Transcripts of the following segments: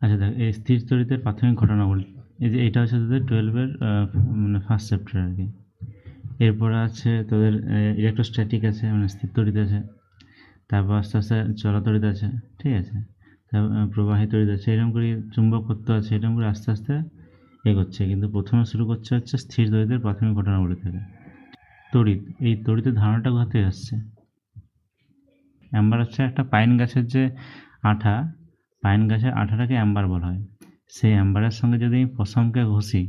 আচ্ছা দেখ, এই স্থির তড়িতের প্রাথমিক ঘটনাবলী, এই যে এটা হচ্ছে তোদের 12-এর মানে ফার্স্ট চ্যাপ্টার আর কি। এরপরে আছে তোদের ইলেকট্রোস্ট্যাটিক আছে, মানে স্থির তড়িৎ আছে। তারপর আস্তে আস্তে চলাতড়িৎ আছে, ঠিক আছে। তারপর প্রবাহী তড়িৎ আছে, এরকম করে চুম্বকত্ব আছে, এরকম করে আস্তে আস্তে এগোচ্ছে। কিন্তু প্রথমে শুরু করছে হচ্ছে স্থির তড়িতের প্রাথমিক ঘটনাবলী থেকে। তড়িৎ, এই তড়িতের ধারণাটা কোথা থেকে আসছে? অ্যাম্বার হচ্ছে একটা পাইন গাছের যে আঠা, পাইন গাছের আঠাটাকে অ্যাম্বার বলা হয়। সেই অ্যাম্বারের সঙ্গে যদি আমি পশমকে ঘষি,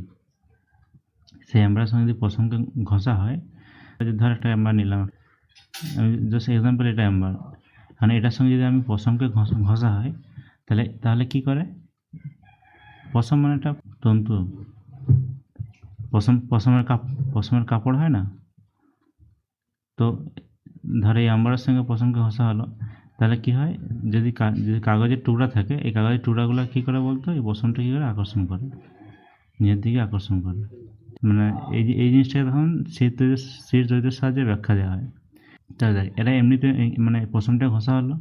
সেই অ্যাম্বারের সঙ্গে যদি পশমকে ঘষা হয়, ধর একটা অ্যাম্বার নিলাম, আমি জাস্ট এক্সাম্পল, এটা অ্যাম্বার, মানে এটার সঙ্গে যদি আমি পশমকে ঘষা হয়, তাহলে তাহলে কী করে? পশম মানে একটা তন্তু, পশমের কাপড় হয় না? তো ধর এই অ্যাম্বারের সঙ্গে পশমকে ঘষা হলো, তাহলে কী হয়? যদি কাগজের টুকরা থাকে, এই কাগজের টুকরাগুলো কী করে বলতো? এই পশমটা কী করে আকর্ষণ করে, নিজের দিকে আকর্ষণ করে। মানে এই জিনিসটাকে তখন স্থির তড়িতের সাহায্যে ব্যাখ্যা দেওয়া হয়। তাহলে দেখ, এরা এমনিতে মানে পশমটা ঘষা হলো,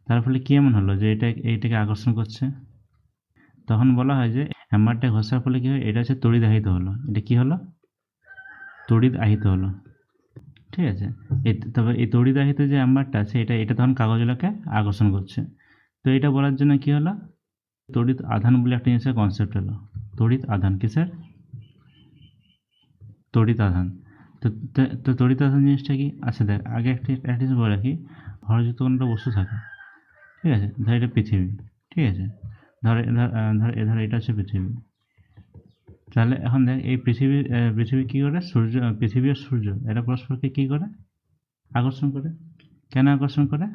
তার ফলে কী এমন হলো যে এইটাকে আকর্ষণ করছে? তখন বলা হয় যে অ্যাম্বারটা ঘষার ফলে কী হয়, এটা হচ্ছে তড়িৎ আহিত হলো। এটা কী হলো? তড়িৎ আহিত হলো, ঠিক আছে। তবে এই তড়িৎ আহিত যে অ্যাম্বারটা আছে, এটা তখন কাগজগুলোকে আকর্ষণ করছে। তো এটা বলার জন্য কী হলো? তড়িৎ আধান বলে একটা জিনিসের কনসেপ্ট হলো। তড়িৎ আধান, কিসের? তড়িৎ আধান। তো তড়িৎ আধান জিনিসটা কি? আচ্ছা দেখ, আগে একটা জিনিস বলে রাখি, ভরযুক্ত কোনো একটা বস্তু থাকে, ঠিক আছে। ধর এটা পৃথিবী, ঠিক আছে। ধর এটা হচ্ছে পৃথিবী। তাহলে এখন দেখ, এই পৃথিবী কী করে? পৃথিবী আর সূর্য এরা পরস্পরকে কী করে? আকর্ষণ করে। কেন আকর্ষণ করে?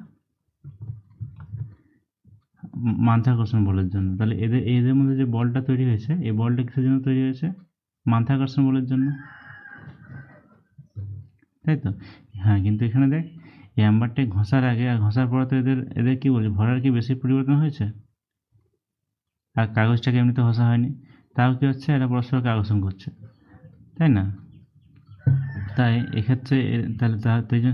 মাধ্যাকর্ষণ বলের জন্য। তাহলে এদের মধ্যে যে বলটা তৈরি হয়েছে, এই বলটা কিসের জন্য তৈরি হয়েছে? মাধ্যাকর্ষণ বলের জন্য, তাই তো? হ্যাঁ, কিন্তু এখানে দেখ, এই অ্যাম্বারটা ঘষার আগে আর ঘষার পরে তো এদের কি বলছে, ভরের কি বেশি পরিবর্তন হয়েছে? আর কাগজটাকে এমনিতে ঘষা হয়নি, তাও কি হচ্ছে? এরা পরস্পরকে আকর্ষণ করছে, তাই না? তাই এক্ষেত্রে তাহলে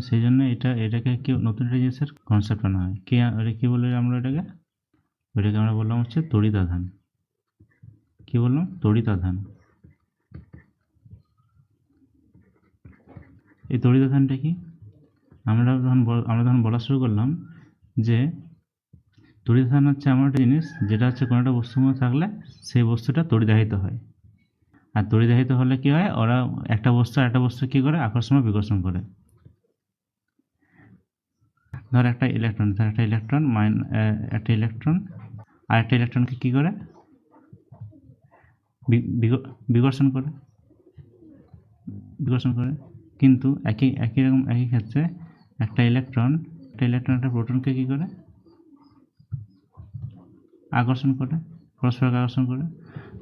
সেই জন্য এটাকে কি নতুন একটা জিনিসের কনসেপ্ট আনা হয়। এটা কি বলে আমরা ওইটাকে আমরা বললাম হচ্ছে তড়িৎ আধান। কি বললাম? তড়িৎ আধান। এই তড়িৎ আধানটা কি? আমরা তখন বলা শুরু করলাম যে তড়িৎ আধান হচ্ছে এমন একটা জিনিস, যেটা হচ্ছে কোনো একটা বস্তুর মধ্যে থাকলে সেই বস্তুটা তড়িদাহিত হয়। আর তড়িদাহিত হলে কি হয়? ওরা একটা বস্তু কি করে? আকর্ষণ বা বিকর্ষণ করে। ধর একটা ইলেকট্রন আরেকটা ইলেকট্রনকে কি করে? বিকর্ষণ করে। কিন্তু একই ক্ষেত্রে একটা ইলেকট্রন একটা প্রোটনকে কি করে? আকর্ষণ করে, পরস্পরকে আকর্ষণ করে।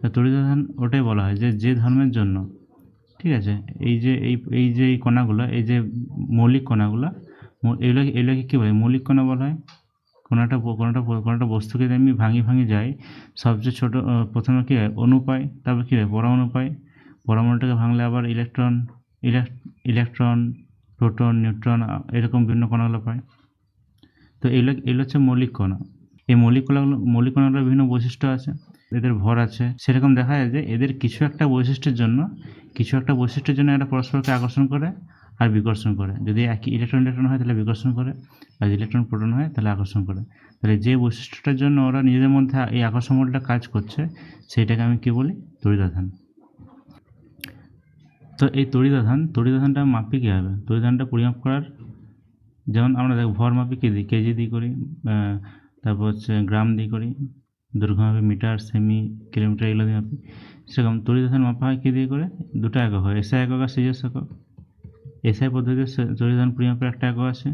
তো তড়িৎ আধান ওটাই বলা হয় যে ধর্মের জন্য, ঠিক আছে, এই কণাগুলো, এই যে মৌলিক কণাগুলো, এগুলোকে কী বলে? মৌলিক কণা বলা হয়। কোনো একটা বস্তুকে যদি আমি ভাঙি যাই, সবচেয়ে ছোটো প্রথমে কী হয়? অণু পাই, তারপর কী হয়? পরমাণু পাই। পরমাণুটাকে ভাঙলে আবার ইলেকট্রন, প্রোটন, নিউট্রন, এরকম বিভিন্ন কণাগুলো পাই। তো এগুলো হচ্ছে মৌলিক কণা। এই মৌলিক কণাগুলোর বিভিন্ন বৈশিষ্ট্য আছে, এদের ভর আছে। সেরকম দেখা যায় যে এদের কিছু একটা বৈশিষ্ট্যের জন্য এরা পরস্পরকে আকর্ষণ করে আর বিকর্ষণ করে। যদি একই ইলেকট্রন হয় তাহলে বিকর্ষণ করে, আর ইলেকট্রন প্রোটন হয় তাহলে আকর্ষণ করে। তাহলে যে বৈশিষ্ট্যটার জন্য ওরা নিজেদের মধ্যে এই আকর্ষণ বলটা কাজ করছে, সেইটাকে আমি কী বলি? তড়িৎ আধান। তো এই তড়িৎ আধানটা মাপি কীভাবে? তড়িৎ আধানটা পরিমাপ করার, যেমন আমরা দেখ, ভর মাপি কী দিই? কেজি দিয়ে করি, তারপর হচ্ছে গ্রাম দিয়ে করি, দৈর্ঘ্য মাপি মিটার, সেমি, কিলোমিটার, এগুলো দিয়ে মাপি। সেরকম তড়িৎ আধান মাপা হয় কী দিয়ে করে? দুটো একক হয়, এসআই একক আর সিজিএস একক। এসআই পদ্ধতিতে তড়িৎ আধান পরিমাপের একটা একক আছে,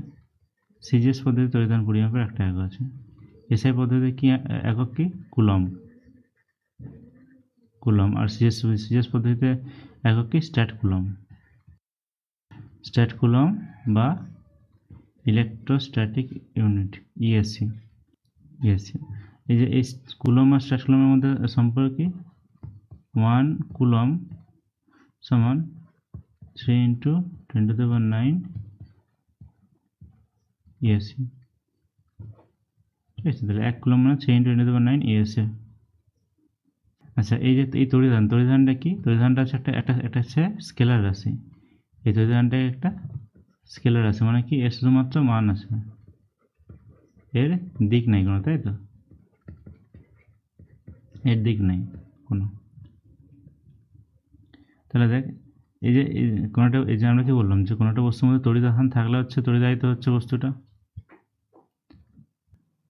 সিজিএস পদ্ধতিতে তড়িৎ আধান পরিমাপের একটা একক আছে। এসআই পদ্ধতিতে কি একক কি? কুলম্ব। আর সিজিএস পদ্ধতিতে একক কি? স্ট্যাট কুলম্ব বা ইলেকট্রোস্ট্যাটিক ইউনিট, ইএসসি। এই যে এই কুলম্ব আর স্ট্যাট কুলম্বের মধ্যে সম্পর্ক কি? 1 কুলম্ব সমান 3 × 10⁹ ইএসসি, ঠিক আছে। তাহলে 1 কুলম্ব মানে 3 × 10⁹ ইএসসি আচ্ছা, এই যে এই তড়িধানটা কি? তড়িধানটা হচ্ছে একটা হচ্ছে স্কেলার রাশি। এই তড়িধানটা একটা স্কেলার রাশি, মানে কি এর শুধুমাত্র মান আছে, এর দিক নেই কোনো, তাই তো? এর দিক নেই কোনো। তাহলে দেখ, কোনোটা, এই যে আমরা কি বললাম যে কোনো একটা বস্তুর মধ্যে তড়িৎ আধান থাকলে হচ্ছে তড়িদায়িত হচ্ছে বস্তুটা।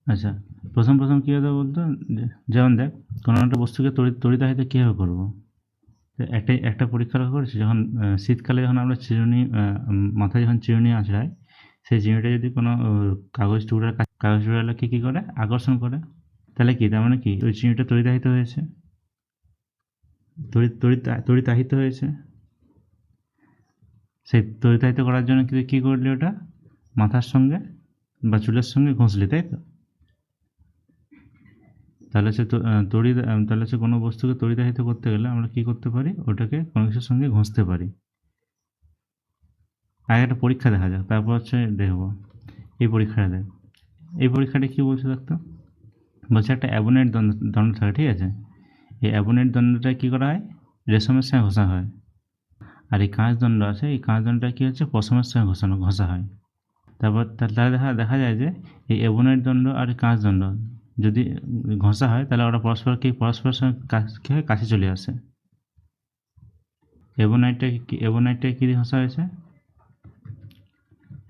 আচ্ছা, প্রথম কী হতো বলতো, যেমন দেখ, কোনো একটা বস্তুকে তড়িদাহিত কীভাবে করবো? একটা পরীক্ষা লক্ষ্য করেছি, যখন শীতকালে যখন আমরা চিরুনি, মাথায় যখন চিরুনি আঁচড়াই, সেই চিরুনিটা যদি কোনো কাগজ টুকরাকে কী করে আকর্ষণ করে, তাহলে কি, তার মানে কি ওই চিরুনিটা তড়িদাহিত হয়েছে, তড়িতাহিত হয়েছে। সেই তড়িতাহিত করার জন্য কী করলি, ওটা মাথার সঙ্গে বা চুলের সঙ্গে ঘষলি, তাই তো? তাহলে হচ্ছে তাহলে হচ্ছে কোনো বস্তুকে তড়িতাহিত করতে গেলে আমরা কী করতে পারি, ওটাকে কোনো কিছুর সঙ্গে ঘষতে পারি। আগে একটা পরীক্ষা দেখা যাক, তারপর হচ্ছে দেখবো। এই পরীক্ষাটা দেখ, এই পরীক্ষাটা কী বলছে দেখতো, বলছে একটা অ্যাবোনেট দণ্ড থাকে, ঠিক আছে? এই অ্যাবোনেট দণ্ডটা কী করা হয়, রেশমের সঙ্গে ঘষা হয়। আর এই কাঁচ দণ্ড আছে, এই কাঁচ দণ্ডটা কী হচ্ছে, পশমের সঙ্গে ঘষা হয়। তারপর তাহলে দেখা যায় যে এই অ্যাবোনেট দণ্ড আর কাঁচ দণ্ড যদি ঘষা হয়, তাহলে ওরা পরস্পরের সঙ্গে কী হয়, কাছে চলে আসে। অ্যাবোনাইটটা কী দিয়ে ঘষা হয়েছে?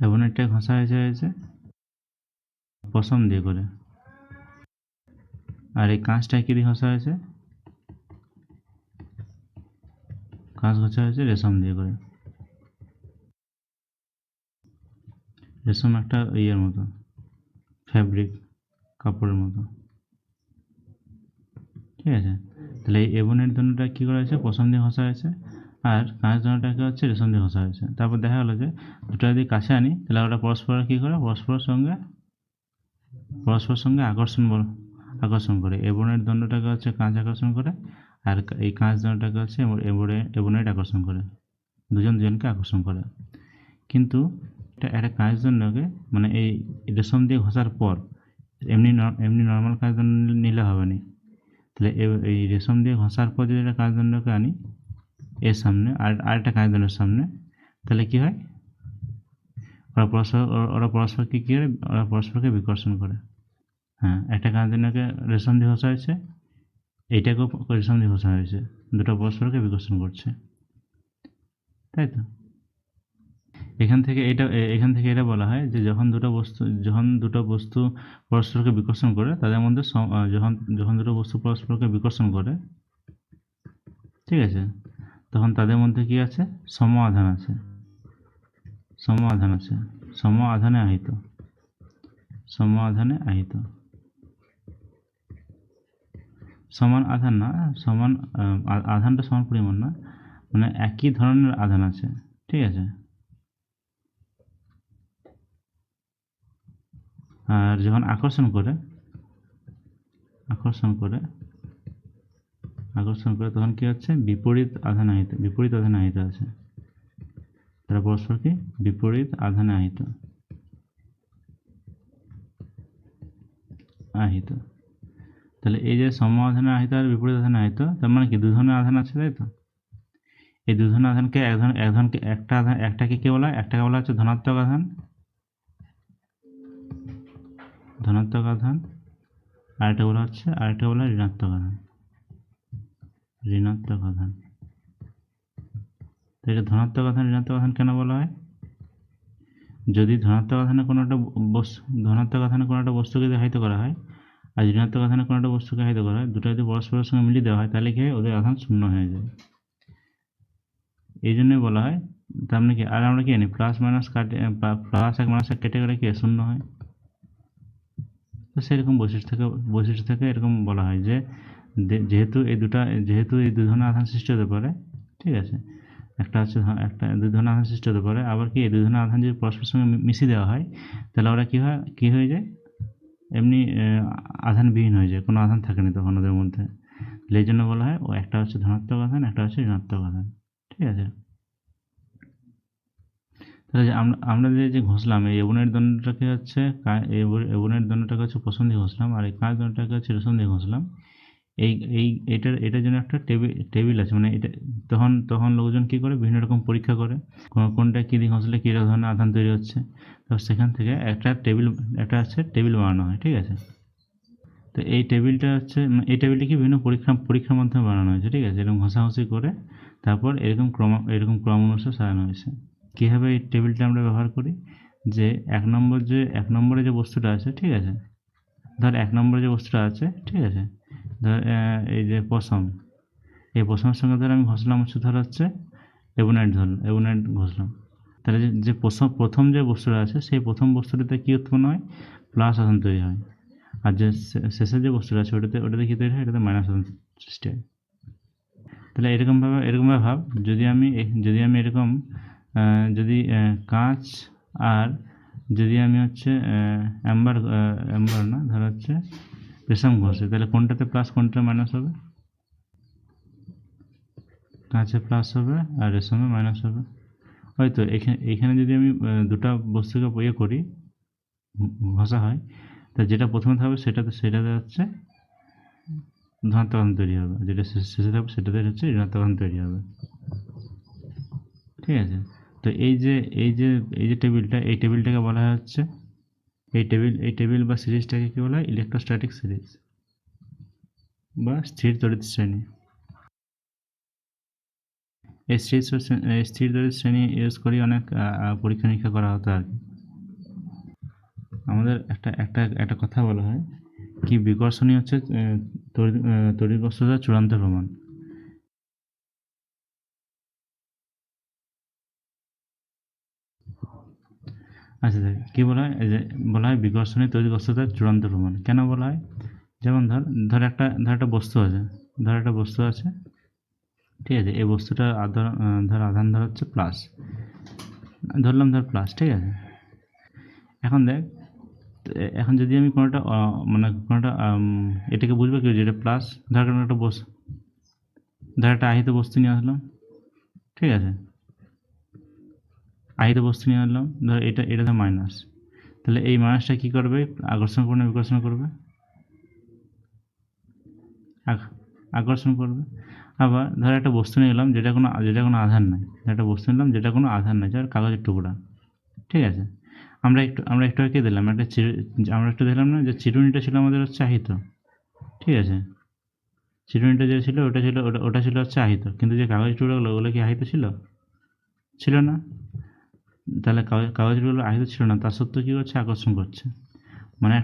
অ্যাবোনাইটটা ঘষা হয়েছে পশম দিয়ে করে। আর এই কাঁচটা কী দিয়ে ঘষা হয়েছে? কাঁচ ঘষা হয়েছে রেশম দিয়ে করে। রেশম একটা ইয়ের মতো, ফ্যাব্রিক, কাপড়ের মতো, ঠিক আছে? তাহলে এই অ্যাবোনেট দণ্ডটা কী করা হয়েছে, পশম দিয়ে ঘষা হয়েছে, আর কাঁচ দণ্ডটাকে হচ্ছে রেশম দিয়ে ঘষা হয়েছে। তারপর দেখা গেলো যে দুটো যদি কাছে আনি, তাহলে ওরা পরস্পরের কী করে, পরস্পরের সঙ্গে আকর্ষণ করে। অ্যাবোনেট দণ্ডটাকে হচ্ছে কাঁচ আকর্ষণ করে, আর এই কাঁচ দণ্ডটাকে হচ্ছে অ্যাবোনেট আকর্ষণ করে। দুজনকে আকর্ষণ করে। কিন্তু একটা কাঁচ দণ্ডকে, মানে এই রেশম দিয়ে ঘষার পর এমনি নর্মাল কাঁচ দণ্ড নিলে হবে না। তাহলে এই রেশম দিয়ে ঘষার পর যদি একটা কাঁচ দণ্ডকে আনি এর সামনে, আরেকটা কাঁচ দণ্ডের সামনে, তাহলে কী হয়, ওরা পরস্পরকে কী করে, ওরা পরস্পরকে বিকর্ষণ করে। হ্যাঁ, একটা কাঁচ দণ্ডকে রেশম দিয়ে ঘষা হয়েছে, এইটাকেও রেশম দিয়ে ঘষা হয়েছে, দুটো পরস্পরকে বিকর্ষণ করছে, তাই তো? এখান থেকে এটা বলা হয় যে যখন দুটো বস্তু পরস্পরকে বিকর্ষণ করে, তাদের মধ্যে যখন দুটো বস্তু পরস্পরকে বিকর্ষণ করে, ঠিক আছে, তখন তাদের মধ্যে কি আছে, সম আধান আছে। সম আধানে আহিত। সমান আধান না, আধানটা সমান পরিমাণ না, মানে একই ধরনের আধান আছে, ঠিক আছে? আর যখন আকর্ষণ করে তখন কি হচ্ছে, বিপরীত আধানে আহিত আছে। তারা পরস্পর কি বিপরীত আধানে আহিত। তাহলে এই যে সম আধানে আহিত আর বিপরীত আধানে আহিত, তার মানে কি, দুই ধরনের আধান আছে, তাই তো? এই দুই ধরনের আধানকে একটাকে কি বলা হয়, একটাকে বলা হচ্ছে ধনাত্মক আধান, আরেকটা বলা হয় ঋণাত্মক আধান। তো এটা ধনাত্মক আধান কেন বলা হয়? যদি ধনাত্মক আধানে কোনো একটা বস্তুকে আহিত করা হয়, আর ঋণাত্মক আধানে কোনো একটা বস্তুকে আহিত করা হয়, দুটো যদি পরস্পরের সঙ্গে মিলিয়ে দেওয়া হয়, তাহলে কি হয়, ওদের আধান শূন্য হয়ে যায়। এই জন্যই বলা হয়। তার মানে কি, আর আমরা কি জানি, প্লাস এক মাইনাস এক কেটে গেলে কি শূন্য হয়। তো সেরকম বৈশিষ্ট্য থেকে এরকম বলা হয় যে যেহেতু এই দুই ধরনের আধান সৃষ্টি হতে পারে, ঠিক আছে, দুই ধরনের আধান সৃষ্টি হতে পারে, আবার কি এই দুই ধরনের আধান যদি পরস্পরের সঙ্গে মিশিয়ে দেওয়া হয়, তাহলে ওরা কি হয়ে যায়, এমনি আধানবিহীন হয়ে যায়, কোনো আধান থাকে না তখন ওদের মধ্যে। এই জন্য বলা হয়, একটা হচ্ছে ধনাত্মক আধান, একটা হচ্ছে ঋণাত্মক আধান, ঠিক আছে? তাহলে যে আমরা যে ঘষলাম, এই অ্যাবোনেট দণ্ডটাকে হচ্ছে পছন্দ দিয়ে ঘষলাম, আর এই কাঁচ দণ্ডটাকে হচ্ছে রেশম দিয়ে ঘষলাম। এই এই এটার জন্য একটা টেবিল আছে, মানে এটা তখন লোকজন কী করে, বিভিন্ন রকম পরীক্ষা করে কোনটা কী দিক ঘষলে কী ধরনের আধান তৈরি হচ্ছে। তো সেখান থেকে একটা টেবিল বানানো হয়, ঠিক আছে। তো এই টেবিলটা হচ্ছে এই টেবিলটা কি বিভিন্ন পরীক্ষার মাধ্যমে বানানো হয়েছে, ঠিক আছে। এরকম ঘষাঘষি করে তারপর এরকম ক্রম অনুসারে সাজানো হয়েছে। কীভাবে এই টেবিলটা আমরা ব্যবহার করি, যে এক নম্বরে যে বস্তুটা আছে, ঠিক আছে, ধর ১ নম্বরে যে বস্তুটা আছে, ঠিক আছে, ধর এই যে পশম, এই পশমের সঙ্গে ধর আমি ঘষলাম হচ্ছে ধর হচ্ছে এবুনাইট ঘষলাম। তাহলে যে প্রথম যে বস্তুটা আছে, সেই প্রথম বস্তুটাতে কী উৎপন্ন হয়, প্লাস আধান তৈরি হয়। আর যে শেষের যে বস্তুটা আছে ওটাতে কী তৈরি হয়, এটাতে মাইনাস আধান সৃষ্টি হয়। তাহলে এরকমভাবে ভাব, যদি আমি এরকম যদি কাঁচ আর যদি আমি হচ্ছে অ্যাম্বার না, ধর হচ্ছে রেশম ঘষে, তাহলে কোনটাতে প্লাস কোনটাতে মাইনাস হবে? কাঁচে প্লাস হবে আর রেশমে মাইনাস হবে। হয়তো এখানে যদি আমি দুটো বস্তুকে ইয়ে করি, ঘষা হয়, তা যেটা প্রথমে থাকবে সেটাতে হচ্ছে ধনাত্মক আধান তৈরি হবে, যেটা শেষে থাকবে সেটাতে হচ্ছে ঋণাত্মক আধান তৈরি হবে, ঠিক আছে। তো এই যে টেবিলটা, এই টেবিলটাকে বলা হয় হচ্ছে এই টেবিল বা সিরিজটাকে কী বলা হয়, ইলেকট্রোস্ট্যাটিক সিরিজ বা স্থির তড়িৎ শ্রেণী। এই স্থির তড়িৎ শ্রেণী ইউজ করেই অনেক পরীক্ষা নিরীক্ষা করা হতো আর কি। আমাদের একটা কথা বলা হয় কি, বিকর্ষণই হচ্ছে তড়িৎ বস্তুতার চূড়ান্ত প্রমাণ। আচ্ছা দেখ, কী বলা হয়, এই যে বলা হয় বিকর্ষণই তড়িৎ বস্তুতার চূড়ান্ত প্রমাণ। কেন বলা হয়? যেমন ধর একটা বস্তু আছে, ঠিক আছে। এই বস্তুটার আধান ধর হচ্ছে প্লাস, ধরলাম প্লাস, ঠিক আছে। এখন দেখ, এখন যদি আমি মানে কোনোটা এটাকে বুঝবো কি, যে এটা প্লাস, ধর একটা আহিত বস্তু নিয়ে আসলাম, ঠিক আছে। আহিত বস্তু নিয়ে আসলাম, ধর এটা ধর মাইনাস, তাহলে এই মাইনাসটা কী করবে, আকর্ষণ করবে না বিকর্ষণ করবে? আকর্ষণ করবে। আবার ধর একটা বস্তু নিয়ে এলাম যেটা কোনো আধান নাই, যেটা কোনো আধান নাই, ধর কাগজের টুকরা, ঠিক আছে। আমরা একটু আগে দিলাম আমরা একটু দিলাম না, যে চিরুনিটা ছিল আমাদের হচ্ছে আহিত, ঠিক আছে। চিরুনিটা যে ছিল ওটা ছিল হচ্ছে আহিত, কিন্তু যে কাগজের টুকরাগুলো, ওগুলো কি আহিত ছিল? ছিল না। তাহলে কাগজের টুকরাগুলো আহিত ছিল না, তা সত্ত্বেও কী করছে, আকর্ষণ করছে। মানে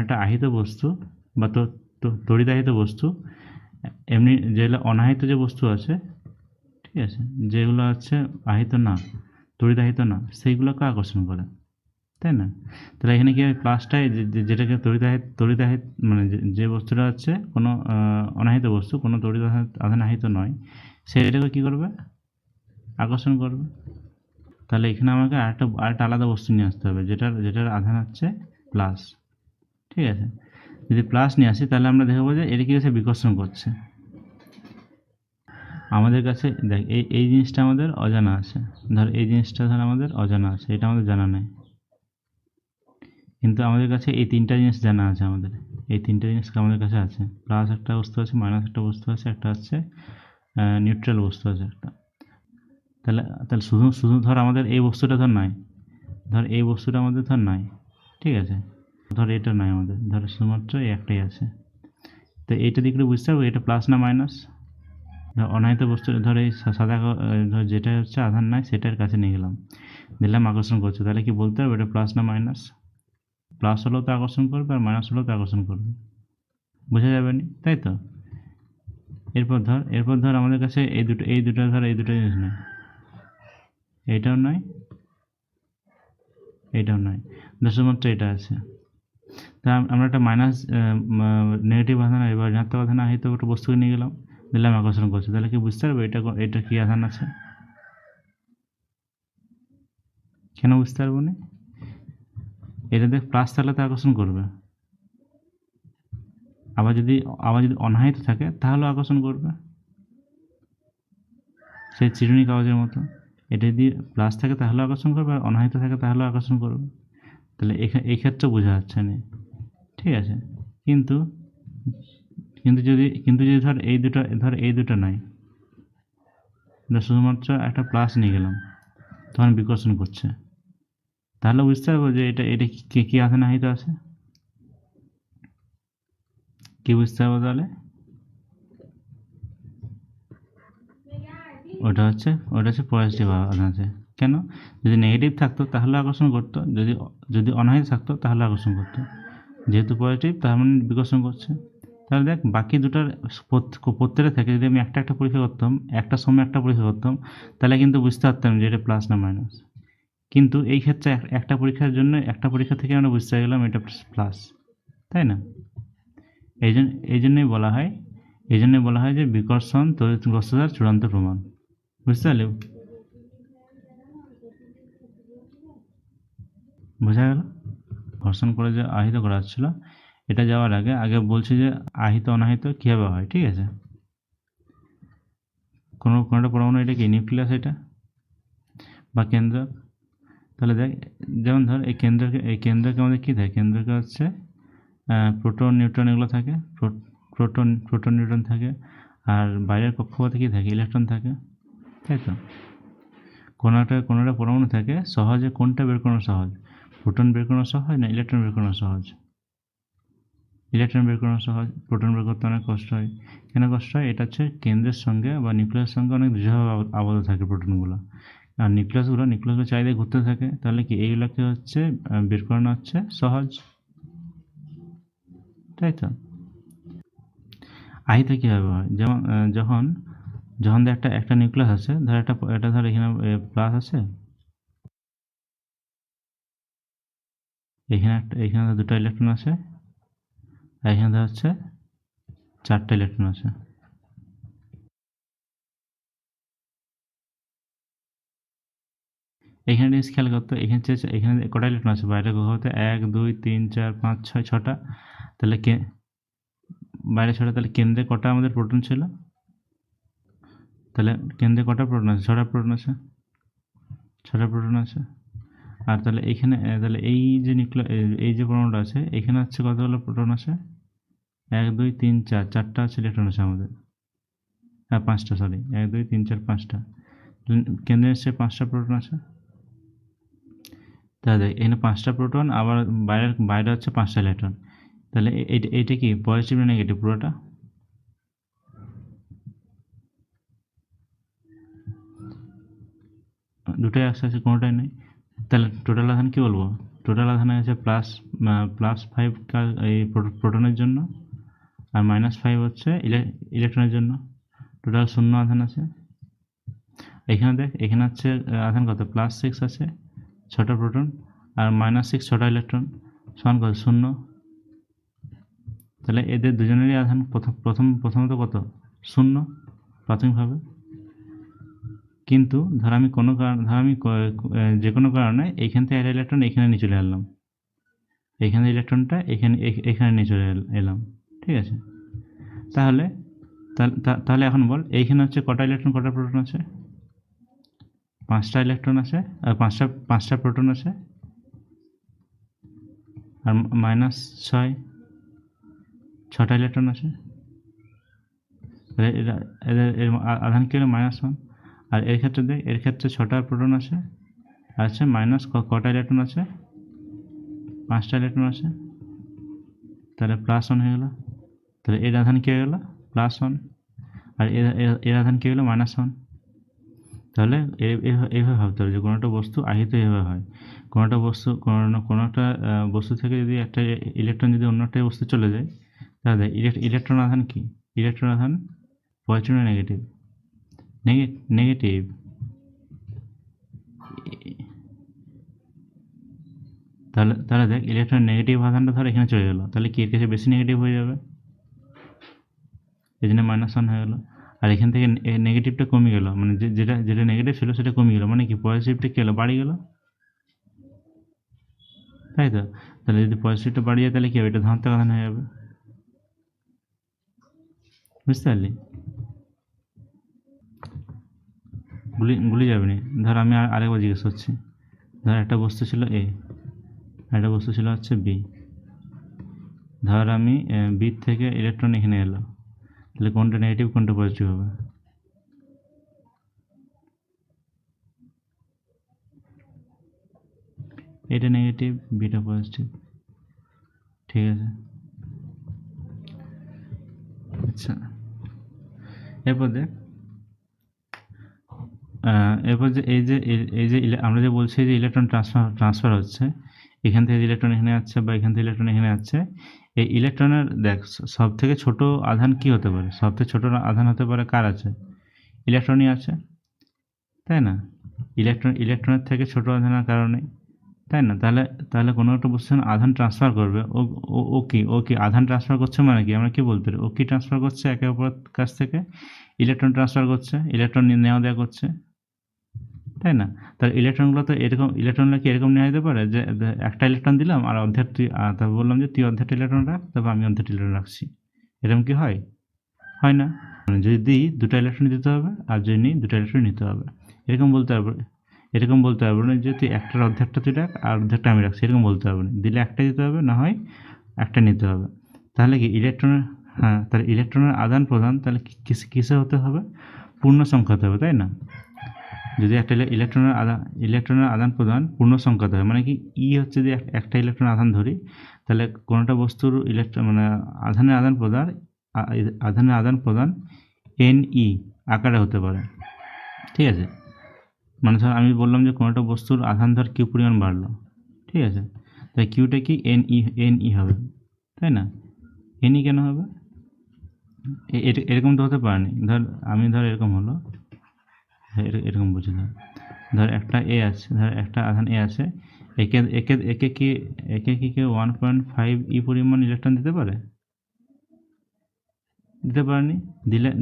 একটা আহিত বস্তু বা তড়িদাহিত বস্তু, এমনি যেগুলো অনাহিত যে বস্তু আছে, ঠিক আছে, যেগুলো হচ্ছে আহিত না, তড়িদাহিত না, সেইগুলোকে আকর্ষণ করে, তাই না? তাহলে এখানে কি হয়, প্লাসটাই যেটাকে তড়িদাহিত মানে যে বস্তুটা হচ্ছে কোনো অনাহিত বস্তু, কোনো আধান আহিত নয়, সেটাকে কী করবে, আকর্ষণ করবে। তাহলে এখানে আমাকে আরেকটা আলাদা বস্তু নিয়ে আসতে হবে, যেটার আধান হচ্ছে প্লাস, ঠিক আছে। যদি প্লাস নিয়ে আসি, তাহলে আমরা দেখবো যে এটা কী হচ্ছে, বিকর্ষণ করছে। আমাদের কাছে দেখ, এই জিনিসটা আমাদের অজানা আছে, এই জিনিসটা আমাদের অজানা আছে, এটা আমাদের জানা নেই, কিন্তু আমাদের কাছে এই তিনটা জিনিস জানা আছে। এই তিনটা জিনিস আমাদের কাছে আছে, প্লাস একটা বস্তু আছে, মাইনাস একটা বস্তু আছে, একটা হচ্ছে নিউট্রাল বস্তু আছে একটা। তাহলে শুধু ধর আমাদের এই বস্তুটা নাই, এই বস্তুটা আমাদের নাই, ঠিক আছে। এটা নাই আমাদের, শুধুমাত্র এই একটাই আছে। তো এইটা দিকে বুঝতে পারবো এটা প্লাস না মাইনাস। অনাহিত বস্তু এই সাদা যেটা হচ্ছে আধান নাই, সেটার কাছে নিয়ে দিলাম আকর্ষণ করছে, তাহলে কি বলতে পারবো এটা প্লাস না মাইনাস? প্লাস হলেও তো আকর্ষণ করবে আর মাইনাস হলেও তো আকর্ষণ করবে, বোঝা যাবে না, তাই তো। এরপর ধর আমাদের কাছে এই দুটো জিনিস নয়, এইটাও নয়, এইটাও নয়, শুধুমাত্র এটা আছে। তা আমরা একটা মাইনাস নেগেটিভ আধান এবার ঋণাত্মক আধান আহিত একটা বস্তুকে নিয়ে দিলাম আকর্ষণ করছে, তাহলে কি বুঝতে পারবে এটা কি আধান আছে? কেন বুঝতে পারবো না? এটা দেখ প্লাস থাকলে তো আকর্ষণ করবে, আবার যদি অনাহিত থাকে তাহলেও আকর্ষণ করবে, সেই চিরুনি কাগজের মতো। এটা যদি প্লাস থাকে তাহলেও আকর্ষণ করবে, আর অনাহিত থাকে তাহলেও আকর্ষণ করবে। তাহলে এই ক্ষেত্রে বোঝা যাচ্ছে না, ঠিক আছে। কিন্তু যদি ধর এই দুটো নাই, শুধুমাত্র একটা প্লাস নিয়ে গেলাম, তখন বিকর্ষণ করছে, তাহলে বুঝতে পারবো যে এটা এটা কি আছে না আহিত আছে। কি বুঝতে পারবো তাহলে? ওটা হচ্ছে পজিটিভ আধান আছে। কেন? যদি নেগেটিভ থাকতো তাহলে আকর্ষণ করতো, যদি অনাহিত থাকতো তাহলে আকর্ষণ করতো। যেহেতু পজিটিভ তার মানে বিকর্ষণ করছে। তাহলে দেখ বাকি দুটার প্রত্যেকটা থেকে যদি আমি একটা পরীক্ষা করতাম, একটা সময় একটা পরীক্ষা করতাম, তাহলে কিন্তু বুঝতে পারতাম যে এটা প্লাস না মাইনাস। কিন্তু এই ক্ষেত্রে একটা পরীক্ষার জন্য একটা পরীক্ষা থেকে আমরা বুঝতে গেলাম এটা প্লাস, তাই না? এই জন্যই বলা হয় যে বিকর্ষণ তড়িৎগ্রস্ততার চূড়ান্ত প্রমাণ। বুঝতে পারলে? বোঝা গেল? ঘর্ষণ করে যে আহিত করা হচ্ছিল, এটা যাওয়ার আগে বলছি যে আহিত অনাহিত কীভাবে হয়, ঠিক আছে? কোনোটা পরমাণু এটা কি নিউক্লিয়াস, এটা বা কেন্দ্র। তাহলে দেখ, যেমন ধর এই কেন্দ্রকে আমাদের কী থাকে? কেন্দ্রকে হচ্ছে প্রোটন নিউট্রন এগুলো থাকে, প্রোটন নিউট্রন থাকে, আর বাইরের কক্ষপথে কী থাকে? ইলেকট্রন থাকে, তাই তো? কোনোটা পরমাণু থাকে সহজে কোনটা বের করানো সহজ? প্রোটন বের করানো সহজ না ইলেকট্রন বের করানো সহজ? ইলেকট্রন বের করানো সহজ, প্রোটন বের করতে অনেক কষ্ট হয়। কেন কষ্ট হয়? এটা হচ্ছে কেন্দ্রের সঙ্গে বা নিউক্লিয়াসের সঙ্গে অনেক দৃঢ়ভাবে আবদ্ধ থাকে প্রোটনগুলো, আর নিউক্লিয়াসগুলো চারিদিকে ঘুরতে থাকে। তাহলে কি এইগুলোকে হচ্ছে বের করানো হচ্ছে সহজ, তাই তো? আহিত কীভাবে হয়? যেমন যখন একটা নিউক্লিয়াস আছে, ধর এখানে প্লাস আছে, এখানে দুটো ইলেকট্রন আছে, আর এখানে হচ্ছে 4টা ইলেকট্রন আছে। এখানে জিনিস খেয়াল করতে, এখানে কটা ইলেকট্রন আছে বাইরের কক্ষপথে? 1 2 3 4 5 6 6টা। তাহলে বাইরে 6টা, তাহলে কেন্দ্রে কটা আমাদের প্রোটন ছিল? তাহলে কেন্দ্রে কটা প্রোটন আছে? 6টা প্রোটন আছে, 6টা প্রোটন আছে। আর তাহলে এইখানে তাহলে এই যে পরমাণুটা আছে, এখানে হচ্ছে কতগুলো প্রোটন আছে? 1 2 3 4, 4টা আছে ইলেকট্রন আছে আমাদের। হ্যাঁ 5টা, সরি 1 2 3 4 5টা। কেন্দ্রে এসে 5টা প্রোটন আছে। তাহলে এখানে 5টা প্রোটন, আবার বাইরে হচ্ছে 5টা ইলেকট্রন। তাহলে এইটা কি পজিটিভ না নেগেটিভ পুরোটা? দুটোই আছে, কোনোটাই নেই। তাহলে টোটাল আধান কি বলবো? টোটাল আধান আছে +5 এই প্রোটনের জন্য, আর -5 হচ্ছে ইলেকট্রনের জন্য। টোটাল 0 আধান আছে। এখানে দেখ, এখানে হচ্ছে আধান কত? +6 আছে, 6টা প্রোটন, আর -6 6টা ইলেকট্রন, সমান কত? 0। তাহলে এদের দুজনেরই আধান প্রথমত কত? 0 প্রাথমিকভাবে। কিন্তু ধর আমি যে কোনো কারণে এইখান থেকে একটা ইলেকট্রন এখানে নিয়ে চলে আসলাম, এইখানে ইলেকট্রনটা এখানে নিয়ে চলে এলাম, ঠিক আছে? তাহলে তাহলে এখন বল, এইখানে হচ্ছে কটা ইলেকট্রন কটা প্রোটন আছে? 5টা ইলেকট্রন আছে, আর 5টা প্রোটন আছে, আর -6 6টা ইলেকট্রন আছে। এর আধান কি হলো? -1। আর এর ক্ষেত্রে দেখ, এর ক্ষেত্রে 6টা প্রোটন আছে, আর আছে মাইনাস কটা ইলেকট্রন আছে? 5টা ইলেকট্রন আছে। তাহলে +1 হয়ে গেল। তাহলে এর আধান কি হয়ে গেল? +1। আর এর আধান কি হলো? -1। তাহলে এইভাবে ভাবতে হবে যে কোনো একটা বস্তু আহিত এইভাবে হয়। কোনো একটা বস্তু থেকে যদি একটা ইলেকট্রন যদি অন্য একটা বস্তু চলে যায়, তাহলে ইলেকট্রন আধান কি? ইলেকট্রন আধান পজিটিভ না নেগেটিভ? নেগেটিভ। তাহলে দেখ, ইলেকট্রন নেগেটিভ আধানটা ধর এখানে চলে গেল, তাহলে কি এর কাছে বেশি নেগেটিভ হয়ে যাবে, এই জন্য -1 হয়ে গেল। আর এখান থেকে নেগেটিভটা কমে গেল, মানে যেটা নেগেটিভ ছিল সেটা কমে গেল, মানে কি পজিটিভটা কি হলো? বাড়ি গেল, তাই তো? তাহলে যদি পজিটিভটা বাড়ি যায় তাহলে কি হবে? এটা ধনাত্মক আধান হয়ে যাবে। বুঝতে পারলি? গুলি যাবে না। ধর আমি আরেকবার জিজ্ঞেস করছি। ধর একটা বস্তু ছিল A, একটা বস্তু ছিল হচ্ছে B। ধর আমি বি থেকে ইলেকট্রন এখানে এলো, তাহলে কোনটা নেগেটিভ কোনটা পজিটিভ হবে? এটা নেগেটিভ, বিটা পজিটিভ। ঠিক আছে, আচ্ছা এরপর দেখ, এরপর যে আমরা যে বলছি যে ইলেকট্রন ট্রান্সফার হচ্ছে, এখান থেকে ইলেকট্রন এখানে যাচ্ছে বা এখান থেকে ইলেকট্রন এখানে যাচ্ছে, এই ইলেকট্রনের দেখ সব থেকে ছোট আধান কি হতে পারে? সব থেকে ছোট আধান হতে পারে কার আছে? ইলেকট্রনই আছে, তাই না? ইলেকট্রনের থেকে ছোট আধানের কারণে, তাই না? তাহলে তাহলে কোনো একটা বস্তু যখন আধান ট্রান্সফার করবে, ও কি আধান ট্রান্সফার করছে মানে কি? আমরা কি বলতে পারি? ও কি ট্রান্সফার করছে? একে অপরের কাছ থেকে ইলেকট্রন ট্রান্সফার করছে, ইলেকট্রন নেওয়া দেওয়া করছে, তাই না? তাহলে ইলেকট্রনগুলো তো এরকম, ইলেকট্রনগুলো কি এরকম নেওয়া যেতে পারে যে একটা ইলেকট্রন দিলাম আর অর্ধেক তুই, তারপর বললাম যে তুই অর্ধেকটা ইলেকট্রন রাখ, তারপর আমি অর্ধেকটা ইলেকট্রন রাখছি। এরকম কি হয়? হয় না। মানে যদি দিই দুটো ইলেকট্রন দিতে হবে, আর যদি নিই দুটো ইলেকট্রন নিতে হবে। এরকম বলতে পারবো, এরকম বলতে পারবো না যে তুই একটার অর্ধেকটা তুই রাখ আর অর্ধেকটা আমি রাখছি, এরকম বলতে পারবো না। দিলে একটা দিতে হবে, না হয় একটা নিতে হবে। তাহলে কি ইলেকট্রনের, হ্যাঁ তাহলে ইলেকট্রনের আদান প্রদান তাহলে কিসে হতে হবে? পূর্ণ সংখ্যা হতে হবে, তাই না? যদি একটা ইলেকট্রনের আদান প্রদান পূর্ণ সংখ্যাতে হয়, মানে কি হচ্ছে যে একটা ইলেকট্রন আধান ধরি, তাহলে কোনোটা বস্তুর ইলেকট্রন মানে আধানের আদান প্রদান NE আকারে হতে পারে, ঠিক আছে? মানে ধর আমি বললাম যে কোনোটা বস্তুর আধান ধর কিউ পরিমাণ বাড়লো, ঠিক আছে? তাই কিউটা কি NE হবে, তাই না? NE কেন হবে? এরকম তো হতে পারেনি। ধর এরকম হলো, এরকম বুঝে ধর একটা আছে, ধর একটা আধান আছে, একে একে একে কি একে কি কেউ 1.5 পরিমাণ ইলেকট্রন দিতে পারে? দিতে পারেনি।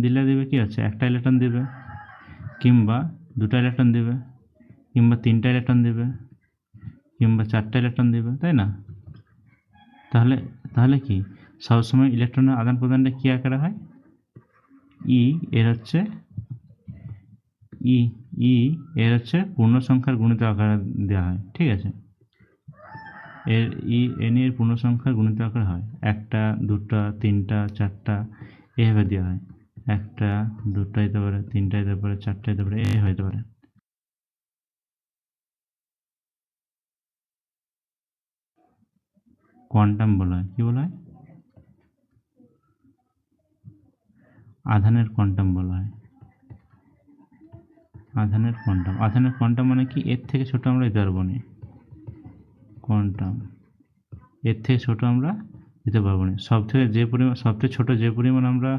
দিলে দেবে কি আছে? একটা ইলেকট্রন দিবে, কিংবা দুটো ইলেকট্রন দিবে, কিংবা তিনটা ইলেকট্রন দিবে, কিংবা চারটা ইলেকট্রন দিবে, তাই না? তাহলে তাহলে কি সবসময় ইলেকট্রনের আদান প্রদানটা কী আকারে হয়? এর হচ্ছে ই এর হচ্ছে পূর্ণ সংখ্যার গুণিত আকারে দেওয়া হয়, ঠিক আছে? এর এর পূর্ণ সংখ্যার গুণিত আকারে হয়, একটা দুটা তিনটা চারটা এভাবে দেওয়া হয়। একটা দুটা দিতে পারে, তিনটা দিতে পারে, চারটা দিতে পারে, এই হতে পারে। কোয়ান্টাম বলা হয়, কি বলা হয়? আধানের কোয়ান্টাম বলা হয়। আধানের কোয়ান্টাম মানে কি? এর থেকে ছোট আমরা দিতে পারবো না। কোয়ান্টাম এর থেকে ছোট আমরা দিতে পারবো না। সবথেকে ছোট যে পরিমাণ আমরা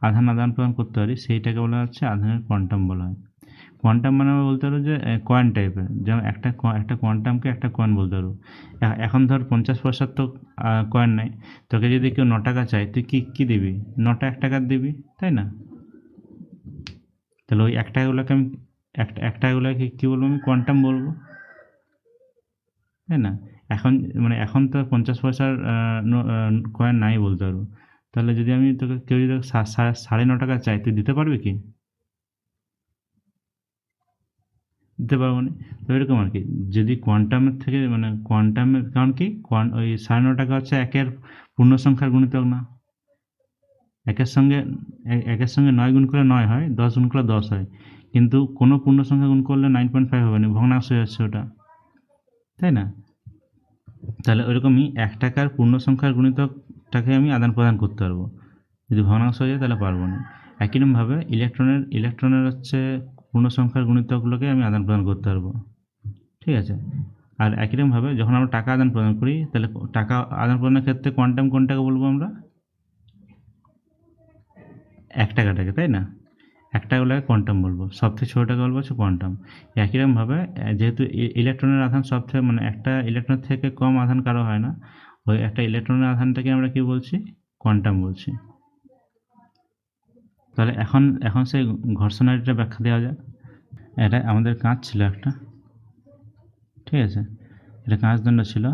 আদান প্রদান করতে পারি সেইটাকে বলা হচ্ছে আধানের কোয়ান্টাম বলা হয়। কোয়ান্টাম মানে আমরা বলতে পারবো যে কয়েন টাইপের, যেমন একটা কোয়ান্টামকে একটা কয়েন বলতে পারবো। এখন ধর 50 পয়সার তো কয়েন নাই, তোকে যদি কেউ 9 টাকা চায় তুই কি দিবি? 9টা 1 টাকার দিবি, তাই না? তাহলে ওই 1 টাকাগুলোকে আমি 1 টাকাগুলোকে কী বলবো? আমি কোয়ান্টাম বলবো, তাই না? এখন তো 50 পয়সার কয়েন নাই বলতে পারবো। তাহলে যদি আমি তোকে, কেউ যদি 9.5 টাকা চায়, তুই দিতে পারবি কি? দিতে পারবো না। তো এরকম আর কি, যদি কোয়ান্টামের থেকে মানে কোয়ান্টামের, কারণ কি ওই 9.5 টাকা হচ্ছে একের পূর্ণ সংখ্যার গুণিতক না। একের সঙ্গে 9 গুণ করলে 9 হয়, 10 গুণ করলে 10 হয়, কিন্তু কোনো পূর্ণ সংখ্যা গুণ করলে 9.5 হবে না, ভগ্নাংশ হয়ে যাচ্ছে ওটা, তাই না? তাহলে ওইরকমই 1 টাকার পূর্ণ সংখ্যার গুণিতকটাকে আমি আদান প্রদান করতে পারবো। যদি ভগ্নাংশ হয়ে যায় তাহলে পারবো না। একই রকমভাবে ইলেকট্রনের হচ্ছে পূর্ণ সংখ্যার গুণিতকগুলোকে আমি আদান প্রদান করতে পারবো, ঠিক আছে? আর একই রকমভাবে যখন আমরা টাকা আদান প্রদান করি, তাহলে টাকা আদান প্রদানের ক্ষেত্রে কোয়ান্টাম কোনটাকে বলবো আমরা? 1 টাকাটাকে, তাই না? 1 টাকাগুলোকে কোয়ান্টাম বলবো, সবথেকে ছোটোটাকে বলবো হচ্ছে কোয়ান্টাম। একই রকমভাবে যেহেতু ইলেকট্রনের আধান সবথেকে মানে একটা ইলেকট্রনের থেকে কম আধান কারো হয় না, ওই একটা ইলেকট্রনের আধানটাকে আমরা কি বলছি? কোয়ান্টাম বলছি। তাহলে এখন সেই ঘর্ষণারিটা ব্যাখ্যা দেওয়া যাক। এটা আমাদের কাঁচ ছিল একটা, ঠিক আছে? এটা কাঁচদণ্ড ছিল।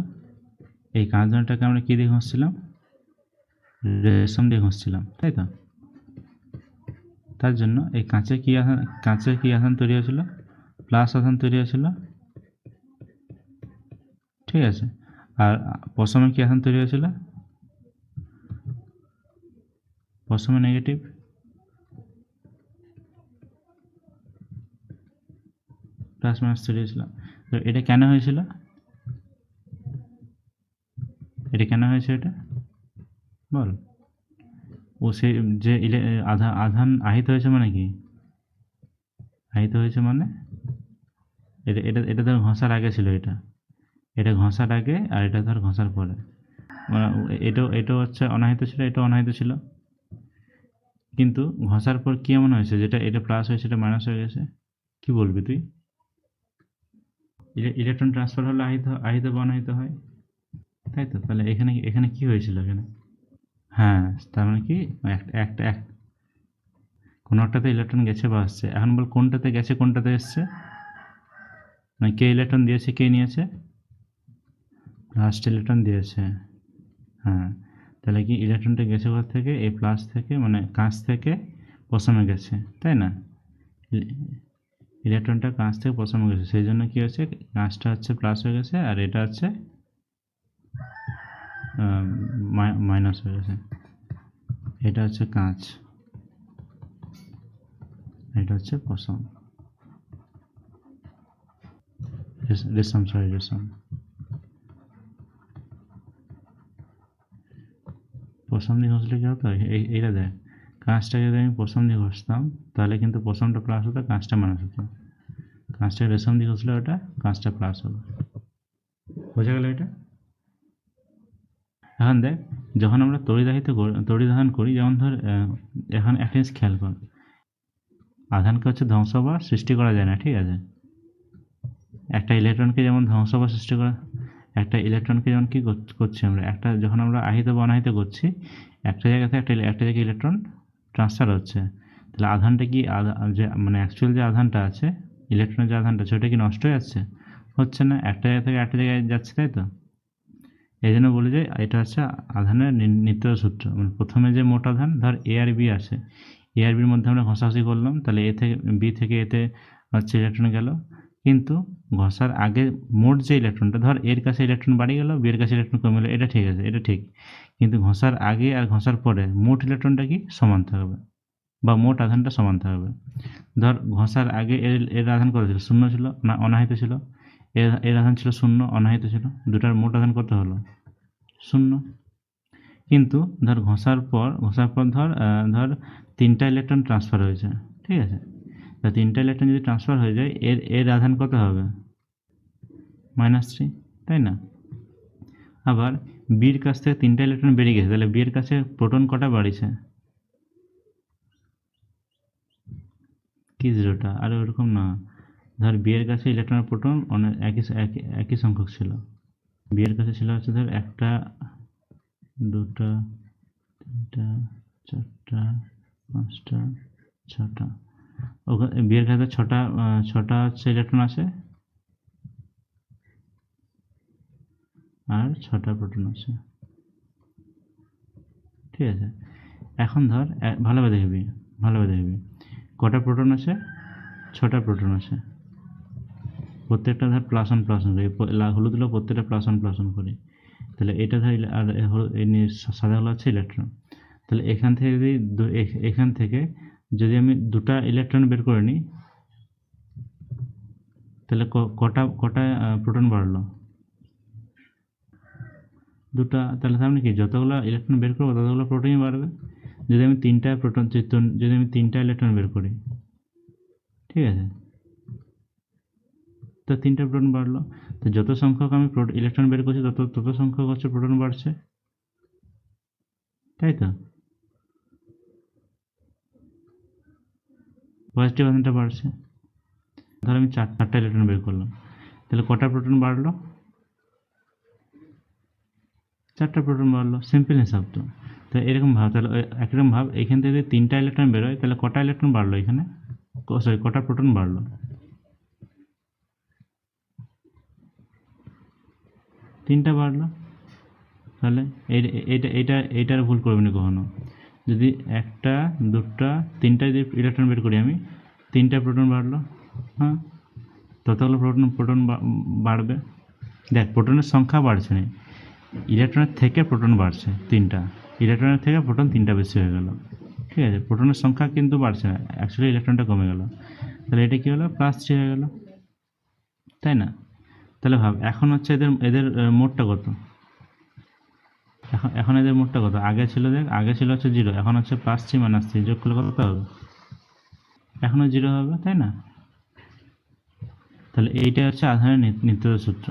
এই কাঁচদণ্ডটাকে আমরা কী দিয়ে ঘষছিলাম? রেশম দিয়ে ঘষছিলাম, তাই তো? তার জন্য এই কাঁচের কি আধান তৈরি হয়েছিল? প্লাস আধান তৈরি হয়েছিল, ঠিক আছে? আর পশমের কি আধান তৈরি হয়েছিল? প্রথমে নেগেটিভ, প্লাস মাইনাস তৈরি হয়েছিল। তো এটা কেন হয়েছিল, এটা কেন হয়েছে, এটা বল। ও সে যে আধান আহিত হয়েছে মানে কি, আহিত হয়েছে মানে এটা এটা এটা ধর ঘষার আগে ছিল, এটা ঘষার আগে, আর এটা ধর ঘষার পরে। মানে এটাও হচ্ছে অনাহিত ছিল, এটাও অনাহিত ছিল। কিন্তু ঘষার পর কি এমন হয়েছে, যেটা এটা প্লাস হয়েছে এটা মাইনাস হয়ে গেছে? কি বলবি তুই? ইলেকট্রন ট্রান্সফার হলে আহিত বা অনাহিত হয়, তাই তো? তাহলে এখানে এখানে কি হয়েছিল এখানে? হ্যাঁ, তার মানে কি একটা কোনো একটাতে ইলেকট্রন গেছে বা আসছে। এখন বল কোনটাতে গেছে কোনটাতে এসছে, মানে কে ইলেকট্রন দিয়েছে কে নিয়েছে? লাস্ট ইলেকট্রন দিয়েছে। হ্যাঁ, তাহলে কি ইলেকট্রনটা গেছে কোথা থেকে, এই প্লাস থেকে, মানে কাঁচ থেকে পশমে গেছে, তাই না? ইলেকট্রনটা কাঁচ থেকে পশমে গেছে, সেই জন্য কি হচ্ছে, কাঁচটা হচ্ছে প্লাস হয়ে গেছে, আর এটা হচ্ছে মাইনাস হয়ে গেছে। এটা হচ্ছে কাঁচ, এটা হচ্ছে পশম, রেশম, সরি রেশম। পশম দিয়ে ঘষলে কি হতো, এইটা দেখ, কাঁচটাকে যদি আমি পশম দিয়ে ঘষতাম তাহলে কিন্তু পশমটা প্লাস হতো, কাঁচটা মাইনাস হতো। কাঁচটা রেশম দিয়ে ঘষলে ওটা কাঁচটা প্লাস হবে। বোঝা গেল এটা? এখন দেখ, যখন আমরা তড়িদাহন করি, যেমন ধর এখন একটা জিনিস খেয়াল কর, আধানকে হচ্ছে ধ্বংস বা সৃষ্টি করা যায় না, ঠিক আছে? একটা ইলেকট্রনকে যেমন ধ্বংস বা সৃষ্টি করা, একটা ইলেকট্রনকে যেমন কি করছি আমরা, যখন আমরা আহিত বা অনাহিত করছি, একটা জায়গা থেকে একটা জায়গায় ইলেকট্রন ট্রান্সফার হচ্ছে, তাহলে আধানটা কি যে মানে অ্যাকচুয়াল যে আধানটা আছে, ইলেকট্রনের যে আধানটা, সেটা কি নষ্ট হয়ে যাচ্ছে? হচ্ছে না, একটা জায়গা থেকে একটা জায়গায় যাচ্ছে, তাই তো? এই জন্য বলি যে এটা হচ্ছে আধানের নিত্যতা সূত্র। মানে প্রথমে যে মোট আধান, ধর এ আর বি আছে, এ আর বির মধ্যে আমরা ঘষাঘষি করলাম, তাহলে বি থেকে এতে হচ্ছে ইলেকট্রন গেল, কিন্তু ঘষার আগে মোট যে ইলেকট্রনটা, ধর এর কাছে ইলেকট্রন বাড়ি গেল, বি এর কাছে ইলেকট্রন কমে গেলো, এটা ঠিক আছে, এটা ঠিক। কিন্তু ঘষার আগে আর ঘষার পরে মোট ইলেকট্রনটা কি সমান থাকবে, বা মোট আধানটা সমান থাকবে। ধর ঘষার আগে এর আধান কত ছিল, শূন্য ছিল না অনাহিত ছিল? এর আধান ছিল শূন্য, অনাহিত ছিল, দুটার মোট আধান কত হলো? শূন্য। কিন্তু ধর ঘষার পর ধর তিনটা ইলেকট্রন ট্রান্সফার হয়েছে, ঠিক আছে? তা তিনটা ইলেকট্রন যদি ট্রান্সফার হয়ে যায়, এর আধান কত হবে? -3, তাই না? আবার বির কাছ থেকে তিনটা ইলেকট্রন বেরিয়ে গেছে, তাহলে বিয়ের কাছে প্রোটন কটা বাড়িছে? কি জিরোটা? আরে ওরকম না, ধর বিয়ের কাছে ইলেকট্রন আর প্রোটন অনেক একই সংখ্যক ছিল। বিয়ের কাছে ছিল হচ্ছে ধর একটা, দুটা, তিনটা, চারটা, পাঁচটা, ছটা। ওখানে বিয়ের কাছে ছটা হচ্ছে ইলেকট্রন আছে, আর ছটা প্রোটন আছে, ঠিক আছে? এখন ধর ভালোভাবে দেখবি কটা প্রোটন আছে, ছটা প্রোটন আছে। প্রত্যেকটা ধর +1 +1 করি, হলুদগুলো প্রত্যেকটা +1 করি, তাহলে এটা ধর আর সাদাগুলো হচ্ছে ইলেকট্রন। তাহলে এখান থেকে যদি আমি দুটা ইলেকট্রন বের করে নিই, তাহলে কটা প্রোটন বাড়লো? দুটা। তাহলে তার মানে কি, যতগুলো ইলেকট্রন বের করবো ততগুলো প্রোটনই বাড়বে। যদি আমি তিনটা ইলেকট্রন বের করি, ঠিক আছে, তো তিনটা প্রোটন বাড়লো। তো যত সংখ্যক আমি ইলেকট্রন বের করছি তত সংখ্যক হচ্ছে প্রোটন বাড়ছে, তাই তো? পজিটিভ আধানটা বাড়ছে। ধর আমি চারটা ইলেকট্রন বের করলাম, তাহলে কটা প্রোটন বাড়লো? চারটা প্রোটন বাড়লো, সিম্পল হিসাব তো। তো এরকম ভাব, তাহলে একরকম ভাব, এখান থেকে যদি তিনটা ইলেকট্রন বেরোয়, তাহলে কটা ইলেকট্রন বাড়লো এখানে, সরি কটা প্রোটন বাড়লো? তিনটা বাড়লো। তাহলে এইটার ভুল করবি না কখনো। যদি একটা, দুটা, তিনটা যদি ইলেকট্রন বের করি আমি, তিনটা প্রোটন বাড়লো, হ্যাঁ, ততগুলো প্রোটন বাড়বে। দেখ, প্রোটনের সংখ্যা বাড়ছে না, ইলেকট্রনের থেকে প্রোটন বাড়ছে তিনটা, ইলেকট্রনের থেকে প্রোটন তিনটা বেশি হয়ে গেল। ঠিক আছে, প্রোটনের সংখ্যা কিন্তু বাড়ছে না, অ্যাকচুয়ালি ইলেকট্রনটা কমে গেল। তাহলে এটা কী হলো, +3 হয়ে গেল, তাই না? তাহলে ভাব এখন হচ্ছে এদের এদের মোটটা কত, এখন এদের মোটটা কত, আগে ছিল আগে ছিল হচ্ছে 0, এখন হচ্ছে +3 -3 যোগ করলে কত হবে, এখনও 0 হবে, তাই না? তাহলে এইটা হচ্ছে আধানের নিত্যতা সূত্র,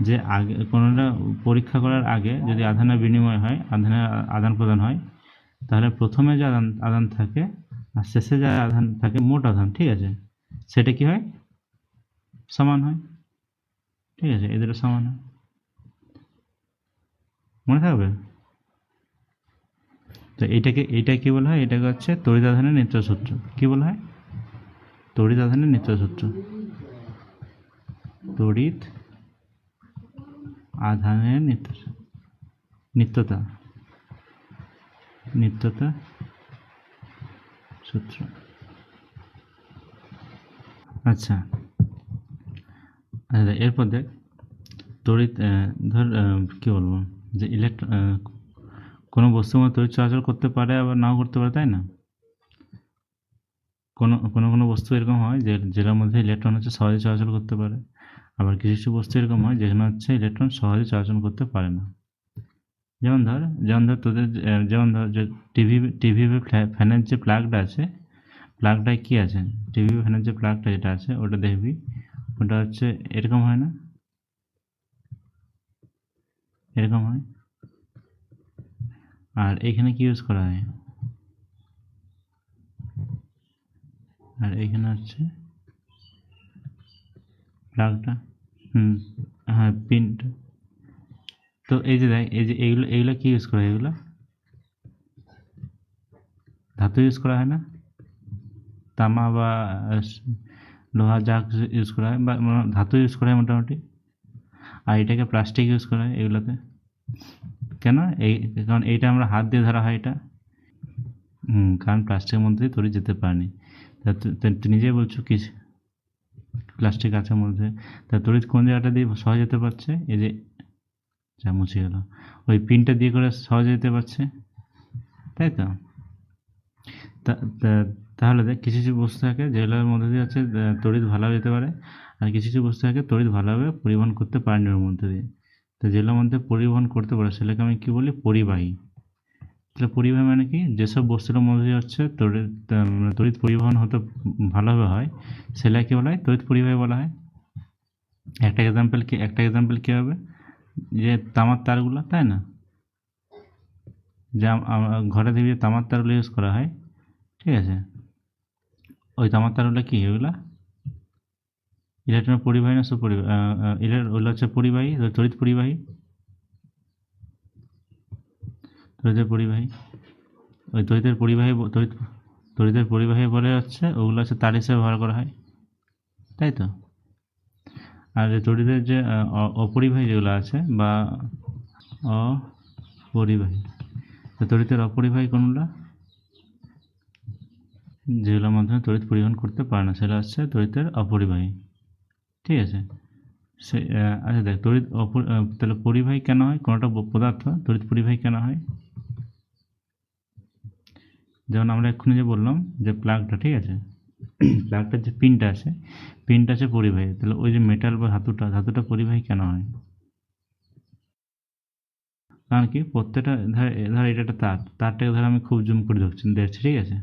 যে আগে কোনোটা পরীক্ষা করার আগে যদি আধানের বিনিময় হয়, আধানের আদান প্রদান হয়, তাহলে প্রথমে যে আদান থাকে আর শেষে যে আধান থাকে, মোট আধান, ঠিক আছে, সেটা কি হয়, সমান হয়, ঠিক আছে, এদেরও সমান হয়, মনে থাকবে। তো এইটা কি বলা হয়, এটাকে হচ্ছে তড়িৎ আধানের নিত্যতা সূত্র। কি বলা হয়, তড়িৎ আধানের নিত্যতা সূত্র, তড়িৎ আধানের নিত্যতা সূত্র। আচ্ছা, এরপর দেখ তড়িৎ, ধর কী বলবো, যে কোনো বস্তুর মধ্যে তড়িৎ চলাচল করতে পারে আবার নাও করতে পারে, তাই না? কোনো বস্তু এরকম হয় যেটার মধ্যে ইলেকট্রন হচ্ছে সহজে চলাচল করতে পারে, আবার কিছু কিছু বস্তু এরকম হয় যেখানে হচ্ছে ইলেকট্রন সহজে চলাচল করতে পারে না। যেমন ধর তোদের যেমন ধর যে টিভি ফ্যানের যে প্লাগটা আছে, প্লাগটায় কী আছে, টিভি ফ্যানের যে প্লাগটা যেটা আছে ওটা দেখবি, ওটা হচ্ছে এরকম হয় না, এরকম হয়, আর এইখানে কি ইউজ করা হয়, আর এইখানে হচ্ছে প্লাগটা, হ্যাঁ পিনটা। তো এই যে দেখ, এই যে এইগুলো কি ইউজ করা হয়, এগুলো ধাতু ইউজ করা হয় না, তামা বা লোহা যা কিছু ইউজ করা হয়, বা ধাতু ইউজ করা হয় মোটামুটি, আর এটাকে প্লাস্টিক ইউজ করা হয় এগুলোতে। কেন? কারণ এইটা আমরা হাত দিয়ে ধরা হয় এটা, কারণ প্লাস্টিকের মধ্যে তড়িৎ যেতে পারেনি। তুই নিজেই বলছো কি প্লাস্টিক আছে মধ্যে, তা তড়িৎ কোন জায়গাটা দিয়ে সহজে যেতে পারছে, এই যে যা মুছে গেল, ওই পিনটা দিয়ে করে সহজে যেতে পারছে, তাই তো? তাহলে দেখ, কিছু কিছু বস্তু থাকে যেগুলোর মধ্যে দিয়ে হচ্ছে তড়িৎ ভালোভাবে যেতে পারে, আর কিছু কিছু বস্তু থাকে তড়িৎ ভালোভাবে পরিবহন করতে পারেনি ওর মধ্যে দিয়ে। তো যেগুলোর মধ্যে পরিবহন করতে পারে সেটাকে আমি কী বলি, পরিবাহী। তাহলে পরিবাহী মানে কি, যেসব বস্তুর মধ্যে দিয়ে হচ্ছে তড়িৎ পরিবহন হতে ভালোভাবে হয়, সেটাকে বলা হয় তড়িৎ পরিবাহী বলা হয়। একটা এক্সাম্পল কী হবে, যে তামার তারগুলো, তাই না, যা ঘরে দেখবি যে তামার তারগুলো ইউজ করা হয়, ঠিক আছে, ওই তামার তারগুলো কি, ওইগুলা ইলেকট্রনের পরিবাহী না সুপরিবাহী, ওগুলো হচ্ছে পরিবাহী, তড়িৎ পরিবাহী, ওই তড়িতের পরিবাহী বলে হচ্ছে ওগুলো হচ্ছে তার হিসেবে ব্যবহার করা হয়, তাই তো? আর তড়িতের যে অপরিবাহী যেগুলো আছে বা অপরিবাহী, তড়িতের অপরিবাহী কোনগুলো, যেগুলোর মাধ্যমে তড়িৎ পরিবহন করতে পারে না, সেটা হচ্ছে তড়িতের অপরিবাহী, ঠিক আছে। আচ্ছা দেখ, তাহলে পরিবাহী কেন হয়, কোনোটা পদার্থ তড়িৎ পরিবাহী কেন হয়, যেমন আমরা এক্ষুনি যে বললাম যে প্লাগটা, ঠিক আছে, প্লাগটার যে পিনটা আছে পরিবাহী, তাহলে ওই যে মেটাল বা ধাতুটা পরিবাহী কেন হয়, কারণ কি, প্রত্যেকটা ধর এটা একটা তারটাকে ধর আমি খুব জুম করে দেখছি, ঠিক আছে,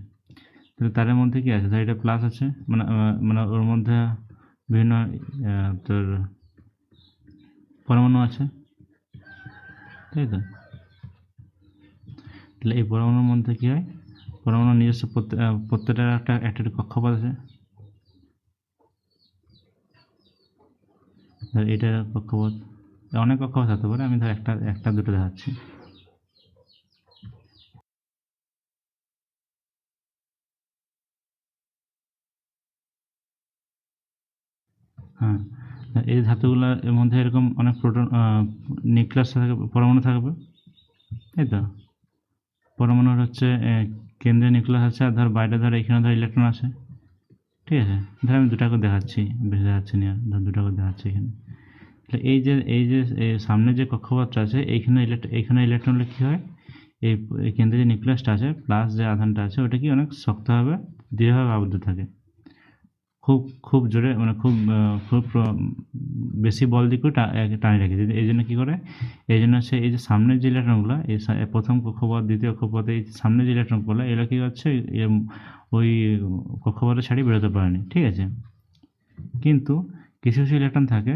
তাহলে তারের মধ্যে কি আছে, ধর এটা প্লাস আছে, মানে ওর মধ্যে বিভিন্ন তোর পরমাণু আছে, তাই তো? তাহলে এই পরমাণুর মধ্যে কি হয়, পরমাণুর নিজস্ব প্রত্যেকটার একটা কক্ষপথ আছে, ধর এটা কক্ষপথ, অনেক কক্ষপথ থাকতে পারে, আমি ধর একটা দুটো দেখাচ্ছি। হ্যাঁ, এই ধাতুগুলোর মধ্যে এরকম অনেক প্রোটন, নিউক্লিয়াস থাকবে, পরমাণু থাকবে, তাই তো? পরমাণুর হচ্ছে কেন্দ্রে নিউক্লিয়াস আছে, আর ধর বাইরে ধর এখানে ধর ইলেকট্রন আছে, ঠিক আছে, ধর আমি দুটা করে দেখাচ্ছি, বেশি দেখাচ্ছি না, ধর দুটা করে দেখাচ্ছি এখানে। তাহলে এই যে সামনে যে কক্ষপথটা আছে, এইখানে ইলেকট্রন হলে কী হয়, এই এই কেন্দ্রে যে নিউক্লিয়াসটা আছে প্লাস যে আধানটা আছে ওটা কি অনেক শক্তভাবে দৃঢ়ভাবে আবদ্ধ থাকে, খুব খুব জোরে মানে খুব বেশি বল দিয়ে করে টানি রাখে। এই জন্য কী করে, এই জন্য হচ্ছে এই যে সামনের যে ইলেকট্রনগুলো এই প্রথম কক্ষপথ দ্বিতীয় কক্ষপথে এই সামনের যে ইলেকট্রনগুলো এগুলো কী হচ্ছে ওই কক্ষপথে ছাড়িয়ে বেরোতে পারেনি, ঠিক আছে। কিন্তু কিছু কিছু ইলেকট্রন থাকে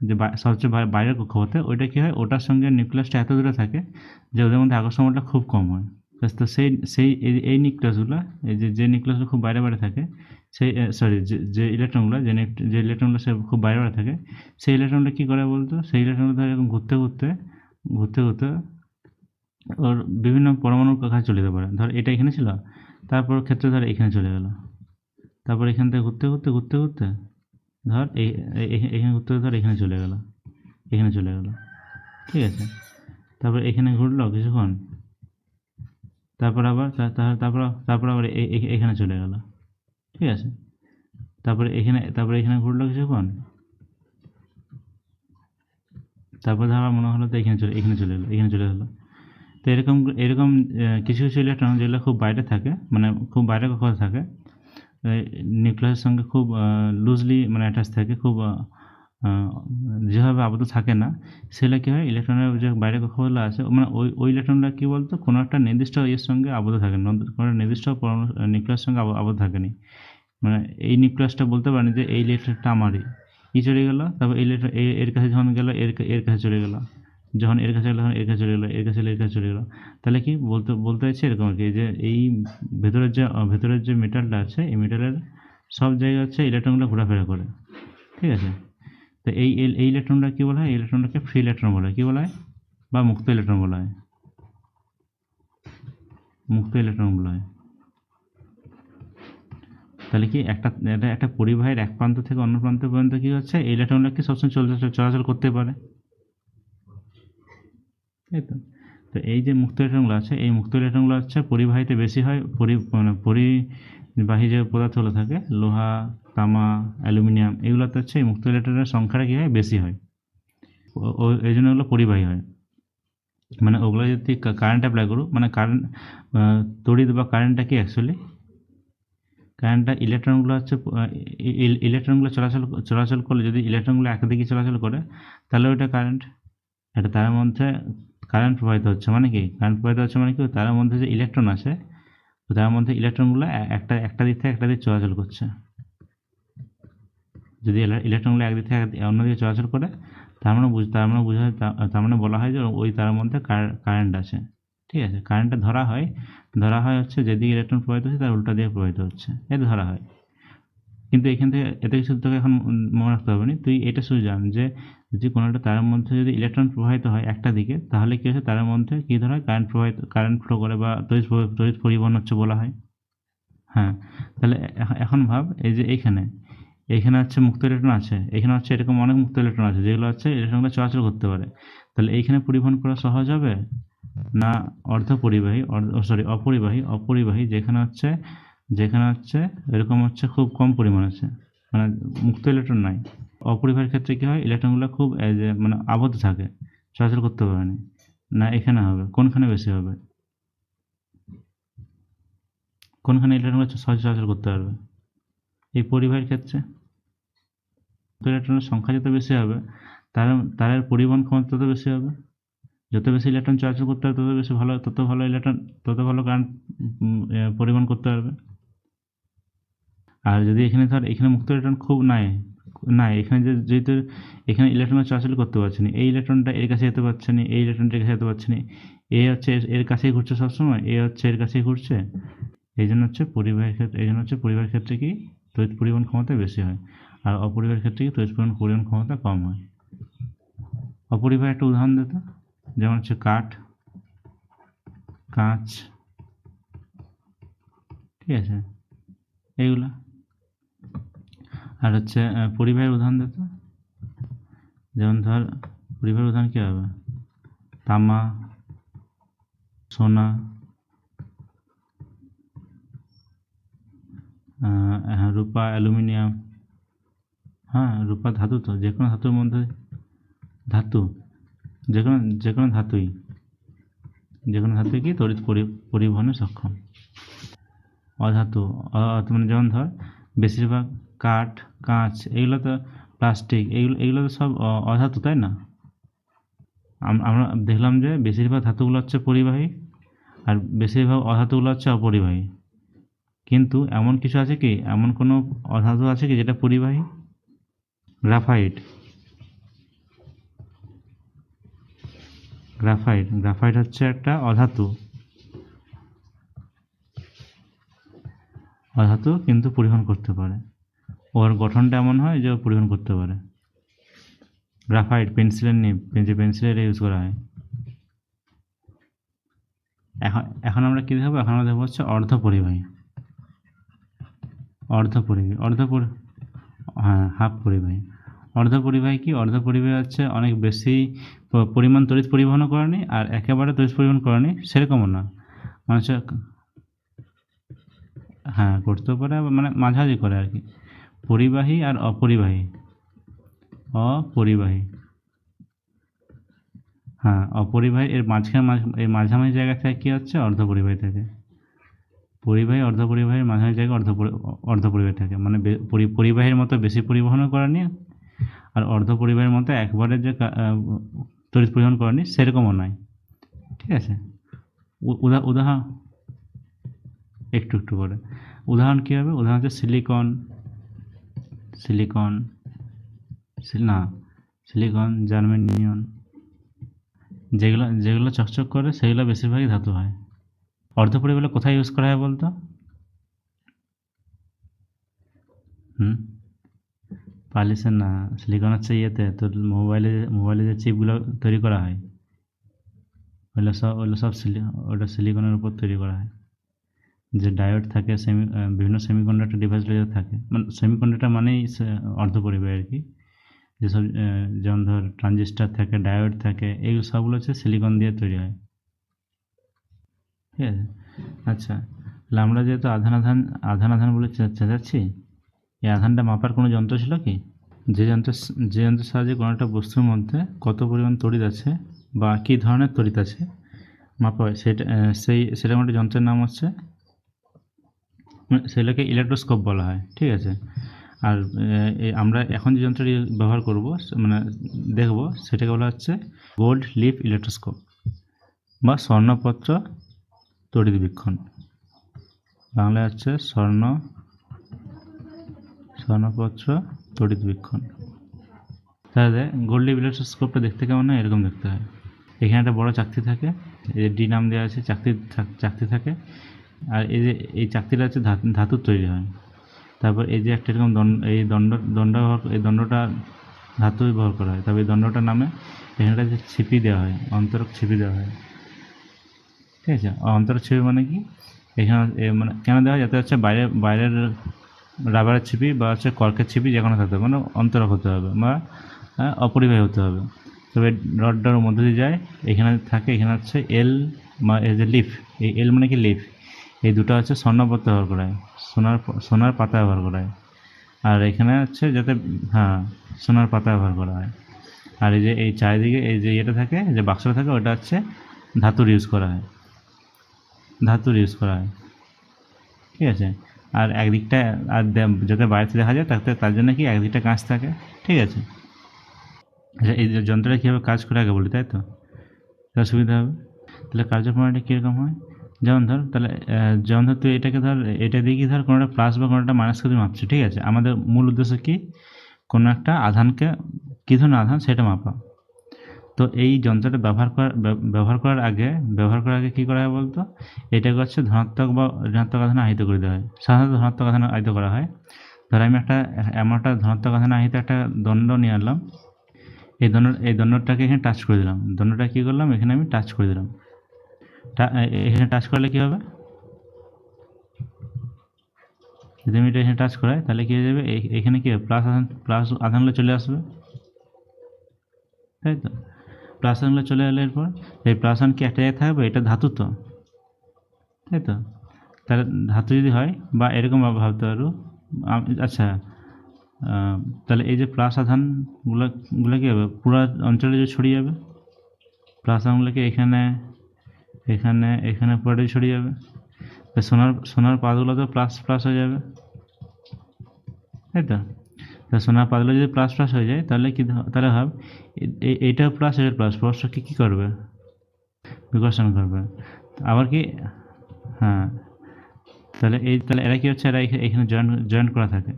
যে সবচেয়ে বাইরের কক্ষপথে, ওইটা কী হয় ওটার সঙ্গে নিউক্লিয়াসটা এত দূরে থাকে যে ওদের মধ্যে আকর্ষণ বলটা খুব কম হয়। তো সেই সেই এই নিউক্লিয়াসগুলো এই যে নিউক্লিয়াসগুলো খুব বাইরে বাইরে থাকে সেই সরি যে ইলেকট্রনগুলো যে ইলেকট্রনগুলো সে খুব বাইরে বাইরে থাকে সেই ইলেকট্রনটা কী করে বলতো, সেই ইলেকট্রনগুলো ধর এরকম ঘুরতে ঘুরতে ঘুরতে ঘুরতে ওর বিভিন্ন পরমাণুর কাছে চলে যেতে পারে। ধর এটা এখানে ছিল, তারপর ক্ষেত্রে ধর এখানে চলে গেল, তারপর এখান থেকে ঘুরতে ঘুরতে ঘুরতে ঘুরতে ধর এখানে ঘুরতে ধর এখানে চলে গেল, এখানে চলে গেল, ঠিক আছে। তারপর এখানে ঘুরলো কিছুক্ষণ, তারপর আবার তারপর আবার এখানে চলে গেল, ঠিক আছে। তারপরে এখানে ঘুরলো কিছুক্ষণ, তারপর ধর আমার মনে হলো তো এখানে চলে এলো, এখানে চলে গেলো। তো এরকম এরকম কিছু কিছু ইলেকট্রন যেগুলো খুব বাইরে থাকে মানে খুব বাইরে কক্ষপথে থাকে, নিউক্লিয়াসের সঙ্গে খুব লুজলি মানে অ্যাটাচ থাকে, খুব যেভাবে আবদ্ধ থাকে না, সেগুলো কী হয় ইলেকট্রনের যে বাইরে কক্ষপথগুলো আছে মানে ওই ইলেকট্রনটা কী বলতো কোনো একটা নির্দিষ্ট এর সঙ্গে আবদ্ধ থাকে না, কোনো নির্দিষ্ট নিউক্লিয়াসের সঙ্গে আবদ্ধ থাকেনি। মানে এই নিউক্লিয়াসটা বলতে পারেন যে এই ইলেকট্রনটা আমারই, চলে গেল, তারপর এই ইলেকট্রন এর কাছে যখন গেল এর কাছে চলে গেল, যখন এর কাছে গেলো তখন এর কাছে চলে গেলো, এর কাছে এর কাছে চলে গেলো। তাহলে কি বলতে চাইছে এরকম আর কি, যে এই ভেতরের যে মেটালটা আছে এই মেটালের সব জায়গায় হচ্ছে ইলেকট্রনগুলো ঘোরাফেরা করে, ঠিক আছে। তো এই ইলেকট্রনটা কী বলা হয়, এই ইলেকট্রনটাকে ফ্রি ইলেকট্রন বলা হয়, কী বলা হয়, বা মুক্ত ইলেকট্রন বলা হয়, মুক্ত ইলেকট্রন বলা হয়। তাহলে কি একটা পরিবাহের এক প্রান্ত থেকে অন্য প্রান্ত পর্যন্ত কী হচ্ছে এই ইলেকট্রনটা কি সবসময় চলাচল করতে পারে, তাই তো। তো এই যে মুক্ত ইলেকট্রনগুলো আছে এই মুক্ত ইলেকট্রনগুলো হচ্ছে পরিবাহিতে বেশি হয়, পরিবাহী যে পদার্থগুলো থাকে লোহা, তামা, অ্যালুমিনিয়াম এগুলোতে হচ্ছে এই মুক্ত ইলেকট্রনের সংখ্যাটা কী হয় বেশি হয়, এই জন্য ওগুলো পরিবাহী হয়। মানে ওগুলো যদি কারেন্ট অ্যাপ্লাই করুক মানে কারেন্ট তড়িৎ বা কারেন্টটা কি অ্যাকচুয়ালি কারেন্টটা ইলেকট্রনগুলো হচ্ছে ইলেকট্রনগুলো চলাচল করলে যদি ইলেকট্রনগুলো একদিকে চলাচল করে তাহলে ওইটা কারেন্ট। একটা তারের মধ্যে কারেন্ট প্রবাহিত হচ্ছে মানে কি, কারেন্ট প্রবাহিত হচ্ছে মানে কি তারের মধ্যে যে ইলেকট্রন আছে তার মধ্যে ইলেকট্রনগুলো একটা দিক থেকে একটা দিক চলাচল করছে। যদি ইলেকট্রনগুলো একদিক থেকে অন্যদিকে চলাচল করে তার মানে বলা হয় যে ওই তারের মধ্যে কারেন্ট আছে, ঠিক আছে। কারেন্টটা ধরা হয় হচ্ছে যেদিকে ইলেকট্রন প্রবাহিত হচ্ছে তার উল্টা দিকে প্রবাহিত হচ্ছে, এটা ধরা হয়। কিন্তু এখান থেকে এত কিছু তোকে এখন মনে রাখতে হবে না, তুই এটা শুধু জান যে যদি কোনো একটা তারের মধ্যে যদি ইলেকট্রন প্রবাহিত হয় একটা দিকে তাহলে কী হচ্ছে তারের মধ্যে কী ধরা হয় কারেন্ট ফ্লো করে বা তড়িৎ পরিবহন হচ্ছে বলা হয়। হ্যাঁ, তাহলে এখন ভাব এই যে এইখানে হচ্ছে মুক্ত ইলেকট্রন আছে, এখানে হচ্ছে এরকম অনেক মুক্ত ইলেকট্রন আছে যেগুলো হচ্ছে ইলেকট্রনগুলো চলাচল করতে পারে। তাহলে এইখানে পরিবহন করা সহজ হবে না অপরিবাহী যেখানে হচ্ছে এরকম হচ্ছে খুব কম পরিমাণ আছে মানে মুক্ত ইলেকট্রন নাই। অপরিবাহীর ক্ষেত্রে কী হয় ইলেকট্রনগুলো খুব মানে আবদ্ধ থাকে, চলাচল করতে পারে না এখানে হবে কোনখানে বেশি হবে, কোনখানে ইলেকট্রনগুলো সহজে চলাচল করতে পারবে, এই পরিবাহীর ক্ষেত্রে। ইলেকট্রনের সংখ্যা যত বেশি হবে তারের পরিবহন ক্ষমতা তত বেশি হবে, যত বেশি ইলেকট্রন চলাচল করতে হবে তত ভালো ইলেকট্রন তত ভালো কারেন্ট পরিবহন করতে পারবে। আর যদি এখানে মুক্ত ইলেকট্রন খুব নাই এখানে যেহেতু এখানে ইলেকট্রন চলাচল করতে পারছে না, এই ইলেকট্রনটা এর কাছে যেতে পারছে না, এই ইলেকট্রনটা এর কাছে যেতে পারছে না, এ হচ্ছে এর কাছেই ঘুরছে সবসময়, এ হচ্ছে এর কাছেই ঘুরছে। এই জন্য হচ্ছে পরিবাহীর ক্ষেত্রে কি তড়িৎ পরিবহন ক্ষমতা বেশি হয়, আর অপরিবাহীর ক্ষেত্রে কি তড়িৎ পরিবহন ক্ষমতা কম হয়। অপরিবাহী একটা উদাহরণ দিত, যেমন হচ্ছে কাঁচ, ঠিক আছে, এইগুলা। আর হচ্ছে পরিবাহীর উদাহরণ দিত, যেমন ধর পরিবাহীর উদাহরণ কী হবে, তামা, সোনা, রূপা, অ্যালুমিনিয়াম। হ্যাঁ, রূপা ধাতু তো, যে কোনো ধাতুর মধ্যে ধাতু যে কোনো ধাতুই যে কোনো ধাতু কি তড়িৎ পরিবহনে সক্ষম। অধাতু মানে যেমন ধর বেশিরভাগ কাঠ, কাঁচ, এগুলো তো প্লাস্টিক, এগুলো তো সব অধাতু, তাই না? আমরা দেখলাম যে বেশিরভাগ ধাতুগুলো হচ্ছে পরিবাহী আর বেশিরভাগ অধাতুগুলো হচ্ছে অপরিবাহী। কিন্তু এমন কিছু আছে কি, এমন কোনো অধাতু আছে কি যেটা পরিবাহী? গ্রাফাইট। গ্রাফাইট হচ্ছে একটা অধাতু কিন্তু পরিবহন করতে পারে। ওর গঠনটা এমন হয় যে ও পরিবহন করতে পারে। গ্রাফাইট পেন্সিলের নিব, যে পেন্সিলের ইউজ করা হয়। এখন আমরা কি দেখবো? এখন আমরা দেখবো হচ্ছে অর্ধপরিবাহী। হ্যাঁ, হাফ পরিবাহী। অর্ধপরিবাহী কি? অর্ধপরিবাহী হচ্ছে অনেক বেশি পরিমাণ তড়িৎ পরিবহনও করেনি আর একেবারে তড়িৎ পরিবহন করেনি সেরকমও না, মানে হ্যাঁ করতেও পারে, মানে মাঝামাঝি করে আর কি। পরিবাহী আর অপরিবাহী। হ্যাঁ, অপরিবাহী এর এর মাঝামাঝি জায়গা থেকে কি হচ্ছে? অর্ধপরিবাহী থাকে। পরিবাহী অর্ধপরিবাহীর মাঝামাঝি জায়গায় অর্ধপরিবাহী থাকে, মানে পরিবাহীর মতো বেশি পরিবহনও করেনি আর অর্ধপরিবাহীর মতো একবারে যে তড়িৎ পরিবহন করেনি সেরকমও নয়। ঠিক আছে? উদাহরণ একটু একটু করে। উদাহরণ কী হবে? উদাহরণ হচ্ছে সিলিকন, জার্মেনিয়াম, যেগুলো চকচক করে সেগুলো বেশিরভাগই ধাতু হয়। অর্ধপরিবাহী কোথায় ইউজ করা হয় বলতো? পালিশের না, সিলিকন হচ্ছে ইয়েতে তোর মোবাইলে যে চিপগুলো তৈরি করা হয়, ওটা সিলিকনের উপর তৈরি করা হয়। যে ডায়োড থাকে, বিভিন্ন সেমিকন্ডাক্টর ডিভাইসগুলো থাকে, মানে সেমিকন্ডাক্টর মানেই অর্ধপরিবাহী আর কি। যেসব যেমন ধর ট্রানজিস্টার থাকে, ডায়োড থাকে, এইগুলো সবগুলো হচ্ছে সিলিকন দিয়ে তৈরি হয়। ঠিক আছে? আচ্ছা, তাহলে আমরা যেহেতু আধান বলে চেঁচাচ্ছি, এই আধানটা মাপার কোনো যন্ত্র ছিল কি? যে যন্ত্রের সাহায্যে কোনো একটা বস্তুর মধ্যে কত পরিমাণ তড়িৎ আছে বা কী ধরনের তড়িৎ আছে মাপা হয়, সেরকম একটা যন্ত্রের নাম হচ্ছে, সেটাকে ইলেকট্রোস্কোপ বলা হয়। ঠিক আছে? আর আমরা এখন যে যন্ত্রটি ব্যবহার করব, মানে দেখব, সেটাকে বলা হচ্ছে গোল্ড লিফ ইলেকট্রোস্কোপ বা স্বর্ণপত্র তড়িৎবীক্ষণ। বাংলায় হচ্ছে স্বর্ণপত্র তড়িৎবীক্ষণ। তাহলে গোল্ড লিফ ইলেকট্রোস্কোপটা দেখতে কেমন হয়? এরকম দেখতে হয়। এখানে একটা বড় চাকতি থাকে, এই যে ডি নাম দেওয়া আছে, চাকতি থাকে। আর এই চাকতিটা হচ্ছে ধাতুর তৈরি হয়। তারপর এই যে একটা এরকম দণ্ডটা ধাতু ব্যবহার করা হয়। তবে এই দণ্ডটার নামে এখানটা যে ছিপি দেওয়া হয়, অন্তরক ছিপি দেওয়া হয়। ঠিক আছে? অন্তরক ছিপি মানে কি? এখানে মানে কেন দেওয়া হয়? যাতে হচ্ছে বাইরের রাবারের ছিপি বা হচ্ছে কর্কের ছিপি যে কোনো থাকতে হবে, মানে অন্তরক হতে হবে বা অপরিবাহী হতে হবে। তবে রডটার মধ্যে দিয়ে যায়, এখানে থাকে, এখানে হচ্ছে এল এই যে লিফ, এই এল মানে কি লিফ, এই দুটো হচ্ছে স্বর্ণপত্র ব্যবহার করা হয়, সোনার পাতা ব্যবহার করা হয়। আর এখানে হচ্ছে যাতে সোনার পাতা ব্যবহার করা হয়। আর এই যে এই চারিদিকে এই যে ইয়েটা থাকে, যে বাক্সটা থাকে, ওটা হচ্ছে ধাতুর ইউজ করা হয়। ঠিক আছে? আর একদিকটা আর যাতে বাইরে দেখা যায় তার জন্য কি একদিকটা কাঁচ থাকে। ঠিক আছে? আচ্ছা, এই যে যন্ত্রটা কীভাবে কাজ করে আগে বলি, তাই তো? তাহলে সুবিধা হবে। তাহলে কার্যপ্রণালীটা কীরকম হয়? যেমন ধর তুই এটা দিয়ে কি ধর কোনোটা প্লাস বা কোনোটা মাইনাসকে তুই মাপছিস। ঠিক আছে? আমাদের মূল উদ্দেশ্য কি? কোনো একটা আধানকে, কী ধরনের আধান সেটা মাপা। তো এই যন্ত্রটা ব্যবহার করার আগে কী করা হয় বলতো? এটাকে হচ্ছে ধনাত্মক বা ঋণাত্মক আধানে আহিত করে দেওয়া হয়। সাধারণত ধনাত্মক আধানে আহিত করা হয়। ধর আমি এমন একটা ধনাত্মক আধানে আহিত একটা দণ্ড নিয়ে আনলাম। এই দণ্ডটাকে এখানে টাচ করে দিলাম। দণ্ডটা কী করলাম? এখানে আমি টাচ করে দিলাম। এখানে টাচ করলে কী হবে? যদি আমি এটা এখানে টাচ করাই তাহলে কী হয়ে যাবে? এখানে কি প্লাস আধানগুলো চলে আসবে, তাই তো? প্লাস আধানগুলো চলে এলে এরপর এই প্লাস আধান কি একটা জায়গায় থাকবে? এটা ধাতু তো, তাই তো? তাহলে ধাতু যদি হয়, বা এরকম ভাবতে পারো, আচ্ছা, তাহলে এই যে প্লাস আধানগুলো কী হবে? পুরো অঞ্চলে যে ছড়িয়ে যাবে। প্লাস আধানগুলোকে এখানে এখানে এখানে পুরোটাই ছড়িয়ে যাবে। তো সোনার পাতগুলো তো প্লাস প্লাস হয়ে যাবে, তাই তো? তা সোনার পাতগুলো যদি প্লাস প্লাস হয়ে যায় তাহলে কি তাহলে ভাব এইটা প্লাস এটা প্লাস পরস্পরকে কী করবে, বিকর্ষণ করবে। আবার কি, হ্যাঁ, তাহলে এরা কি হচ্ছে, এরা এখানে জয়েন্ট করা থাকে।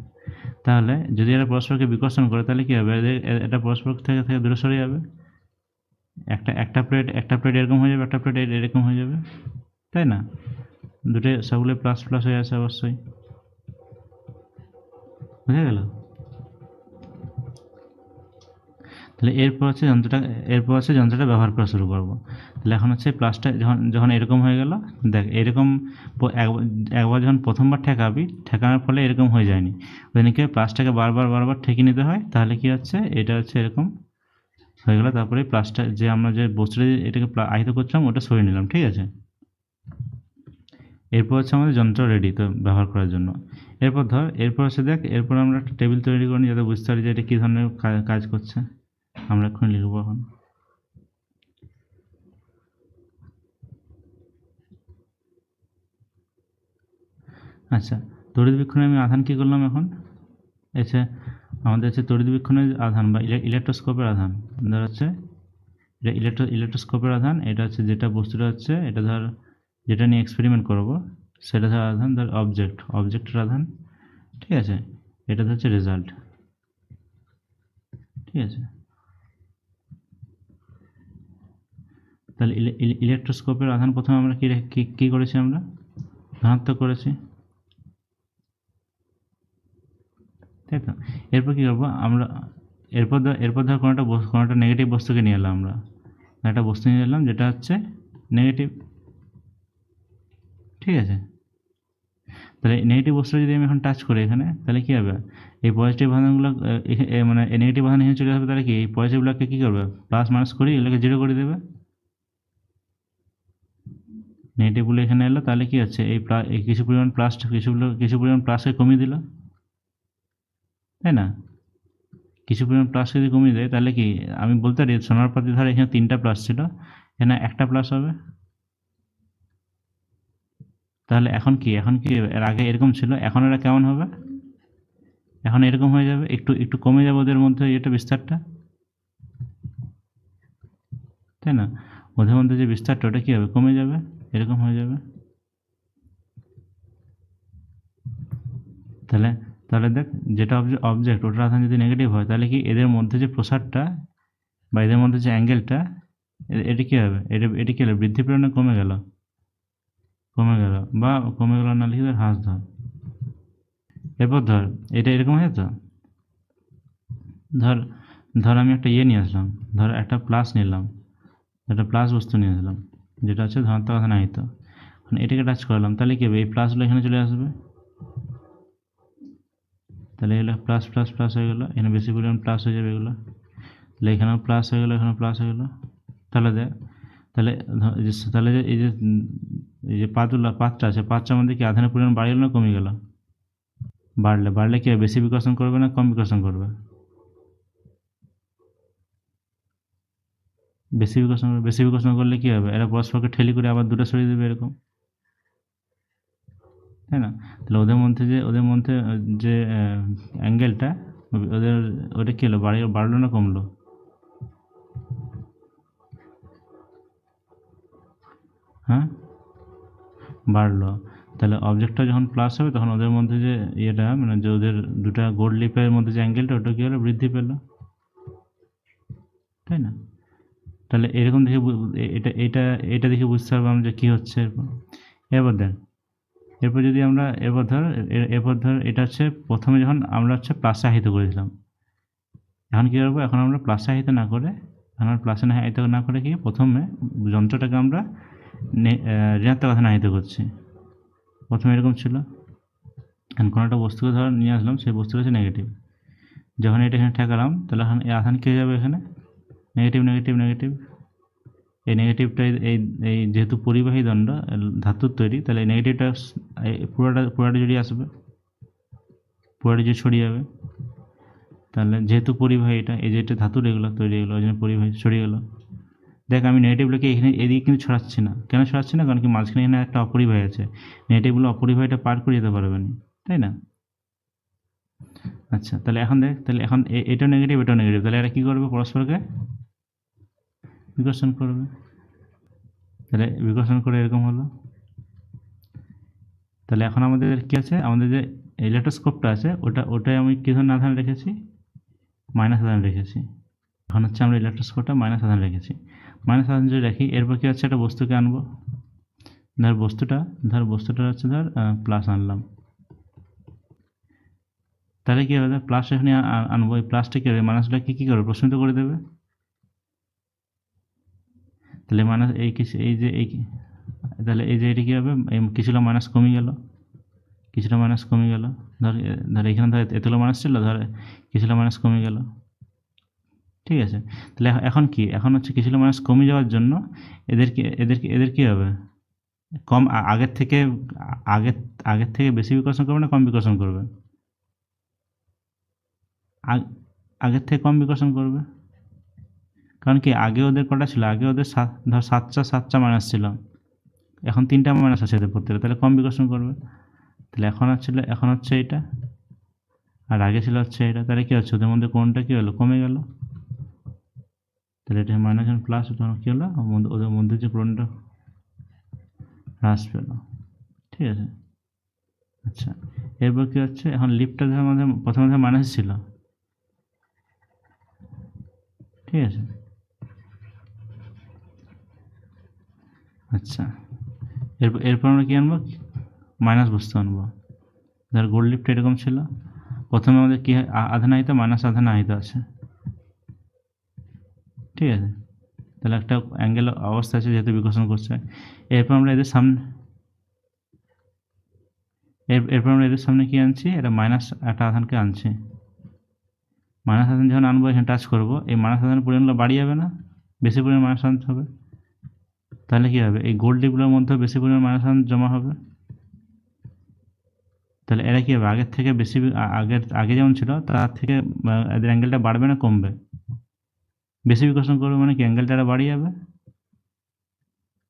তাহলে যদি এরা পরস্পরকে বিকর্ষণ করে তাহলে কি হবে, এটা পরস্পর থেকে থেকে দূরে সরে যাবে। একটা প্লেট এরকম হয়ে যাবে, একটা প্লেট এরকম হয়ে যাবে, তাই না? দুটোই সবগুলো প্লাস প্লাস হয়ে আছে অবশ্যই, বুঝা গেল? তাহলে এরপর হচ্ছে যন্ত্রটা ব্যবহার করা শুরু করব। তাহলে এখন হচ্ছে প্লাসটা যখন যখন এরকম হয়ে গেল, দেখ এরকম একবার যখন প্রথমবার ঠেকানোর ফলে এরকম হয়ে যায়নি, ওদিনকে প্লাসটাকে বারবার ঠেকিয়ে নিতে হয়। তাহলে কি হচ্ছে, এটা হচ্ছে এরকম হয়ে গেল। তারপরে প্লাসটা যে আমরা যে বস্তুটা এটাকে আহিত করছিলাম ওটা সরিয়ে নিলাম, ঠিক আছে? এরপর হচ্ছে আমাদের যন্ত্র রেডি তো ব্যবহার করার জন্য। এরপর হচ্ছে দেখ, এরপর আমরা একটা টেবিল তৈরি করে নিই যাতে বুঝতে পারি যে এটা কী ধরনের কাজ করছে। আমরা এখন লিখবো এখন। আচ্ছা, তড়িৎবীক্ষণে আমি আধান কী করলাম এখন, এসে আমাদের হচ্ছে তড়িৎবীক্ষণের আধান বা ইলেকট্রোস্কোপের আধান। ধর হচ্ছে এটা ইলেকট্রোস্কোপের আধান, এটা হচ্ছে যেটা বস্তুটা হচ্ছে, এটা ধর যেটা নিয়ে এক্সপেরিমেন্ট করব সেটা ধর আধান, ধর অবজেক্টের আধান, ঠিক আছে? এটা হচ্ছে রেজাল্ট, ঠিক আছে? তাহলে ইলেকট্রোস্কোপের আধান প্রথমে আমরা কী করেছি, আমরা ধনাত্মক করেছি, তাই তো? এরপর কী করবো আমরা, এরপর ধর কোনোটা নেগেটিভ বস্তুকে নিয়ে এলাম আমরা, একটা বস্তু নিয়ে এলাম যেটা হচ্ছে নেগেটিভ, ঠিক আছে? তাহলে নেগেটিভ বস্তুটা যদি আমি এখন টাচ করি এখানে, তাহলে কী হবে, এই পজিটিভ আধানগুলো মানে এই নেগেটিভ আধান এখানে চলে আসবে। তাহলে কি এই পজিটিভগুলোকে কী করবে, প্লাস মাইনাস করি এগুলোকে জিরো করে দেবে। নেগেটিভগুলো এখানে এলো, তাহলে কি হচ্ছে, এই কিছু পরিমাণ প্লাসকে কমিয়ে দিল, তাই না? কিছু পরিমাণ প্লাস যদি কমিয়ে দেয় তাহলে কি আমি বলতে পারি সোনার পাতি ধর এখানে 3টা প্লাস ছিল, এখানে একটা প্লাস হবে। তাহলে এখন কি এর আগে এরকম ছিল, এখন এরা কেমন হবে, এখন এরকম হয়ে যাবে, একটু একটু কমে যাবে ওদের মধ্যে এটা বিস্তারটা, তাই না? ওদের মধ্যে যে বিস্তারটা ওটা কী হবে, কমে যাবে, এরকম হয়ে যাবে। তাহলে তাহলে দেখ, যেটা অবজেক্ট ওটার আধান যদি নেগেটিভ হয় তাহলে কি এদের মধ্যে যে প্রসারটা বা এদের মধ্যে যে অ্যাঙ্গেলটা, এটা কী হবে, এটা কী হলো, বৃদ্ধি পেল না কমে গেল, কমে গেল, বা কমে গেল না লিখে হ্রাস ধর। এরপর ধর এটা এরকম হয়ে তো, ধর ধর আমি একটা ইয়ে নিয়ে আসলাম, ধর একটা প্লাস নিলাম, একটা প্লাস বস্তু নিয়ে আসলাম যেটা হচ্ছে ধনাত্মক আধান আহিত। এখন এটাকে টাচ করলাম তাহলে কী হবে, এই প্লাসগুলো এখানে চলে আসবে, তাহলে এগুলো প্লাস প্লাস প্লাস হয়ে গেলো, এখানে বেশি পরিমাণ প্লাস হয়ে যাবে এগুলো, তাহলে এখানেও প্লাস হয়ে গেলো, এখানেও প্লাস হয়ে গেলো। তাহলে দেখ, তাহলে যে এই যে পাতটা আছে, পাতটার মধ্যে কি আধানের পরিমাণ বাড়ে গেল না কমে গেল? বাড়লে কি বেশি বিকর্ষণ করবে না কম বিকর্ষণ করবে? বেশি বিকর্ষণ করলে কি হবে, এরা পরস্পরকে ঠেলি করে আবার দূরে সরিয়ে দেবে এরকম, তাই না? তাহলে ওদের মধ্যে যে অ্যাঙ্গেলটা, ওদের ওটা কী হলো, বাড়লো না কমলো? হ্যাঁ, বাড়লো। তাহলে অবজেক্টটা যখন প্লাস হবে তখন ওদের মধ্যে যে ইয়েটা মানে যে ওদের দুটা গোল্ড লিপের মধ্যে যে অ্যাঙ্গেলটা ওটা কী হলো, বৃদ্ধি পেলো, তাই না? তাহলে এরকম দেখে এটা এটা এটা দেখে বুঝতে পারবো আমরা যে কী হচ্ছে এরপর। এরপর দেখ, এরপর ধর এটা হচ্ছে প্রথমে যখন আমরা হচ্ছে প্লাসে আহিত করেছিলাম, এখন কী করবো, এখন আমরা প্লাসে আহিত না করে, এখন আমরা প্লাসে আহিত না করে কি প্রথমে যন্ত্রটাকে আমরা ঋণাত্মক আধানে আহিত করছি। প্রথমে এরকম ছিল, এখন কোনো একটা বস্তুকে ধর নিয়ে আসলাম, সেই বস্তুটা হচ্ছে নেগেটিভ, যখন এটা এখানে ঠেকালাম তাহলে এখন এই আধান কী হয়ে যাবে, এখানে নেগেটিভ নেগেটিভ নেগেটিভ, এই নেগেটিভটা এই যেহেতু পরিবাহী দণ্ড ধাতুর তৈরি, তাহলে এই নেগেটিভটা পুরোটা জুড়ে আসবে, পুরোটা জুড়ে ছড়িয়ে যাবে। তাহলে যেহেতু পরিবাহী এটা, এই যে এটা ধাতুর এগুলো তৈরি, এগুলো ওই জন্য পরিবাহী ছড়িয়ে গেলো। দেখ আমি নেগেটিভগুলোকে এখানে এদিকে কিন্তু ছড়াচ্ছি না, কেন ছড়াচ্ছি না, কারণ কি মাঝখানে এখানে একটা অপরিবাহী আছে, নেগেটিভগুলো অপরিবাহীটা পার করে যেতে পারবে না, তাই না? আচ্ছা তাহলে এখন দেখ, তাহলে এখন এটাও নেগেটিভ এটাও নেগেটিভ, তাহলে এরা কী করবে, পরস্পরকে বিকর্ষণ করবে। তাহলে বিকর্ষণ করে এরকম হলো। তাহলে এখন আমাদের কি আছে, আমাদের যে ইলেকট্রোস্কোপটা আছে ওটাই আমি কী ধরনের আধান রেখেছি, মাইনাস আধান রেখেছি। এখন হচ্ছে আমরা ইলেকট্রোস্কোপটা মাইনাস আধান রেখেছি। মাইনাস আধান যদি রাখি, এরপর কী হচ্ছে, একটা বস্তুকে আনবো, ধর বস্তুটা হচ্ছে প্লাস আনলাম। তাহলে কী হবে, প্লাস এখানে আনবো, এই প্লাসটা কী হবে, মাইনাসটাকে কী করবে, প্রশ্নিত করে দেবে। তাহলে মাইনাস তাহলে এই যে এটি কী হবে, কিছুটা মাইনাস কমে গেল, ধর এখানে ধর এতগুলো মাইনাস ছিল, ধর কিছুটা মাইনাস কমে গেল, ঠিক আছে। তাহলে এখন কি, এখন হচ্ছে কিছুটা মাইনাস কমে যাওয়ার জন্য এদের কী হবে, কম আগের থেকে বেশি বিকর্ষণ করবে না কম বিকর্ষণ করবে, আগের থেকে কম বিকর্ষণ করবে। কারণ কি আগে ওদের কটা ছিল, আগে ওদের ধর সাতটা মাইনাস ছিল, এখন 3টা মাইনাস আছে এদের প্রত্যেকটা, তাহলে কম বিকর্ষণ করবে। তাহলে এখন হচ্ছে এটা, আর আগে ছিল হচ্ছে এটা, তাহলে কী হচ্ছে, ওদের মধ্যে কোনটা কী হলো, কমে গেল। তাহলে এটা মাইনাস প্লাস তখন কী হলো, ওদের মধ্যে যে কোনটা হ্রাস পেল, ঠিক আছে। আচ্ছা এরপর কী হচ্ছে, এখন লিফটটা ধর আমাদের প্রথমে ধর মাইনাস ছিল, ঠিক আছে। আচ্ছা এরপর আমরা কী আনবো, মাইনাস বস্তু আনবো। ধর গোল্ড লিফট এরকম ছিল, প্রথমে আমাদের কী আধান আহিত মাইনাস আধান আহিত আছে, ঠিক আছে। তাহলে একটা অ্যাঙ্গেল অবস্থা আছে যেহেতু বিকর্ষণ করছে। এরপর আমরা এদের সামনে কী আনছি, এটা মাইনাস একটা আধানকে আনছি। মাইনাস আধান যখন আনবো, এখানে টাচ করবো, এই মাইনাস আধানের পরিমাণগুলো বাড়িয়ে যাবে না, বেশি পরিমাণ মাইনাস আনতে হবে। তাহলে কী হবে, এই গোল্ড লিফগুলোর মধ্যে বেশি পরিমাণ মাইনাস আধান জমা হবে। তাহলে এরা কী হবে, আগের থেকে বেশি, আগে যেমন ছিল তার থেকে এদের অ্যাঙ্গেলটা বাড়বে না কমবে, বেশি বিকর্ষণ করবে মানে কি অ্যাঙ্গেলটা এরা বাড়িয়ে যাবে,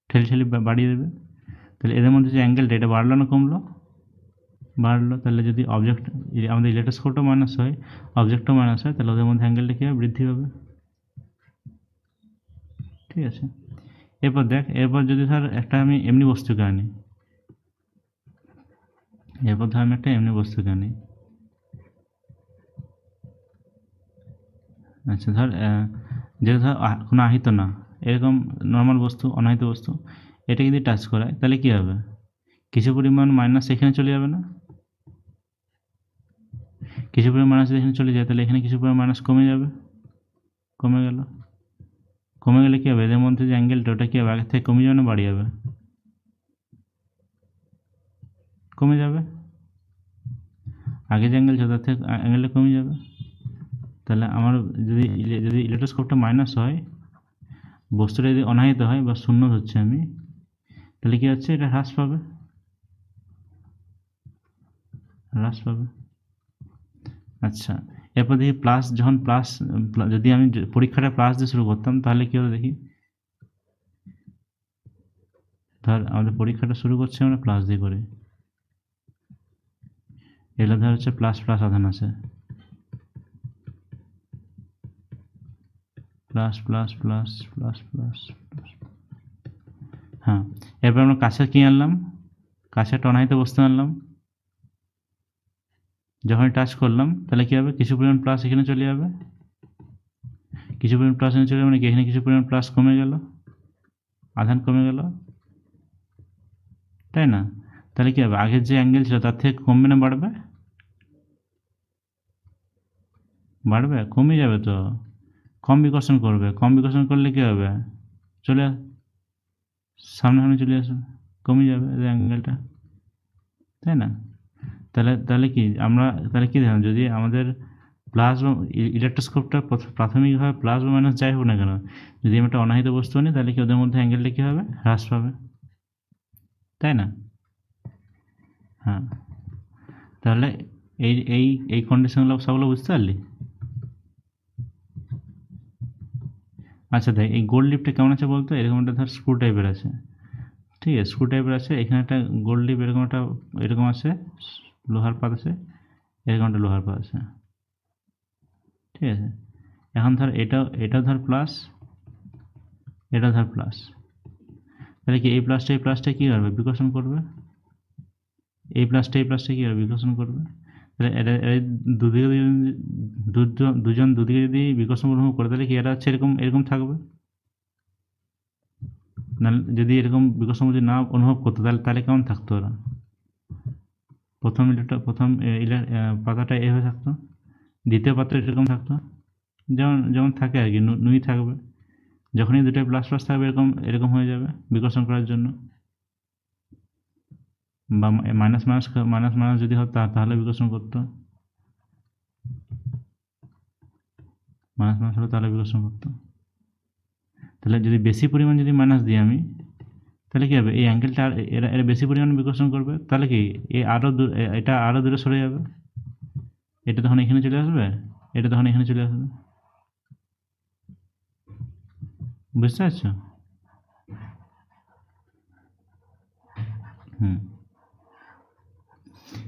ঠেলে বাড়িয়ে দেবে। তাহলে এদের মধ্যে যে অ্যাঙ্গেলটা, এটা বাড়লো না কমলো, বাড়লো। তাহলে যদি আমাদের ইলেকট্রোস্কোপটা মাইনাস হয়, অবজেক্টও মাইনাস হয়, তাহলে ওদের মধ্যে অ্যাঙ্গেলটা কী হবে, বৃদ্ধি পাবে, ঠিক আছে। এরপর যদি ধর একটা আমি এমনি বস্তুকে আনি, আচ্ছা ধর যেটা ধর কোনো আহিত না, এরকম নর্মাল বস্তু, অনাহিত বস্তু, এটা যদি টাচ করায় তাহলে কী হবে, কিছু পরিমাণ মাইনাস এখানে চলে যাবে না, কিছু পরিমাণ মাইনাস এখানে চলে যায়, তাহলে এখানে কিছু পরিমাণ মাইনাস কমে যাবে, কমে গেলে কী হবে, এদের মধ্যে যে অ্যাঙ্গেলটা ওটা কী হবে, আগের থেকে কমে যাবে না বাড়িয়ে যাবে, কমে যাবে। আগে যে অ্যাঙ্গেল ছিল তার থেকে অ্যাঙ্গেলটা কমে যাবে। তাহলে আমার যদি ইলেকট্রোস্কোপটা মাইনাস হয়, বস্তুটা যদি অনাহিত হয় বা শূন্য ধরছি আমি, তাহলে কী হচ্ছে, এটা হ্রাস পাবে। আচ্ছা এরপর দেখি যদি আমি পরীক্ষাটা প্লাস দিয়ে শুরু করতাম তাহলে কী হতো দেখি, ধর আমাদের পরীক্ষাটা শুরু করছি আমরা প্লাস দিয়ে করে, এগুলো ধর হচ্ছে প্লাস আধান আছে, প্লাস। হ্যাঁ এরপর আমরা কাছে কী আনলাম, কাছে একটা অনাহিত বস্তু আনলাম, যখন টাচ করলাম তাহলে কী হবে, কিছু পরিমাণ প্লাস এখানে চলে যাবে, মানে কি এখানে কিছু পরিমাণ প্লাস কমে গেল, আধান কমে গেল, তাই না? তাহলে কী হবে, আগের যে অ্যাঙ্গেল ছিল তার থেকে কমবে না বাড়বে, কমে যাবে তো, কম বিকর্ষণ করলে কী হবে, সামনে চলে আসবে, কমে যাবে অ্যাঙ্গেলটা, তাই না? তাহলে কি দেখলাম, যদি আমাদের প্লাস বা ইলেকট্রোস্কোপটা প্রাথমিকভাবে প্লাস বা মাইনাস যাই হোক না কেন, যদি আমি একটা অনাহিত বস্তু আনি তাহলে কি ওদের মধ্যে অ্যাঙ্গেলটা কী হবে, হ্রাস পাবে, তাই না? হ্যাঁ তাহলে এই কন্ডিশনগুলো সবগুলো বুঝতে পারলি? আচ্ছা দেখ, এই গোল্ড লিপটা কেমন আছে বলতো? এরকম একটা ধর স্ক্রু টাইপের আছে, ঠিক আছে? স্ক্রু টাইপের আছে, এখানে একটা গোল্ড লিপ এরকম একটা এরকম আছে, লোহার পাত আছে, এরকম একটা লোহার পাত আছে, ঠিক আছে? এখন ধর এটা ধর প্লাস, এটা ধর প্লাস, তাহলে কি এই প্লাসটা কি করবে? বিকর্ষণ করবে। এই প্লাসটা কি করবে? বিকর্ষণ করবে। তাহলে এরা দুদিকে দুজন দুদিকে যদি বিকর্ষণ অনুভব করে, তাহলে কি এরা হচ্ছে এরকম এরকম থাকবে? না, যদি এরকম বিকর্ষণ যদি না অনুভব করতো, তাহলে কেমন থাকতো ওরা? প্রথম পাতাটা এভাবে থাকতো, দ্বিতীয় পাতা এরকম থাকতো, যেমন যেমন থাকে আর কি, নুই থাকবে। যখনই দুটোই প্লাস প্লাস থাকবে, এরকম এরকম হয়ে যাবে বিকর্ষণ করার জন্য। বা মাইনাস মাইনাস মাইনাস মাইনাস যদি হতো, তাহলে বিকর্ষণ করতো। মাইনাস মাইনাস হলে তাহলে বিকর্ষণ করতো। তাহলে যদি বেশি পরিমাণ যদি মাইনাস দিই আমি, তাহলে কি হবে? এই অ্যাঙ্গেলটা এরা এরা বেশি পরিমাণে বিকর্ষণ করবে, তাহলে কি এটা আরও দূরে সরে যাবে। এটা তখন এখানে চলে আসবে, এটা তখন এখানে চলে আসবে। বুঝতে পারছো? হুম।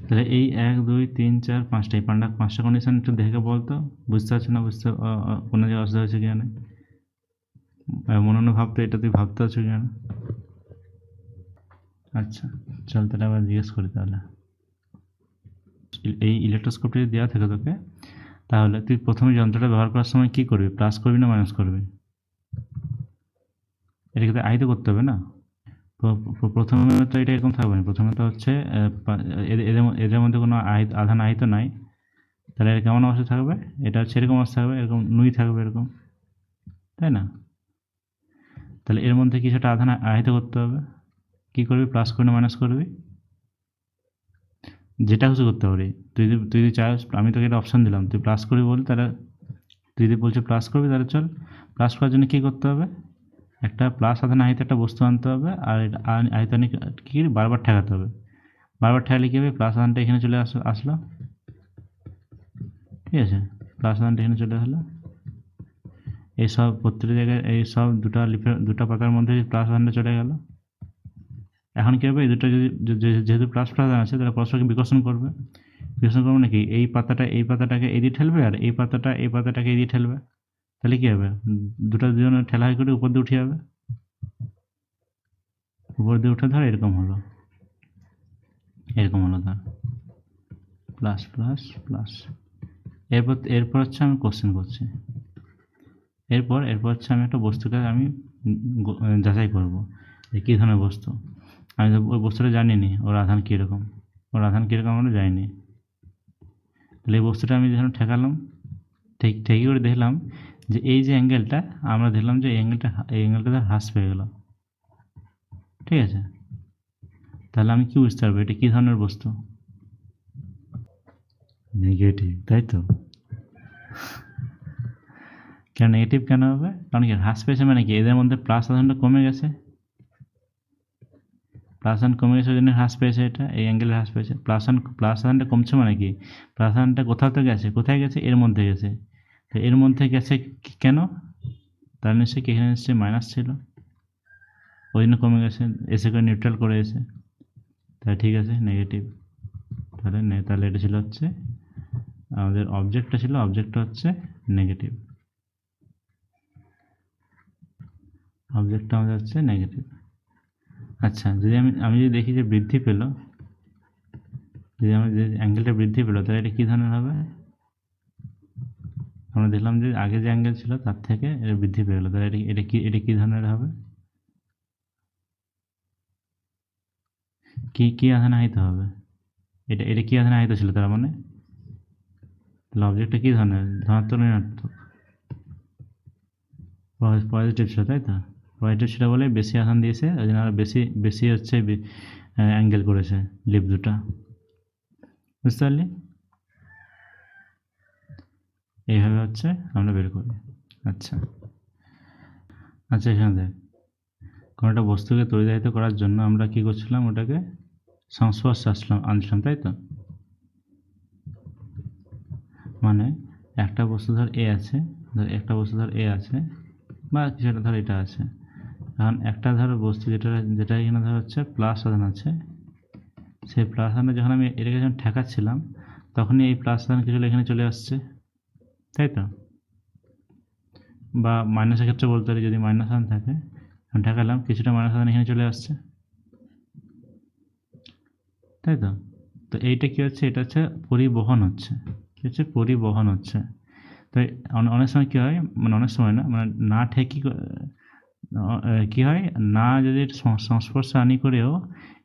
তাহলে এই 1 2 3 4 5টা, এই পাঁচটা কন্ডিশন একটু দেখে বলতো, বুঝতে পারছো না? কোনো জায়গায় অসুবিধা হচ্ছে কি না? মনে মনে ভাবতে, এটা তুই ভাবতে পারছো কি না? আচ্ছা, চল তাহলে আবার জিজ্ঞেস করি তাহলে। এই ইলেকট্রোস্কোপটি যদি দেওয়া থাকে তোকে, তাহলে তুই প্রথমে যন্ত্রটা ব্যবহার করার সময় কি করবি? প্লাস করবি না মাইনাস করবি? এটাকে তো আহিত করতে হবে না? তো প্রথমে তো এটা এরকম থাকবে না। প্রথমে তো হচ্ছে এদের মধ্যে কোনো আধান আহিত নাই, তাহলে এটা কেমন অবস্থা থাকবে? এটা হচ্ছে এরকম অবস্থা থাকবে, এরকম নুই থাকবে এরকম, তাই না? তাহলে এর মধ্যে কিছুটা আধান আহিত করতে হবে। কি করবি? প্লাস করবি না মাইনাস করবি? যেটা খুশি করতে পারি। তুই যদি চাস, আমি তোকে একটা অপশন দিলাম, তুই প্লাস করবি বল, তাহলে তুই যদি বলছিস প্লাস করবি, তাহলে চল। প্লাস করার জন্য কী করতে হবে? একটা প্লাস আধান আহিত একটা বস্তু আনতে হবে, আর আহিত কি বারবার ঠেকাতে হবে। বারবার ঠেকালে কী হবে? প্লাস আধানটা এখানে চলে আসলো, ঠিক আছে? প্লাস আধানটা এখানে চলে আসলো। এই সব প্রত্যেকটা জায়গায় এই সব দুটা পাতার মধ্যে প্লাস আধানটা চলে গেল। এখন কী হবে? এই দুটো যেহেতু প্লাস প্লাস আছে, তাহলে পরস্পরকে বিকর্ষণ করবে। বিকর্ষণ করবে নাকি? এই পাতাটাকে এদিকে ঠেলবে, আর এই পাতাটাকে এদিকে ঠেলবে। তাহলে কী হবে? দুজনে ঠেলা হয়ে করে উপর দিয়ে উঠে যাবে। উপর দিয়ে উঠে ধর এরকম হলো, ধর প্লাস প্লাস প্লাস। এরপর হচ্ছে আমি কোশ্চেন করছি। এরপর হচ্ছে আমি একটা বস্তুকে আমি যাচাই করব যে কী ধরনের বস্তু। আমি তো ওই বস্তুটা জানি নি ওর আধান কীরকম, আমরা জানি। তাহলে এই বস্তুটা আমি যখন ঠেকালাম, ঠেকে করে দেখলাম যে এই যে অ্যাঙ্গেলটা, আমরা দেখলাম যে এই অ্যাঙ্গেলটা তার হ্রাস পেয়ে গেল, ঠিক আছে? তাহলে আমি কি বুঝতে পারবো এটা কী ধরনের বস্তু? নেগেটিভ, তাই তো? কেন নেগেটিভ কেন হবে? কারণ কি হ্রাস পেয়েছে মানে কি? এদের মধ্যে প্লাস আধানটা কমে গেছে, প্লাস আধান কমে গেছে, ওই জন্য হ্রাস পেয়েছে, এটা এই অ্যাঙ্গেলে হ্রাস পেয়েছে। প্লাস আধানটা কমছে মানে কি? প্লাস আধানটা কোথাও তো গেছে, কোথায় গেছে? এর মধ্যে গেছে। তো এর মধ্যে গেছে কেন? তার নিশ্চয়ই কি এখানে নিশ্চয়ই মাইনাস ছিল, ওই জন্য কমে গেছে, এসে করে নিউট্রাল করে এসে। তাহলে ঠিক আছে, নেগেটিভ। তাহলে এটা ছিল হচ্ছে আমাদের অবজেক্টটা হচ্ছে নেগেটিভ। অবজেক্টটা আমাদের হচ্ছে নেগেটিভ। আচ্ছা, যদি আমি যদি দেখি যে বৃদ্ধি পেল, যদি অ্যাঙ্গেলটা বৃদ্ধি পেল, তাহলে এটা কী ধরনের হবে? আমরা দেখলাম যে আগে যে অ্যাঙ্গেল ছিল তার থেকে এটা বৃদ্ধি পেয়ে গেলো, তাহলে এটা কী ধরনের হবে? কী আধান আহিত হবে? এটা কী আধান আহিত ছিল তার মানে? তাহলে অবজেক্টটা কী ধরনের? ধনাত্মক না ঋণাত্মক? পজিটিভ ছিল, তাই তো? পজিটিভ ছিল বলে বেশি আধান দিয়েছে, ওই জন্য আরও বেশি হচ্ছে অ্যাঙ্গেল করেছে লিপ দুটা। বুঝতে পারলি? এইভাবে হচ্ছে আমরা বের করি। আচ্ছা, এখানে দেখ, কোনো একটা বস্তুকে তড়িদাহিত করার জন্য আমরা কী করছিলাম? ওটাকে সংস্পর্শে আনছিলাম, তাই তো? মানে একটা বস্তু ধর এ আছে, বা কিছু একটা ধর এটা আছে। এখন একটা ধরো বস্তু যেটা যেটা এখানে ধর হচ্ছে প্লাস আধান আছে, সেই প্লাস আধানে যখন আমি এটাকে যখন ঠেকাচ্ছিলাম তখনই এই প্লাস আধান কিছুটা এখানে চলে আসছে, তাই তো? বা মাইনাসের ক্ষেত্রে বলতে পারি, যদি মাইনাস আধান থাকে ঠেকালাম কিছুটা মাইনাস আধান এখানে চলে আসছে, তাই তো? তো এইটা কী হচ্ছে, এটা হচ্ছে পরিবহন হচ্ছে, কী হচ্ছে পরিবহন হচ্ছে। তো অনেক সময় কী হয়, মানে অনেক সময় না, মানে না ঠেকি কী হয়, না যদি সংস্পর্শে আনি করেও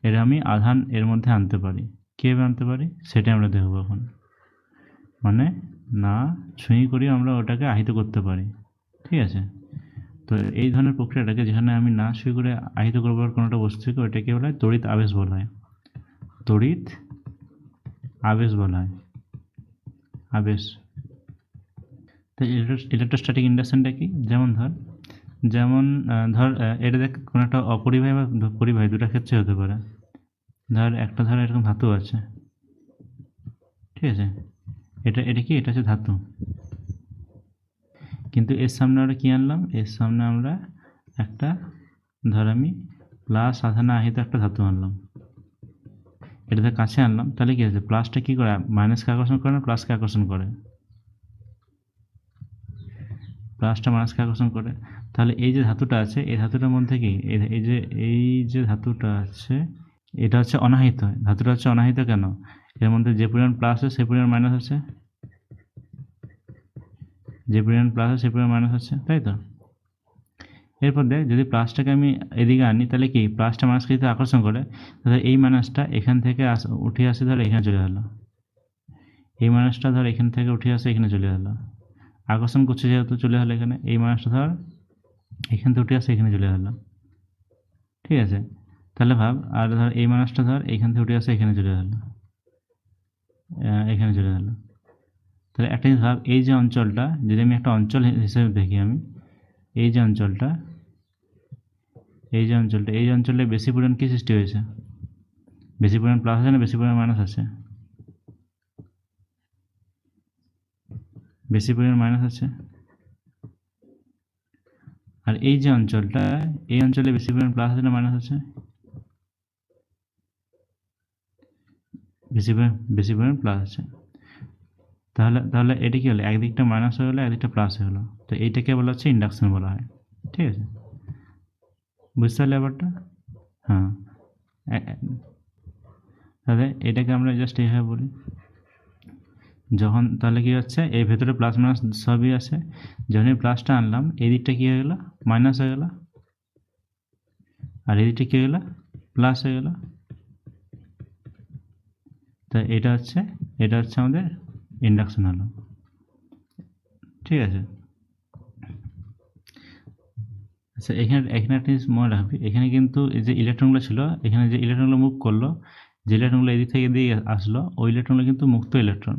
এর আমি আধান এর মধ্যে আনতে পারি। কীভাবে আনতে পারি সেটাই আমরা দেখব এখন। মানে না ছুঁই করেও আমরা ওটাকে আহিত করতে পারি, ঠিক আছে? তো এই ধরনের প্রক্রিয়াটাকে, যেখানে আমি না ছুঁই করে আহিত করবার কোনো একটা বস্তুকে, ওইটাকে বলা হয় তড়িৎ আবেশ বলা হয়। তড়িৎ আবেশ বলা হয়, আবেশ। তো ইলেকট্রোস্ট্যাটিক ইন্ডাকশনটা কি? যেমন ধর এটা দেখ, কোনো একটা অপরিবাহী বা পরিবাহী দুটো ক্ষেত্রে হতে পারে। ধর এরকম ধাতু আছে, ঠিক আছে? এটা কি, এটা হচ্ছে ধাতু, কিন্তু এর সামনে আমরা কী আনলাম, এর সামনে আমরা একটা, ধর আমি প্লাস আধানে আহিত একটা ধাতু আনলাম, এটাতে কাছে আনলাম, তাহলে কী আছে, প্লাসটা কী করে, মাইনাসকে আকর্ষণ করে না প্লাসকে আকর্ষণ করে? প্লাসটা মাইনাসকে আকর্ষণ করে। তাহলে এই যে ধাতুটা আছে, এই ধাতুটার মধ্যে কি, এই যে ধাতুটা আছে এটা হচ্ছে অনাহিত, ধাতুটা হচ্ছে অনাহিত কেন? এর মধ্যে যে পরিমাণ প্লাস আছে সেই পরিমাণ মাইনাস আছে, যে পরিমাণ প্লাস আছে সেই পরিমাণ মাইনাস আছে, তাই তো? এরপর দেখ, যদি প্লাসটাকে আমি এদিকে আনি তাহলে কি, প্লাসটা মাইনাসকে যদি আকর্ষণ করে, তাহলে এই মাইনাসটা এখান থেকে উঠে আসে, ধর এখানে চলে গেলো, এই মাইনাসটা ধর এখান থেকে উঠে আসে এখানে চলে গেলো, আকর্ষণ করছে যেহেতু চলে গেলো এখানে, এই মাইনাসটা ধর এখান থেকে উঠে আসে এখানে চলে গেলো, ঠিক আছে? তাহলে ভাব, আর ধর এই মাইনাসটা ধর এইখান থেকে উঠে আসে এখানে চলে গেলো, এখানে চলে গেলো। তাহলে একটা জিনিস ভাব, এই যে অঞ্চলটা, যদি আমি একটা অঞ্চল হিসেবে দেখি, আমি এই যে অঞ্চলটা, এই অঞ্চলে বেশি পরিমাণ কী সৃষ্টি হয়েছে, বেশি পরিমাণ প্লাস আছে না বেশি পরিমাণ মাইনাস আছে? বেশি পরিমাণ মাইনাস আছে। আর এই যে অঞ্চলটা, এই অঞ্চলে বেশি পরিমাণ প্লাস আছে না মাইনাস আছে? বেশি পরিমাণ প্লাস আছে। তাহলে এটা কি হলো, একদিকটা মাইনাস হয়ে গেলো, একদিকটা প্লাস হয়ে গেলো, তো এইটাকে বলা হচ্ছে ইন্ডাকশন বলা হয়, ঠিক আছে? বুঝতে পারলে ব্যাপারটা? হ্যাঁ। তাহলে এটাকে আমরা জাস্ট এইভাবে বলি, যখন তাহলে কী হচ্ছে, এর ভেতরে প্লাস মাইনাস সবই আছে, যখনই প্লাসটা আনলাম এই দিকটা কী হয়ে গেলো, মাইনাস হয়ে গেলো, আর এই দিকটা কী হয়ে গেলো, প্লাস হয়ে গেলো। তো এটা হচ্ছে আমাদের ইন্ডাকশন হলো, ঠিক আছে? আচ্ছা, এখানে একটা জিনিস মনে রাখবি, এখানে কিন্তু এই যে ইলেকট্রনগুলো ছিল, এখানে যে ইলেকট্রনগুলো মুভ করলো, যে ইলেকট্রনগুলো এদিক থেকে এদিকে আসলো, ওই ইলেকট্রনগুলো কিন্তু মুক্ত ইলেকট্রন।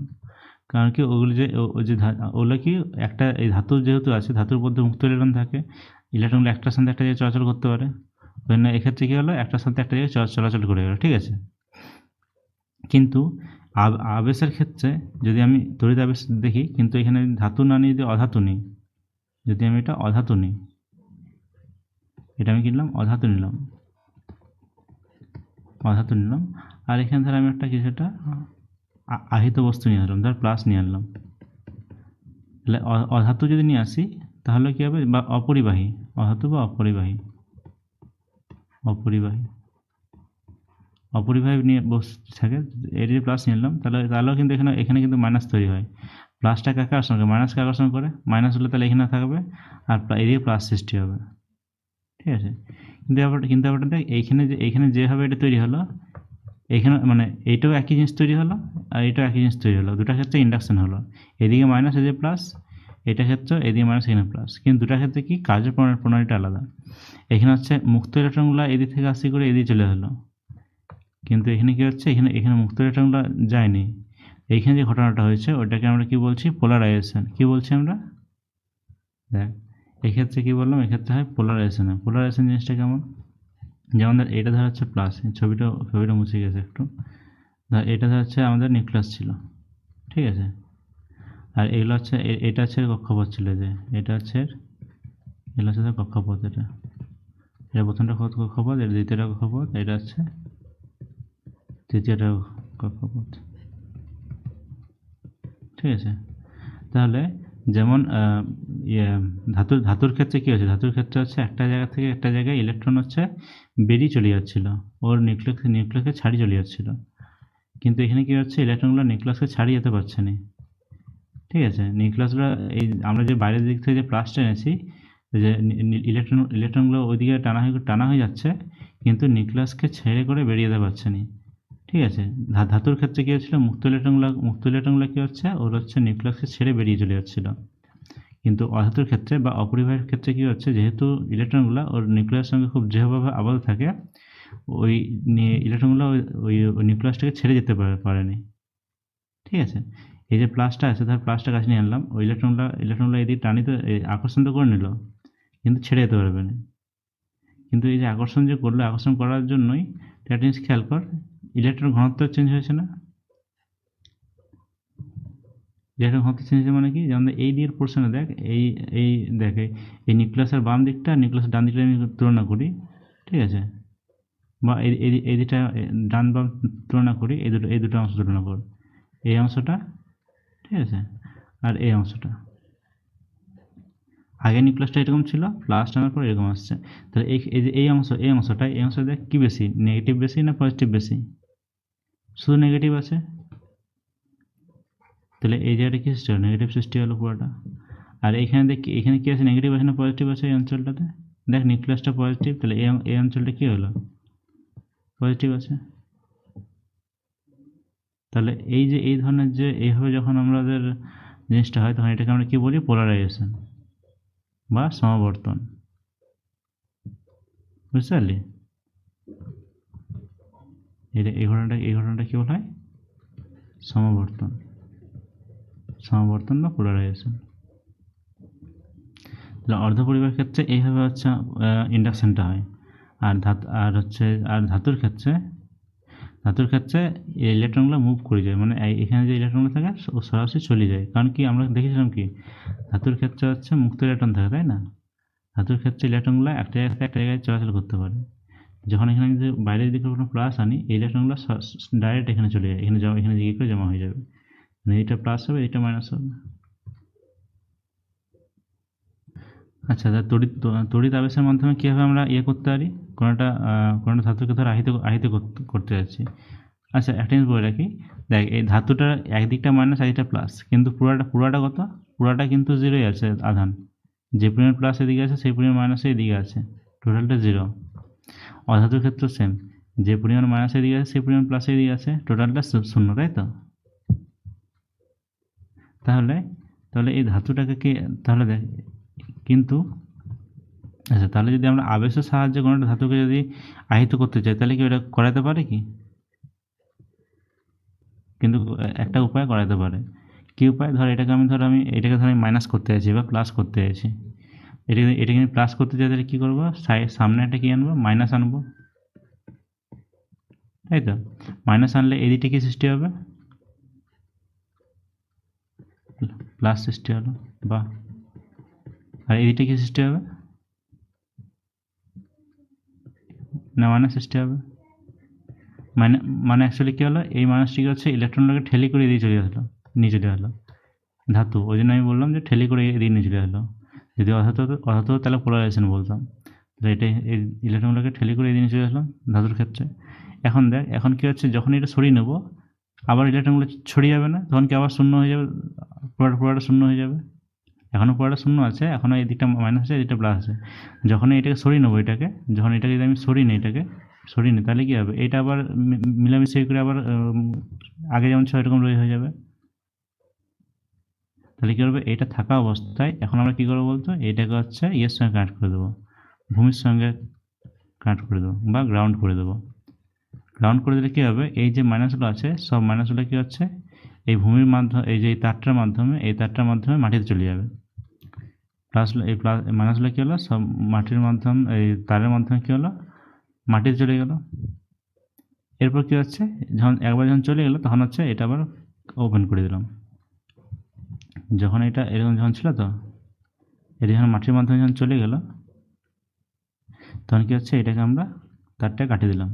কারণ কি, ওগুলো যে ওই যে ওগুলো কি, একটা এই ধাতু যেহেতু আছে, ধাতুর মধ্যে মুক্ত ইলেকট্রন থাকে, ইলেকট্রনগুলো একটার সাথে একটা জায়গায় চলাচল করতে পারে, ওই জন্য এক্ষেত্রে কী হলো, একটার সাথে একটা জায়গায় চলাচল করে গেলো, ঠিক আছে? কিন্তু আবেশের ক্ষেত্রে যদি আমি তড়িৎ আবেশ দেখি, কিন্তু এখানে ধাতু না নিয়ে যদি অধাতু নিই, যদি আমি এটা অধাতু নিই, এটা আমি কিনলাম অধাতু নিলাম, আর এখানে ধর আমি একটা কিছুটা আহিত বস্তু নিয়ে আসলাম, ধর প্লাস নিয়ে আনলাম, তাহলে অধাতু যদি নিয়ে আসি তাহলে কী হবে, বা অপরিবাহী, অধাতু বা অপরিবাহী নিয়ে বস্তু থাকে, এর যদি প্লাস নিয়ে নিলাম, তাহলেও কিন্তু এখানে কিন্তু মাইনাস তৈরি হয়। প্লাসটা কাকে আকর্ষণ করে, মাইনাসকে আকর্ষণ করে, মাইনাস হলে তাহলে এখানে থাকবে, আর এদিকে প্লাস সৃষ্টি হবে, ঠিক আছে? কিন্তু ব্যাপারটা দেখ, এইখানে যেভাবে এটা তৈরি হলো, এখানে মানে এইটাও একই জিনিস তৈরি হলো, আর এটাও একই জিনিস তৈরি হলো, দুটার ক্ষেত্রে ইন্ডাকশন হলো, এদিকে মাইনাস এদিকে প্লাস, এটা ক্ষেত্রে এদিকে মাইনাস এখানে প্লাস, কিন্তু দুটার ক্ষেত্রে কি কাজের প্রণালীটা আলাদা। এখানে হচ্ছে মুক্ত ইলেকট্রনগুলো এদিক থেকে আসি করে এদিকে চলে হলো, কিন্তু এখানে কি হচ্ছে, এখানে মুক্ত ইলেকট্রনগুলো যায়নি, এইখানে যে ঘটনাটা হয়েছে ওটাকে আমরা কি বলছি, পোলারাইজেশন। কি বলছি আমরা, দেখ এক্ষেত্রে কি বললাম, এক্ষেত্রে হয় পোলারাইজেশন জিনিসটা কেমন, যেমন ধর এটা ধর হচ্ছে প্লাস, ছবিটা মুছে গেছে একটু, ধর এটা ধর হচ্ছে আমাদের নিউক্লিয়াস ছিল, ঠিক আছে? আর এগুলো হচ্ছে এটা হচ্ছে কক্ষপথ ছিল, যে এটা হচ্ছে এল হচ্ছে তার কক্ষপথ। এটা প্রথমটা কক্ষপথ, এটা দ্বিতীয়টা কক্ষপথ, এটা হচ্ছে তৃতীয়টা কক্ষপথ। ঠিক আছে, তাহলে যেমন ধাতুর ক্ষেত্রে কী হচ্ছে, ধাতুর ক্ষেত্রে হচ্ছে একটা জায়গা থেকে একটা জায়গায় ইলেকট্রন হচ্ছে বেরিয়ে চলে যাচ্ছিল, ওর নিউক্লিয়াসকে ছাড়িয়ে চলে যাচ্ছিল। কিন্তু এখানে কী হচ্ছে, ইলেকট্রনগুলো নিউক্লিয়াসকে ছাড়িয়ে যেতে পারছে না। ঠিক আছে, নিউক্লিয়াসগুলো এই আমরা যে বাইরের দিক থেকে যে প্লাসটা এনেছি, যে ইলেকট্রনগুলো ওইদিকে টানা হয়ে যাচ্ছে, কিন্তু নিউক্লিয়াসকে ছেড়ে করে বেরিয়ে যেতে পারছে না। ঠিক আছে, ধাতুর ক্ষেত্রে কী হচ্ছিল, মুক্ত ইলেকট্রনগুলো কী হচ্ছে, ওর হচ্ছে নিউক্লিয়াসকে ছেড়ে বেরিয়ে চলে যাচ্ছিল। কিন্তু অধাতুর ক্ষেত্রে বা অপরিবাহীর ক্ষেত্রে কী হচ্ছে, যেহেতু ইলেকট্রনগুলো ওর নিউক্লিয়াসের সঙ্গে খুব দৃঢ়ভাবে আবদ্ধ থাকে, ওই ইলেকট্রনগুলো ওই নিউক্লিয়াসটাকে ছেড়ে যেতে পারেনি। ঠিক আছে, এই যে প্লাসটা আছে, ধর প্লাসটা কাছে নিয়ে আনলাম, ওই ইলেকট্রনগুলো এদিকে আকর্ষণ তো করে নিল, কিন্তু ছেড়ে যেতে পারবে না। কিন্তু এই যে আকর্ষণ যে করলো, আকর্ষণ করার জন্যই একটা জিনিস খেয়াল কর, ইলেকট্রন ঘনত্ব চেঞ্জ হয়েছে না? ইলেকট্রন ঘনত্ব চেঞ্জ হয়েছে মানে কি, যেমন এই দিকের পোর্শনে দেখ, দেখ এই নিউক্লিয়াসের বাম দিকটা নিউক্লিয়াসের ডান দিকটা আমি তুলনা করি। ঠিক আছে, বা এই দিকটা ডান বাম তুলনা করি, এই দুটো অংশ তুলনা কর, এই অংশটা, ঠিক আছে, আর এই অংশটা। আগে নিউক্লিয়াসটা এরকম ছিল, প্লাস টানার পর এরকম আসছে। তাহলে এই অংশটা দেখ কি বেশি, নেগেটিভ বেশি না পজিটিভ বেশি? শুধু নেগেটিভ আছে। তাহলে এই জায়গাটা কি সৃষ্টি হলো, নেগেটিভ সৃষ্টি হলো পুরোটা। আর এখানে দেখ, এখানে কি আছে, নেগেটিভ আছে না পজিটিভ আছে? এই অঞ্চলটাতে দেখ নিউক্লিয়াসটা পজিটিভ, তাহলে এই অঞ্চলটা কি হলো, পজিটিভ আছে। তাহলে এই যে এই ধরনের যে এইভাবে যখন আমাদের জিনিসটা হয়, তখন এটাকে আমরা কি বলি, পোলারাইজেশন বা সমাবর্তন। বুঝতে পারলি? এই ঘটনাটা কি বলা হয়, সমাবর্তন বা পোলারাইজেশন। তাহলে অর্ধপরিবাহীর ক্ষেত্রে এইভাবে হচ্ছে ইন্ডাকশনটা হয়। আর ধাতুর ক্ষেত্রে ইলেকট্রনগুলো মুভ করে যায়, মানে এখানে যে ইলেকট্রনগুলো থাকে ও সরাসরি চলে যায়। কারণ কি, আমরা দেখেছিলাম কি, ধাতুর ক্ষেত্রে হচ্ছে মুক্ত ইলেকট্রন থাকে, তাই না? ধাতুর ক্ষেত্রে ইলেকট্রনগুলো একটা জায়গা থেকে একটা জায়গায় চলাচল করতে পারে। যখন এখানে যদি বাইরের দিকে কোনো প্লাস আনি, এই ইলেকট্রনগুলো ডাইরেক্ট এখানে চলে যায়, এখানে গিয়ে করে জমা হয়ে যাবে, মানে এটা প্লাস হবে, এটা মাইনাস হবে। আচ্ছা, তড়িৎ আবেশের মাধ্যমে কীভাবে আমরা করতে পারি, কোনোটা ধাতুকে ধর আহিত করতে যাচ্ছি। আচ্ছা, একটা জিনিস বলে রাখি, দেখ এই ধাতুটার একদিকটা মাইনাস একদিকটা প্লাস, কিন্তু পুরাটা কত, পুরাটা কিন্তু জিরোই আছে আধান, যে পরিমাণ প্লাস এদিকে আছে সেই পরিমাণ মাইনাস এদিকে আছে, টোটালটা জিরো। অধাতুর ক্ষেত্রে সেম, যে পরিমাণ মাইনাস এদিকে আছে সেই পরিমাণ প্লাস এদিকে আছে, টোটালটা শূন্য, তাই তো? তাহলে এই ধাতুটাকে কি, তাহলে দেখ কিন্তু, আচ্ছা, তাহলে যদি আমরা আবেশের সাহায্যে কোনো একটা ধাতুকে যদি আহিত করতে চাই, তাহলে কি ওটা করাতে পারে কি? কিন্তু একটা উপায় করাতে পারে। কী উপায়, আমি এটাকে মাইনাস করতে চাইছি বা প্লাস করতে চাইছি, এটাকে আমি প্লাস করতে চাই, তাহলে কী করবো, সামনে একটা কী আনবো, মাইনাস আনবো, তাই তো? মাইনাস আনলে এই দিকটা কী সৃষ্টি হবে, প্লাস সৃষ্টি হলো, বা আর এই দিকটা কী সৃষ্টি হবে না, মাইনাস সৃষ্টি হবে। মানে অ্যাকচুয়ালি কী হলো, এই মাইনাসটিকে হচ্ছে ইলেকট্রনটাকে ঠেলি করে এদিকে চলে আসলো, নিয়ে চলে আসলো ধাতু, ওই জন্য আমি বললাম যে ঠেলি করে এদিকে নিয়ে চলে আসলো। যদি অধাতু হতো তাহলে পোলারাইজেশন বলতাম। তাহলে এটাই, এই ইলেকট্রনগুলোকে ঠেলি করে এদিকে নিয়ে চলে আসলাম ধাতুর ক্ষেত্রে। এখন দেখ, এখন কী হচ্ছে, যখন এটা সরিয়ে নেবো, আবার ইলেকট্রনগুলো ছড়িয়ে যাবে না, তখন কি আবার শূন্য হয়ে যাবে, পুরোটা শূন্য হয়ে যাবে। এখনও পুরোটা শূন্য আছে, এখনও এই দিকটা মাইনাস আছে, এই দিকটা প্লাস আছে। যখন এটাকে সরিয়ে নেবো, যখন এটাকে যদি আমি সরিয়ে নিই, তাহলে কী হবে, এটা আবার মিলামিশে করে আবার আগে যেমন ছিল এরকম হয়ে যাবে। তাহলে কী করবে, এটা থাকা অবস্থায় এখন আমরা কী করবো বলতো, এটাকে হচ্ছে ইয়ের সঙ্গে কানেক্ট করে দেবো, ভূমির সঙ্গে কানেক্ট করে দেবো বা গ্রাউন্ড করে দেবো। গ্রাউন্ড করে দিলে কী হবে, এই যে মাইনাসগুলো আছে সব মাইনাসগুলো কী হচ্ছে, এই ভূমির মাধ্যমে, এই যে এই তারটার মাধ্যমে মাটিতে চলে যাবে। মাইনাসগুলো কী হলো, সব মাটির মাধ্যমে, এই তারের মাধ্যমে কী হলো, মাটিতে চলে গেল। এরপর কী হচ্ছে, একবার যখন চলে গেলো, তখন হচ্ছে এটা আবার ওপেন করে দিলাম। যখন এটা এরকম ছিল তো, এটা যখন মাটির মাধ্যমে চলে গেল, তখন কী হচ্ছে, এটাকে আমরা তারটা কাটিয়ে দিলাম,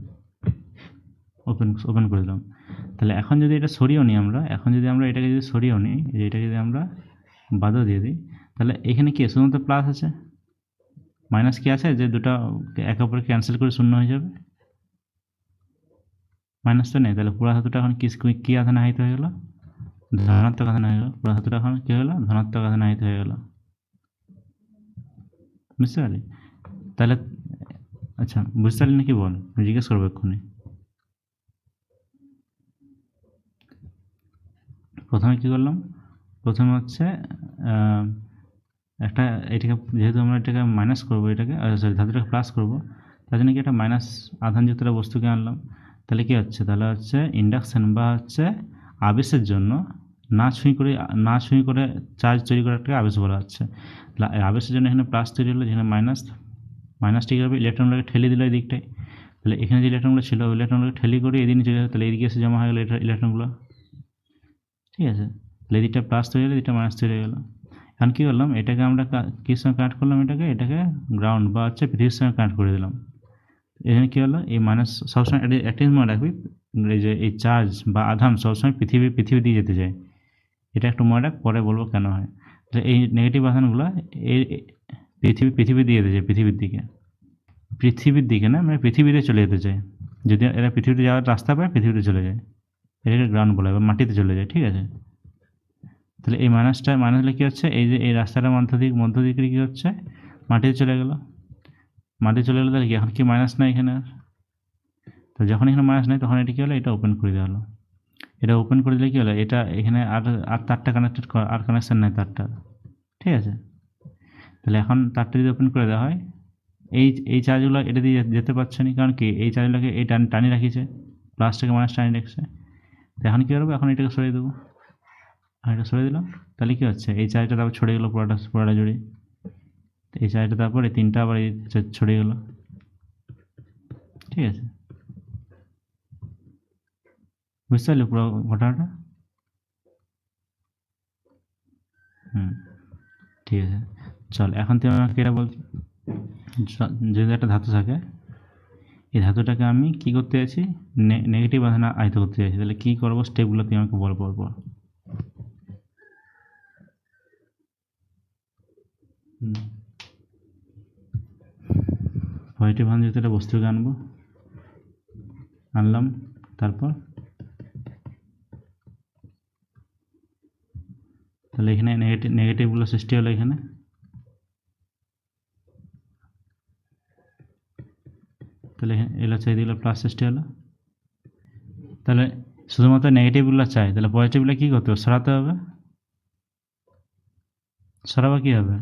ওপেন করে দিলাম। তাহলে এখন যদি এটা সরিয়েও নিই আমরা, এটাকে যদি সরিয়েও নিই, এটাকে যদি আমরা বাদও দিয়ে দিই, তাহলে এখানে কি শুধুমাত্র প্লাস আছে, মাইনাস কি আছে যে দুটো একে অপরকে ক্যান্সেল করে শূন্য হয়ে যাবে, মাইনাস তো নেই। তাহলে পুরো ধাতুটা এখন কি আধানে আহিত হয়ে গেল, ধনাত্মক আধানে হয়ে গেল। পুরো ধাতুটা এখন কি হলো, ধনাত্মক আধানে আহিত হয়ে গেল। বুঝতে পারলি? তাহলে আচ্ছা, বুঝতে পারলি নাকি বল, জিজ্ঞেস করবো এক্ষুনি। প্রথমে কি করলাম, প্রথমে হচ্ছে একটা এটাকে, যেহেতু আমরা এটাকে মাইনাস করবো, এটাকে সরি ধাতুটাকে প্লাস করবো, তার জন্য কি একটা মাইনাস আধানযুক্ত একটা বস্তুকে আনলাম। তাহলে কি হচ্ছে, তাহলে হচ্ছে ইন্ডাকশন বা হচ্ছে আবেশের জন্য না ছুঁই করে চার্জ তৈরি করা একটা আবেশ বলা হচ্ছে। আবেশের জন্য এখানে প্লাস তৈরি হলো, যেখানে মাইনাসটি কী হবে, ইলেকট্রনগুলোকে ঠেলে দিল এই দিকটায়। তাহলে এখানে যে ইলেকট্রনগুলো ছিল, ওই ইলেকট্রনগুলোকে ঠেলি করে এদিকে চলে যাবে, তাহলে এদিকে এসে জমা হয়ে গেলো ইলেকট্রনগুলো। ঠিক আছে, তাহলে এদিকটা প্লাস তৈরি হলো, এদিকটা মাইনাস তৈরি হয়ে গেলো। এখন কী করলাম, এটাকে আমরা কির সঙ্গে কানেক্ট করলাম, এটাকে গ্রাউন্ড বা হচ্ছে পৃথিবীর সঙ্গে কানেক্ট করে দিলাম। এখানে কী হলো, এই মাইনাস সবসময় একটা মনে রাখবি, এই যে এই চার্জ বা আধান সবসময় পৃথিবী দিয়ে যেতে চায়, এটা একটু মনে রাখ, পরে বলবো কেন হয়। তো এই নেগেটিভ আধানগুলো এই পৃথিবী দিয়ে যেতে চায়, পৃথিবীর দিকে না, মানে পৃথিবীতে চলে যেতে চায়। যদি এরা পৃথিবীতে যাওয়ার রাস্তা পায়, পৃথিবীতে চলে যায়, এটাকে গ্রাউন্ড বলা হয়, বা মাটিতে চলে যায়। ঠিক আছে, তাহলে এই মাইনাস হলে কী হচ্ছে, এই যে এই রাস্তাটার মধ্য দিকে কী হচ্ছে, মাটিতে চলে গেল। তাহলে কি এখন কি মাইনাস নাই এখানে আর? তো যখন এখানে মাইনাস নাই, তখন এটা কী হলো, এটা ওপেন করে দেওয়া হলো। এটা ওপেন করে দিলে কী হলো, এটা এখানে আর তারটা কানেক্টেড আর কানেকশান নেই তারটা। ঠিক আছে, তাহলে এখন তারটা যদি ওপেন করে দেওয়া হয়, এই চার্জগুলো এটা দিয়ে যেতে পারছে না, কারণ কি এই চার্জগুলোকে এই টানি রাখিছে, প্লাস থেকে মাইনাস টানি রাখছে। তো এখন কী করবো, এখন এটাকে সরিয়ে দেবো, আর এটা সরিয়ে দিলাম। তাহলে কী হচ্ছে, এই চার্জটা তারপর ছড়ে গেলো পুরোটা জুড়ে, এই চার্জটা তারপর এই তিনটা আবার এই ছড়িয়ে গেলো। ঠিক আছে, বুঝতে পারলি পুরো ঘটনাটা? ঠিক আছে, চল এখন তুই আমাকে এটা বল, যদি একটা ধাতু থাকে, এই ধাতুটাকে আমি কি করতে চাইছি, নেগেটিভ আধানে আহিত করতে চাইছি, তাহলে কী করবো, স্টেপগুলো তুই আমাকে বল পরপর। পজিটিভ আধানযুক্ত একটা বস্তুকে আনলাম, তারপর তাহলে এখানে নেগেটিভগুলো সৃষ্টি হলো এখানে, তাহলে এগুলো চাই দিলে প্লাস সৃষ্টি হলো। তাহলে শুধুমাত্র নেগেটিভগুলো চাই, তাহলে পজিটিভগুলো কী করতে হবে, সরাতে হবে। সরাবা কী হবে,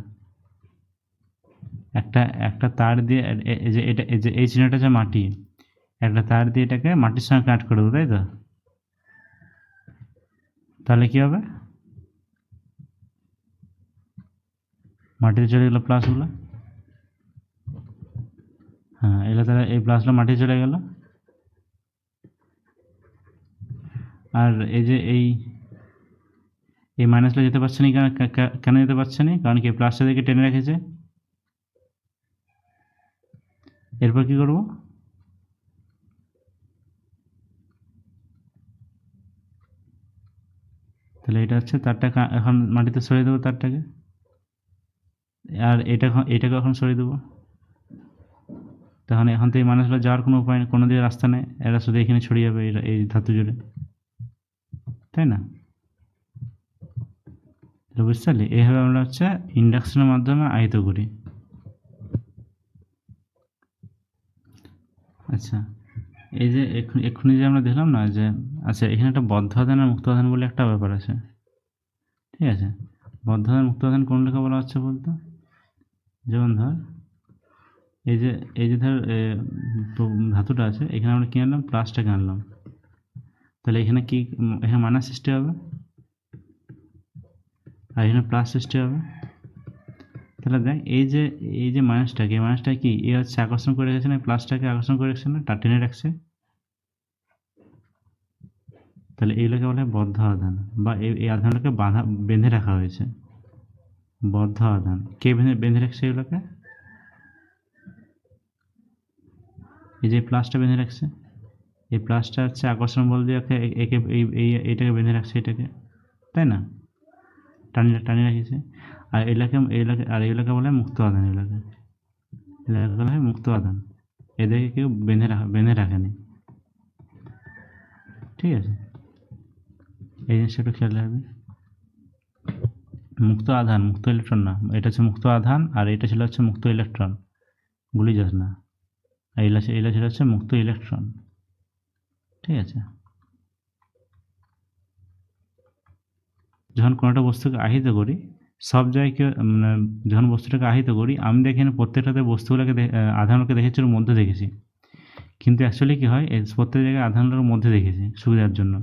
একটা তার দিয়ে, এই যে এই চিহ্নটা হচ্ছে মাটি, একটা তার দিয়ে এটাকে মাটির সঙ্গে কানেক্ট করে দেবো, তাই তো? তাহলে কী হবে, মাটিতে চলে গেলো প্লাসগুলো। হ্যাঁ, এগুলো তাহলে এই প্লাসগুলো মাটিতে চলে গেল। আর এই যে এই মাইনাসগুলো যেতে পারছে না, কেন যেতে পারছে না, কারণ কি প্লাসটা দিকে টেনে রেখেছে। এরপর কি করব, তাহলে এটা হচ্ছে তারটা এখন মাটিতে সরিয়ে দেবো তারটাকে, আর এটাকে এখন সরিয়ে দেবো। তখন এখন তো এই মানুষগুলো যাওয়ার কোনো উপায় নেই, কোনো দিকে রাস্তা নেই, এরা শুধু এখানে ছড়িয়ে যাবে এই ধাতু জুড়ে, তাই না? বুঝতে পারলি, এইভাবে আমরা হচ্ছে ইন্ডাকশনের মাধ্যমে আহিত করি। আচ্ছা, এই যে এক্ষুনি যে আমরা দেখলাম না, যে আচ্ছা এখানে একটা বদ্ধ আধান আর মুক্ত আধান বলে একটা ব্যাপার আছে। ঠিক আছে, বদ্ধ আধান মুক্ত আধান কোন লেখা বলা হচ্ছে বলতো, যেমন ধর এই যে ধর ধাতুটা আছে, এখানে আমরা কি আনলাম, প্লাসটাকে আনলাম, তাহলে এখানে মাইনাস সৃষ্টি হবে, আর এখানে প্লাস সৃষ্টি হবে। তাহলে দেখ এই যে মাইনাসটা কি এ হচ্ছে আকর্ষণ করে রেখেছে না, প্লাসটাকে আকর্ষণ করে রেখেছে না, টেনে রাখছে। তাহলে এইগুলোকে বলা হয় বদ্ধ আধান, বা এই আধানগুলোকে বেঁধে রাখা হয়েছে, বদ্ধ আধান। কে বেঁধে রাখছে এগুলোকে, এই যে প্লাসটা বেঁধে রাখছে, এই প্লাসটা হচ্ছে আকর্ষণ বল দিয়ে একে এইটাকে বেঁধে রাখছে এটাকে, তাই না? টানিয়ে রাখিয়েছে। আর এগুলোকে বলে মুক্ত আধান। এগুলোকে বলা হয় মুক্ত আধান। এদেরকে কেউ বেঁধে রাখেনি। ঠিক আছে, এই জিনিসটা একটু খেয়াল রাখবে। মুক্ত আধান, মুক্ত ইলেকট্রন না, এটা হচ্ছে মুক্ত আধান, আর এটা ছিল হচ্ছে মুক্ত ইলেকট্রন। ভুলে যাস না, এগুলো ছিল হচ্ছে মুক্ত ইলেকট্রন। ঠিক আছে, যখন কোনোটা বস্তুকে আহিত করি, সব জায়গায় মানে যখন বস্তুটাকে আহিত করি, আমি দেখি না প্রত্যেকটাতে বস্তুগুলোকে আধানগুলোকে দেখেছি ওর মধ্যে দেখেছি, কিন্তু অ্যাকচুয়ালি কী হয়, এই প্রত্যেক জায়গায় আধানগুলোর মধ্যে দেখেছি সুবিধার জন্য,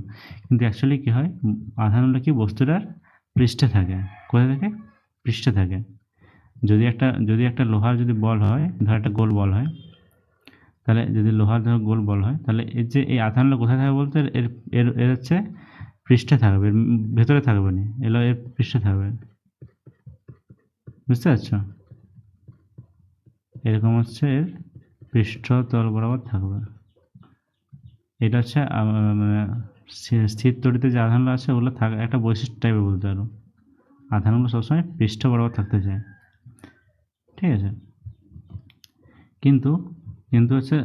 কিন্তু অ্যাকচুয়ালি কী হয়, আধানগুলো কি বস্তুটার পৃষ্ঠে থাকে। কোথায় থাকে? পৃষ্ঠে থাকে। যদি একটা লোহার যদি বল হয়, ধর একটা গোল বল হয়, তাহলে যদি লোহার ধর গোল বল হয়, তাহলে এর যে এই আধানগুলো কোথায় থাকবে বলতে, এর এর এর হচ্ছে পৃষ্ঠে থাকবে, ভেতরে থাকবে না, এর পৃষ্ঠে থাকবে। বুঝতে পারছো? এরকম হচ্ছে এর পৃষ্ঠতল বরাবর থাকবে। এটা হচ্ছে মানে স্থির তড়িতে যে আধানগুলো আছে ওগুলো একটা বৈশিষ্ট্য টাইপের বলতে পারো। আধানগুলো সবসময় পৃষ্ঠ বরাবর থাকতে চায়। ঠিক আছে, কিন্তু হচ্ছে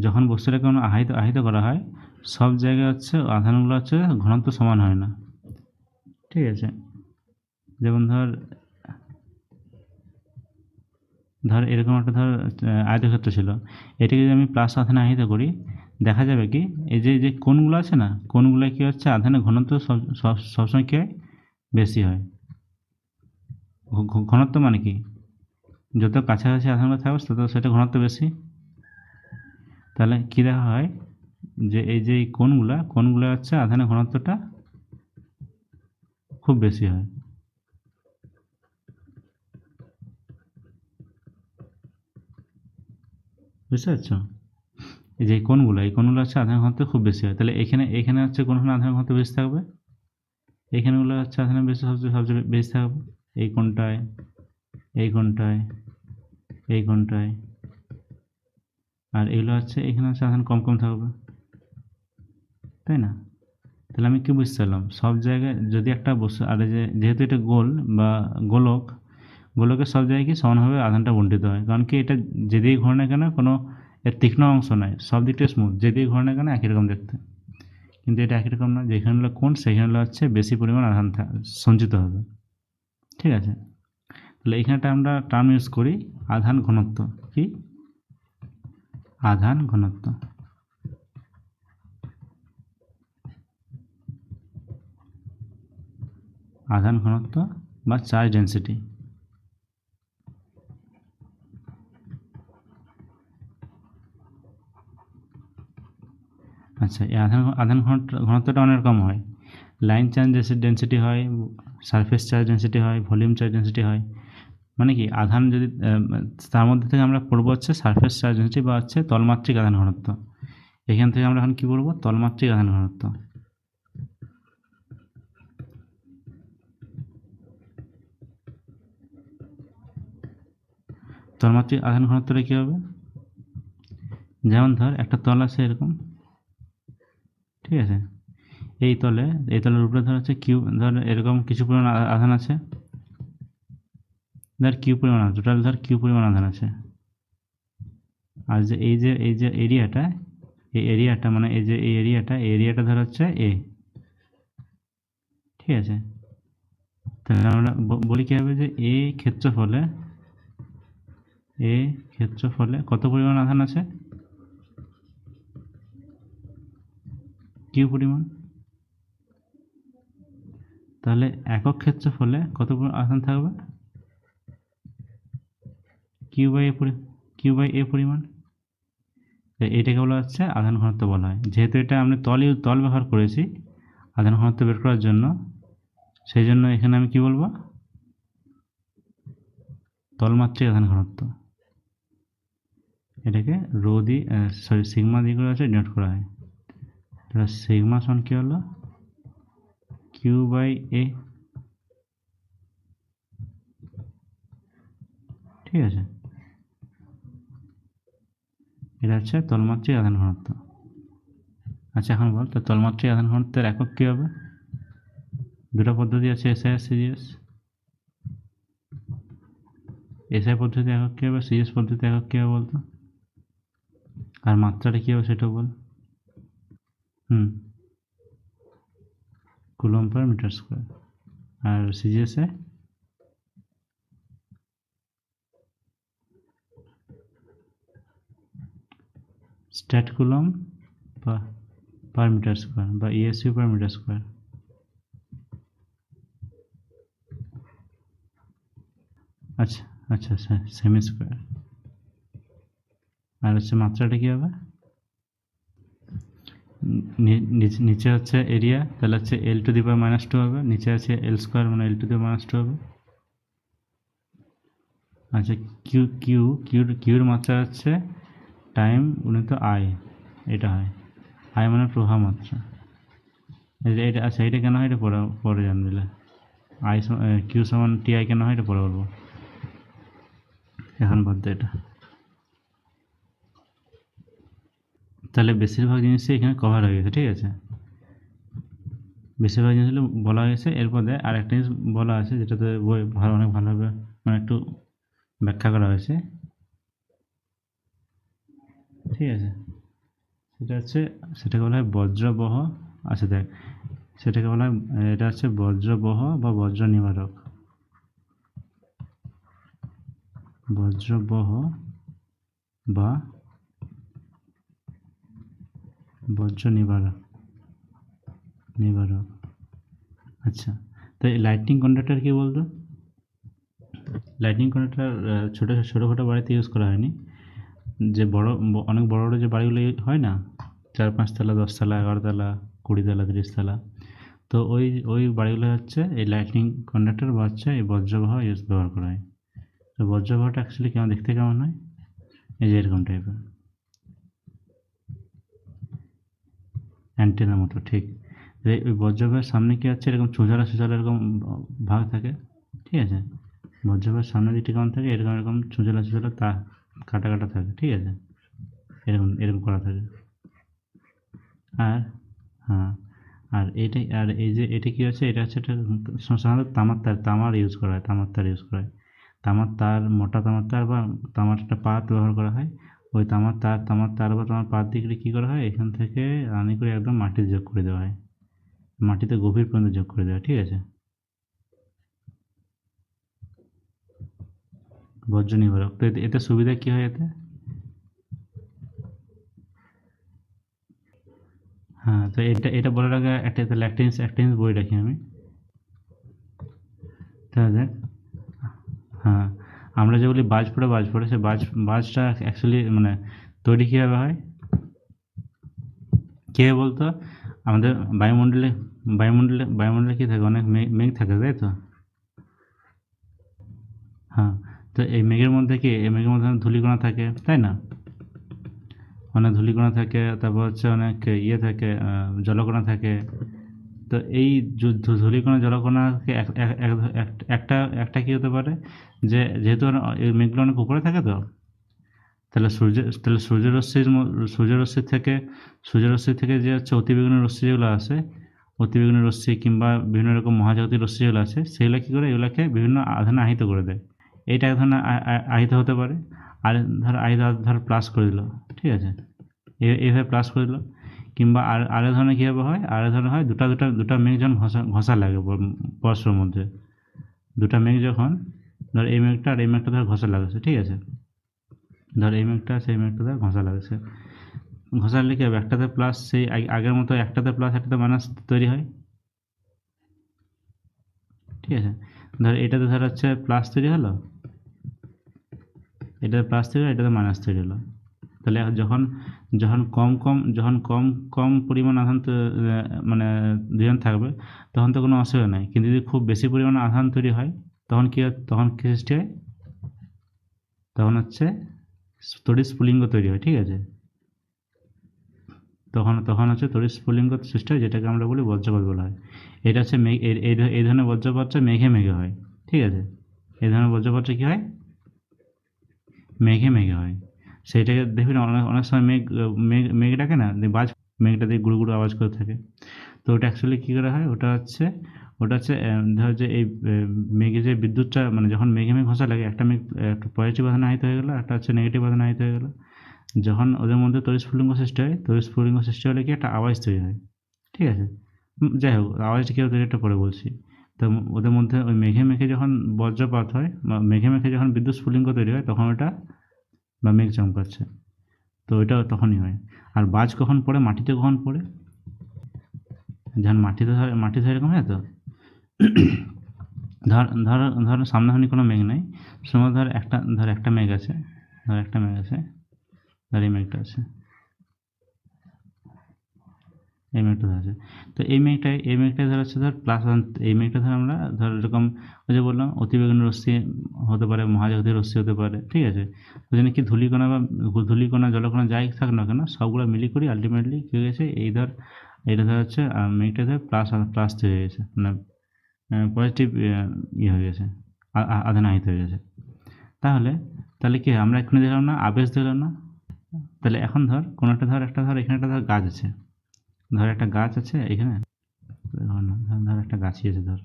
যখন বস্তুটাকে কোনো আহিত করা হয়, সব জায়গায় হচ্ছে আধানগুলো হচ্ছে ঘনত্ব সমান হয় না। ঠিক আছে, যেমন ধর এরকম একটা আয়তক্ষেত্র ছিল, এটাকে যদি আমি প্লাস আধানে আহিত করি, দেখা যাবে কি এই যে কোণগুলো আছে না, কোণগুলো কী হচ্ছে আধানের ঘনত্ব সবসময় কী হয়? বেশি হয়। ঘনত্ব মানে কি? যত কাছাকাছি আধানগুলো থাকবে তত সেটা ঘনত্ব বেশি। তাহলে কী দেখা হয়, যে এই যে কোণগুলো হচ্ছে আধানের ঘনত্বটা খুব বেশি হয়। বুঝতে পারছো? এই যে এই কোণগুলো হচ্ছে আধানের ঘনত্ব খুব বেশি হয়। তাহলে এখানে হচ্ছে কোনখানে আধানের ঘনত্ব বেশি থাকবে? এইখানেগুলো হচ্ছে আধানের সবচেয়ে বেশি থাকবে। এই কোণটায়, এই কোণটায়, এই কোণটায়, আর এগুলো হচ্ছে এখানে হচ্ছে আধান কম থাকবে, তাই না? তাহলে আমি কি বুঝতে পারলাম, সব জায়গায় যদি একটা বস্তু, আর যেহেতু এটা গোল বা গোলকের সব জায়গায় কি সমানভাবে আধানটা বণ্টিত হয়, কারণ কি এটা যেদিকে ঘোরে না কেন কোনো এর তীক্ষ্ণ অংশ নয়, সব দিকটা স্মুথ, যেদিকে ঘোরে না কেন একই রকম দেখতে। কিন্তু এটা একই রকম না, যেখানে হলো কোণ সেখানে হচ্ছে বেশি পরিমাণ আধান সঞ্চিত হবে। ঠিক আছে, তাহলে এইখানটা আমরা টার্ম ইউজ করি আধান ঘনত্ব। কি? আধান ঘনত্ব। আধান ঘনত্ব বা চার্জ ডেন্সিটি। আচ্ছা, এই আধান ঘনত্বটা অনেক রকম হয়। লাইন চার্জ ডেন্সিটি হয়, সারফেস চার্জ ডেন্সিটি হয়, ভলিউম চার্জ ডেন্সিটি হয়। মানে কি আধান যদি তার মধ্যে থেকে আমরা পড়বো হচ্ছে সারফেস চার্জ ডেন্সিটি বা হচ্ছে তলমাত্রিক আধান ঘনত্ব। এখান থেকে আমরা এখন কি পড়বো? তলমাত্রিক আধান ঘনত্ব। তলমাত্রিক আধান ঘনত্বটা কী হবে? যেমন ধর একটা তল আছে এরকম, ঠিক আছে, এই তলের উপরে ধর হচ্ছে ধর এরকম কিছু পরিমাণ আধান আছে, ধর কিউ পরিমাণ আছে, টোটাল ধর কিউ পরিমাণ আধান আছে। আর যে এই যে এরিয়াটা, মানে এই এরিয়াটা ধর হচ্ছে এ। ঠিক আছে, তাহলে আমরা বলি কী হবে, যে ক্ষেত্রফলে কত পরিমাণ আধান আছে? কিউ পরিমাণ। তাহলে একক ক্ষেত্রফলে কত আধান থাকবে? কিউ বাই এ পরিমাণ। এটাকে বলা হচ্ছে আধান ঘনত্ব বলা হয়। যেহেতু এটা আমি তল ব্যবহার করেছি আধান ঘনত্ব বের করার জন্য, সেই জন্য এখানে আমি কি বলবো? তলমাত্রিক আধান ঘনত্ব। এটাকে সিগমা দিয়ে করে হচ্ছে ডিনোট করা হয়। তাহলে সিগমা সমান কী হলো? কিউ বাই এ। ঠিক আছে, এটা হচ্ছে তলমাত্রিক আধান ঘনত্ব। আচ্ছা এখন বল, তো তলমাত্রিক আধান ঘনত্বের একক কী হবে? দুটো পদ্ধতি আছে, এসআই আর সিজিএস। এসআই পদ্ধতি একক কী হবে, সিজিএস পদ্ধতি একক কী হবে বলতো? আর মাত্রাটা কী হবে সেটাও বল। Coulomb per metre square. আর সিজিএসে stat coulomb per metre square বা ইএসইউ পার মিটার স্কোয়ার। আচ্ছা আচ্ছা আচ্ছা, সেমি স্কোয়ার। আর হচ্ছে মাত্রাটা কী হবে? নিচে হচ্ছে এরিয়া, তাহলে হচ্ছে L⁻² হবে, নিচে আছে L² মানে L⁻² হবে। আচ্ছা কিউর মাত্রা হচ্ছে টাইম গুণিত আই, এটা হয়। আই মানে প্রবাহ মাত্রা। এটা আচ্ছা, এটা কেন হয় এটা পরে জানলে। কিউ সমান টিআই কেন হয় এটা পরে বলবো, এখন বাদ দে এটা। তাহলে বেশিরভাগ জিনিসই এখানে কভার হয়ে গেছে, ঠিক আছে। বেশিরভাগ জিনিসগুলো বলা হয়েছে। এরপরে আর একটা জিনিস বলা আছে যেটাতে বই অনেক ভালোভাবে মানে একটু ব্যাখ্যা করা হয়েছে, ঠিক আছে। সেটাকে বলা হয় বজ্রবহ। আচ্ছা দেখ, সেটাকে বলা হয়, এটা হচ্ছে বজ্রবহ বা বজ্র নিবারক। বজ্রবহ বা বজ্র নিবারক। আচ্ছা, তো এই লাইটনিং কন্ডাক্টর কি বলতো? লাইটনিং কন্ডাক্টর ছোটোখাটো বাড়িতে ইউজ করা হয়নি। যে অনেক বড় বড় যে বাড়িগুলো হয় না, 4-5 তলা, 10 তলা, 11 তলা, 20 তলা, 30 তলা, তো ওই বাড়িগুলো হচ্ছে এই লাইটনিং কন্ডাক্টর বা হচ্ছে এই বজ্রবাহ ব্যবহার করা হয়। তো বজ্রবাহটা অ্যাকচুয়ালি দেখতে কেমন হয়? এই যে এরকম টাইপের অ্যান্টেনার মতো, ঠিক। ওই বজ্রবাহের সামনে কি আছে, এরকম চুঁচালা এরকম ভাগ থাকে, ঠিক আছে। বজ্রবাহের সামনের দিকটা কেমন থাকে, এরকম চুঁচালা তা কাটা থাকে, ঠিক আছে। এরকম করা থাকে। আর হ্যাঁ, আর এই যে এটা কি হচ্ছে, এটা হচ্ছে একটা সাধারণত তামার ইউজ করা হয়, তামার তার ইউজ করা হয়। মোটা তামার তার বা তামার একটা পাত ব্যবহার করা হয়। ওই তামার তার বা তামার পাত দিয়ে কী করা হয়, এখান থেকে আনি করে একদম মাটিতে যোগ করে দেওয়া হয়, মাটিতে গভীর পর্যন্ত যোগ করে দেওয়া, ঠিক আছে। বজ্র নিবারক। তো এতে সুবিধা কী হয় এতে? হ্যাঁ, তো এটা বলার আগে তাহলে একটা জিনিস বলে রাখি আমি। তাহলে দেখ, হ্যাঁ, আমরা যে বলি বাজ পড়ে, সে বাজটা অ্যাকচুয়ালি মানে তৈরি কীভাবে হয়, কীভাবে বলতো? আমাদের বায়ুমণ্ডলে কী থাকে, অনেক মেঘ থাকে, তাই তো? হ্যাঁ, তো এই মেঘের মধ্যে অনেক ধূলিকণা থাকে, তাই না? অনেক ধূলিকণা থাকে, তারপর হচ্ছে অনেক ইয়ে থাকে, জলকণা থাকে। তো এই ধূলিকণা জলকণাকে একটা একটা কী হতে পারে, যে যেহেতু এই মেঘগুলো অনেক উপরে থাকে, তো তাহলে সূর্যরশ্মি থেকে যে হচ্ছে অতিবেগুনি রশ্মি যেগুলো আছে, অতিবেগুনি রশ্মি কিংবা বিভিন্ন রকম মহাজাগতিক রশ্মি যেগুলো আছে, সেগুলো কী করে, এগুলোকে বিভিন্ন আধানে আহিত করে দেয়। এইটা এক ধরনের আহিত হতে পারে। আর ধর প্লাস করে দিল, ঠিক আছে, এইভাবে প্লাস করে দিল। কিংবা আর এক ধরনের কীভাবে হয়, আর এক ধরনের হয় দুটা মেঘ যখন ঘষা লাগে পরস্পরের মধ্যে, দুটা মেঘ যখন, ধর এই মেঘটা আর এই মেঘটা ধর ঘষা লাগছে, ঠিক আছে। ধর এই মেঘটা সেই মেঘটা ধর ঘষা লাগছে, ঘষা লাগলে কী হবে, একটাতে প্লাস সেই আগের মতো একটাতে প্লাস একটাতে মাইনাস তৈরি হয়, ঠিক আছে। ধর এটাতে ধর হচ্ছে প্লাস তৈরি হলো, এটাতে প্লাস তৈরি হলো, এটাতে মাইনাস তৈরি হলো। তাহলে যখন কম পরিমাণ আধান মানে দুজন থাকবে, তখন তো কোনো অসুবিধা নাই। কিন্তু যদি খুব বেশি পরিমাণে আধান তৈরি হয়, তখন কী সৃষ্টি হয়, তখন হচ্ছে তড়িৎ স্ফুলিঙ্গ তৈরি হয়, ঠিক আছে। তখন হচ্ছে তড়িৎ স্ফুলিঙ্গ সৃষ্টি হয়, যেটাকে আমরা বলি বজ্রপাত বলা হয়। এটা হচ্ছে এই ধরনের বজ্রপাতটা মেঘে হয়, ঠিক আছে। এই ধরনের বজ্রপাতটা কী হয়, মেঘে হয়। সেইটাকে দেখবি না অনেক অনেক সময় মেঘ ডাকে না, মেঘটা দিয়ে গুড়ু গুড়ু আওয়াজ করে থাকে। তো ওটা অ্যাকচুয়ালি কী করা হয়, ওটা হচ্ছে ধর যে এই মেঘে যে বিদ্যুৎটা মানে যখন মেঘে ঘষা লাগে, একটা মেঘ একটা পজিটিভ আধানে আহিত হয়ে গেলো, একটা হচ্ছে নেগেটিভ আধানে আহিত হয়ে গেলো। যখন ওদের মধ্যে তড়িৎস্ফুলিঙ্গ সৃষ্টি হয়, তড়িৎস্ফুলিঙ্গ সৃষ্টি হলে কি একটা আওয়াজ তৈরি হয়, ঠিক আছে? যাই হোক, আওয়াজটা কীভাবে তৈরি, একটা পরে বলছি। তো ওদের মধ্যে ওই মেঘে যখন বজ্রপাত হয় বা মেঘে যখন বিদ্যুৎ স্ফুলিঙ্গ তৈরি হয়, তখন ওটা বা মেঘ চমকাচ্ছে, তো ওইটা তখনই হয়। আর বাজ কখন পড়ে, মাটিতে কখন পড়ে, যখন মাটিতে এরকম হয় তো ধর সামনাসামনি কোনো মেঘ নেই, সময় ধর একটা মেঘ আছে, ধর এই মেঘটা আছে, এই মেঘটা আছে। তো এই মেঘটাই ধর হচ্ছে ধর প্লাস, এই মেঘটা ধর আমরা ধর এরকম ওই যে বললাম অতিবেগুনি রশ্মি হতে পারে, মহাজাগতিক রশ্মি হতে পারে, ঠিক আছে? ওই জন্য কি ধূলিকণা জলকণা যাই থাক না কেন, সবগুলো মিলি করি আলটিমেটলি কী হয়ে গেছে, এইটা ধর হচ্ছে মেঘটা ধর প্লাস তৈরি হয়ে গেছে, মানে পজিটিভ হয়ে গেছে, আধানাহিত হয়ে গেছে। তাহলে কি হয়, আমরা এক্ষুনি দেখলাম না, আবেশ দেখলাম না? তাহলে এখন ধর কোনো একটা এখানে একটা ধর গাছ আছে, ধর একটা গাছ আছে এখানে, ধর একটা গাছই আছে, ধর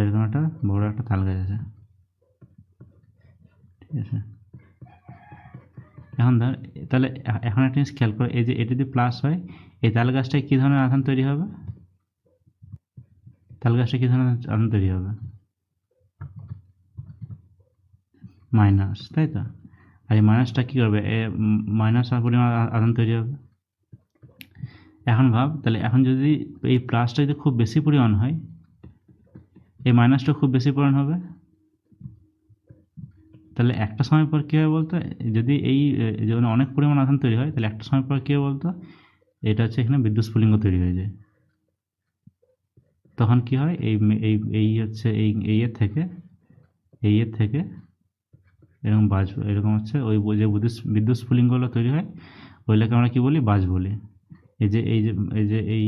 এরকম একটা বড় একটা তাল গাছ আছে, ঠিক আছে? এখন ধর, তাহলে এখন একটা জিনিস খেয়াল করো, এই যে এটা যদি প্লাস হয়, এই তাল গাছটায় কী ধরনের আধান তৈরি হবে, আধান তৈরি হবে? মাইনাস, তাই তো? আর এই মাইনাসটা কী করবে, মাইনাস পরিমাণ আধান তৈরি হবে। এখন ভাব, তাহলে এখন যদি এই প্লাসটা যদি খুব বেশি পরিমাণ হয়, এই মাইনাসটা খুব বেশি পরিমাণ হবে, তাহলে একটা সময় পর কী হবে বলতো, যদি এই যেমন অনেক পরিমাণ আধান তৈরি হয়, তাহলে একটা সময় পর কী হবে বলতো, এটা হচ্ছে এখানে বিদ্যুৎ স্ফুলিঙ্গ তৈরি হয়ে যায়। তখন কি হয়, এই হচ্ছে এই এর থেকে এরকম এরকম হচ্ছে ওই যে বিদ্যুৎ স্ফুলিঙ্গগুলো তৈরি হয়, ওইগুলোকে আমরা কি বলি, বাজ বলি। এই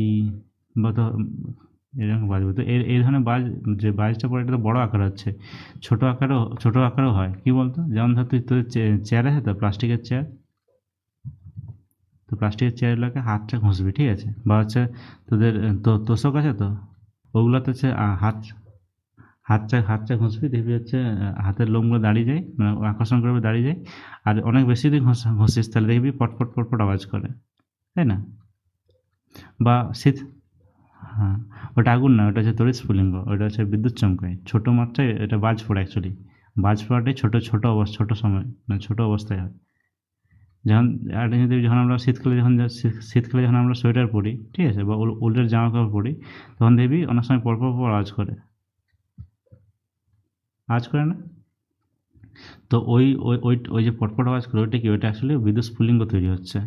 বলতো এরকম বাজ বলতো, এই ধরনের যে বাজটা পড়ে, এটা তো বড় আকার হচ্ছে, ছোট আকারও হয়, কি বলতো, যেমন ধর তোদের চেয়ার আছে তো, প্লাস্টিকের চেয়ার, তো প্লাস্টিকের চেয়ারগুলোকে হাতটা ঘষবি, ঠিক আছে? বা হচ্ছে তোদের তোষক আছে তো, ওগুলোতে হচ্ছে হাতটা ঘষবি, দেখবি হচ্ছে হাতের লোমগুলো দাঁড়িয়ে যায়, মানে আকর্ষণ করবে, দাঁড়িয়ে যায়। আর অনেক বেশি যদি ঘষিস তাহলে দেখবি পটপট পটপট আওয়াজ করে, তাই না? বা শীত, হ্যাঁ, ওটা আগুন না, ওটা হচ্ছে তড়িৎ স্ফুলিঙ্গ, ওটা হচ্ছে বিদ্যুৎ চমকায়, ছোটো মাত্রায় এটা বাজ পড়ে অ্যাকচুয়ালি। বাজ পড়াটাই ছোটো সময়, মানে ছোটো অবস্থায় হয়। যখন একটা যদি যখন আমরা শীতকালে যখন আমরা সোয়েটার পরি, ঠিক আছে, বা উলের জামা কাপড় পরি, তখন দেখবি অনেক সময় পর আওয়াজ করে, না? তো ওই যে পটপট আওয়াজ করে, ওইটা কি, ওইটা আসলে বিদ্যুৎ স্ফুলিঙ্গ তৈরি হচ্ছে,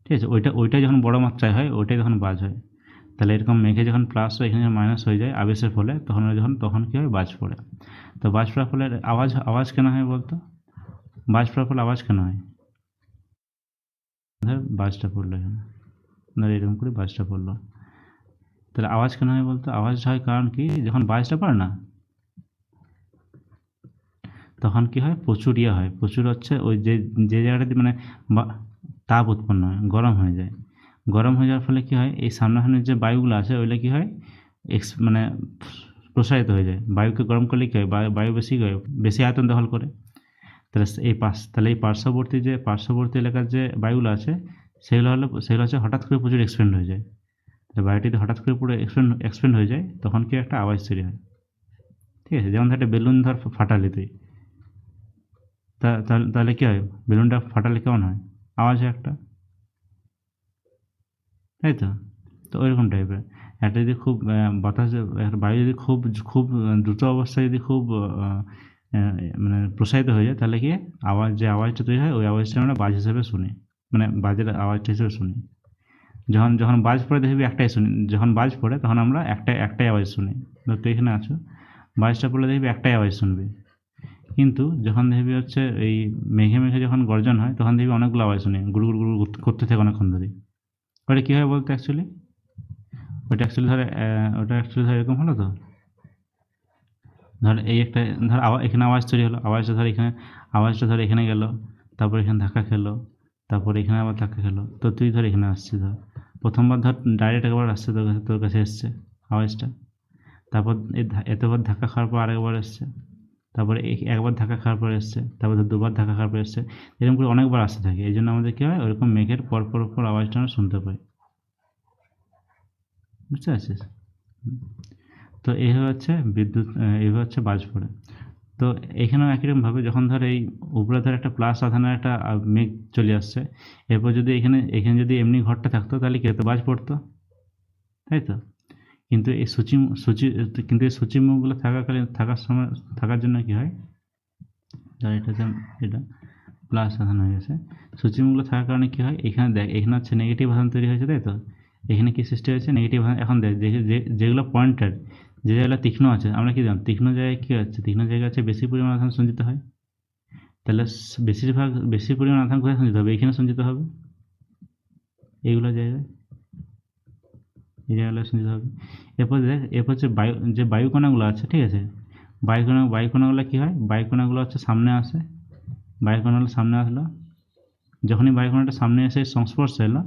ঠিক আছে? ওইটা যখন বড় মাত্রায় হয়, ওইটাই তখন বাজ হয়। তাহলে এরকম মেঘে যখন প্লাস হয়, এখানে মাইনাস হয়ে যায় আবেশের ফলে, তখন কী হয়, বাজ পড়ে। তো বাজ পড়ার ফলে আওয়াজ কেন হয় বলতো, বাজ পড়ার ফলে আওয়াজ কেন হয়? ধর বাজটা পড়লো এখানে, ধর এরকম করে বাজটা পড়লো, তাহলে আওয়াজ কেন হয় বলতো? আওয়াজ হয় কারণ কি, যখন বাজটা পড়ে না, তখন কি হয়, প্রচুর হয়, প্রচুর হচ্ছে ওই যে জায়গাটাতে মানে তাপ উৎপন্ন হয়, গরম হয়ে যায়। গরম হয়ে যাওয়ার ফলে কি হয়, এই সামনাসামনি যে বায়ুগুলো আছে, ওইগুলো কি হয়, মানে প্রসারিত হয়ে যায়। বায়ুকে গরম করলে কি হয়, বায়ু বেশি আয়তন দখল করে। তাহলে এই পার্শ্ববর্তী এলাকার যে বায়ুগুলো আছে, সেগুলো হচ্ছে হঠাৎ করে প্রচুর এক্সপেন্ড হয়ে যায়। তো বায়ুটিতে হঠাৎ করে পুরো এক্সপেন্ড হয়ে যায়, তখন কি একটা আওয়াজ তৈরি হয়, ঠিক আছে? যেমন একটা বেলুন ধর ফাটালি তুই, তাহলে কি হয়, বেলুনটা ফাটালে কেমন হয়, আওয়াজ হয় একটা, তাই তো? তো ওইরকম টাইপের একটা যদি খুব বাতাস, একটা বায়ু যদি খুব খুব দ্রুত অবস্থায় যদি খুব মানে প্রসারিত হয়ে যায়, তাহলে কি আওয়াজটা তৈরি হয়, ওই আওয়াজটা আমরা বাজ হিসেবে শুনি, মানে বাজের আওয়াজটা হিসেবে শুনি। যখন যখন বাজ পড়ে দেখবি একটাই শুনি, যখন বাজ পড়ে তখন আমরা একটাই আওয়াজ শুনি। ধর তুই এখানে আছো, বাজটা পড়লে দেখবি একটাই আওয়াজ শুনবি। কিন্তু যখন দেখবি হচ্ছে এই মেঘে যখন গর্জন হয়, তখন দেখবি অনেকগুলো আওয়াজ শুনি, গুড় গুড় গুড় গুড় করতে থাকে অনেকক্ষণ ধরে। ওটা কী হয় বলতো অ্যাকচুয়ালি, ওটা অ্যাকচুয়ালি ধর এরকম হলো তো, ধর এই একটা ধর এখানে আওয়াজ তৈরি হলো, আওয়াজটা ধর এখানে গেল, তারপর এখানে ধাক্কা খেলো, তারপর এখানে আবার ধাক্কা খেলো। তো তুই ধর এখানে আসছিস, ধর প্রথমবার ধর ডাইরেক্ট একবার আসছে তোর কাছে এসছে আওয়াজটা, তারপর এতবার ধাক্কা খাওয়ার পর আরেকবার এসছে, তারপরে একবার ধাক্কা খাওয়ার পর এসছে, তারপর ধর দুবার ধাক্কা খাওয়ার পর এসছে, এরকম করে অনেকবার আসতে থাকে। এই জন্য আমাদের কী হয়, ওরকম মেঘের পর আওয়াজটা আমরা শুনতে পাই। বুঝতে পারছিস? তো এইভাবে হচ্ছে বিদ্যুৎ, এইভাবে হচ্ছে বাজ পড়ে। তো এখানেও একই রকমভাবে যখন ধর এই উপরে ধর একটা প্লাস আধানের একটা মেঘ চলে আসছে, এরপর যদি এখানে যদি এমনি ঘরটা থাকতো তাহলে কী হতো, বাজ পড়তো, তাই তো? কিন্তু এই কিন্তু এই সূচিমুখগুলো থাকার জন্য কী হয়, ধর এটা প্লাস আধান হয়ে গেছে, সূচিমুখগুলো থাকার কারণে কী হয়, এখানে দেখ এখানে হচ্ছে নেগেটিভ আধান তৈরি হয়েছে, তাই তো? এখানে কি সৃষ্টি হয়েছে, নেগেটিভ আধান। এখন দেখ যেগুলো পয়েন্টার, যে জায়গাগুলো তীক্ষ্ণ আছে, আমরা কি জানি তীক্ষ্ণ জায়গায় কী হচ্ছে, তীক্ষ্ণ জায়গায় হচ্ছে বেশি পরিমাণ আধান সঞ্চিত হয়। তাহলে বেশি পরিমাণ আধান কোথায় সঞ্চিত হবে, এখানে সঞ্চিত হবে, এইগুলো জায়গায়, এই জায়গাগুলো সঞ্চিত হবে। এরপর যে বায়ুকণাগুলো আছে, ঠিক আছে, বায়ুকণাগুলো কী হয়, বায়ুকণাগুলো হচ্ছে সামনে আসে, বায়ুকণাগুলো সামনে আসলো, যখনই বায়ুকণাটা সামনে এসে সংস্পর্শে এলো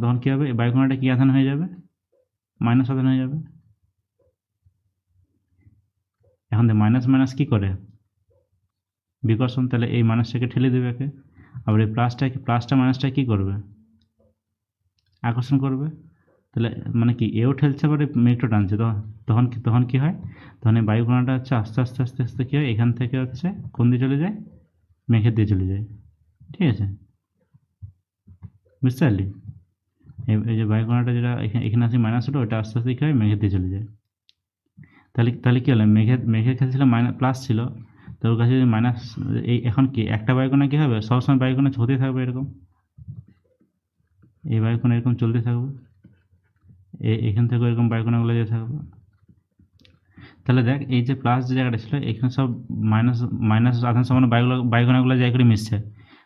তখন কী হবে, বায়ুকণাটা কী আধান হয়ে যাবে, মাইনাস আধান হয়ে যাবে। এখন মাইনাস মাইনাস কী করে, বিকর্ষণ, তাহলে এই মাইনাসটাকে ঠেলে দেবে একে। আবার এই প্লাসটা মাইনাসটা কী করবে, আকর্ষণ করবে। তাহলে মানে কি, এও ঠেলছে আবার মেঘটা টানছে, তখন কি হয়, তখন এই বায়ুকণাটা হচ্ছে আস্তে আস্তে আস্তে আস্তে কী হয়, এখান থেকে হচ্ছে কোন দিয়ে চলে যায়, মেঘের দিয়ে চলে যায়। ঠিক আছে, বুঝতে পারলি? এই যে বায়ুকণাটা যেটা এখানে আসে মাইনাস হলো, ওটা আস্তে আস্তে কী হয়, মেঘের দিয়ে চলে যায়। তাহলে কী হলো, মেঘের কাছে ছিল প্লাস ছিল, তো ওর কাছে যদি মাইনাস, এখন কি একটা বায়ুকণা কী হবে, সবসময় বায়ুকণা হতেই থাকবে এরকম, এই বায়ুকণা এরকম চলতে থাকবে, এখান থেকে এরকম বায়ুকণাগুলো যেতে থাকবে। তাহলে দেখ এই যে প্লাস যে জায়গাটা ছিল, এখানে সব মাইনাস মাইনাস আধান সমান বায়ুকণাগুলো জায়গা করে মিশছে,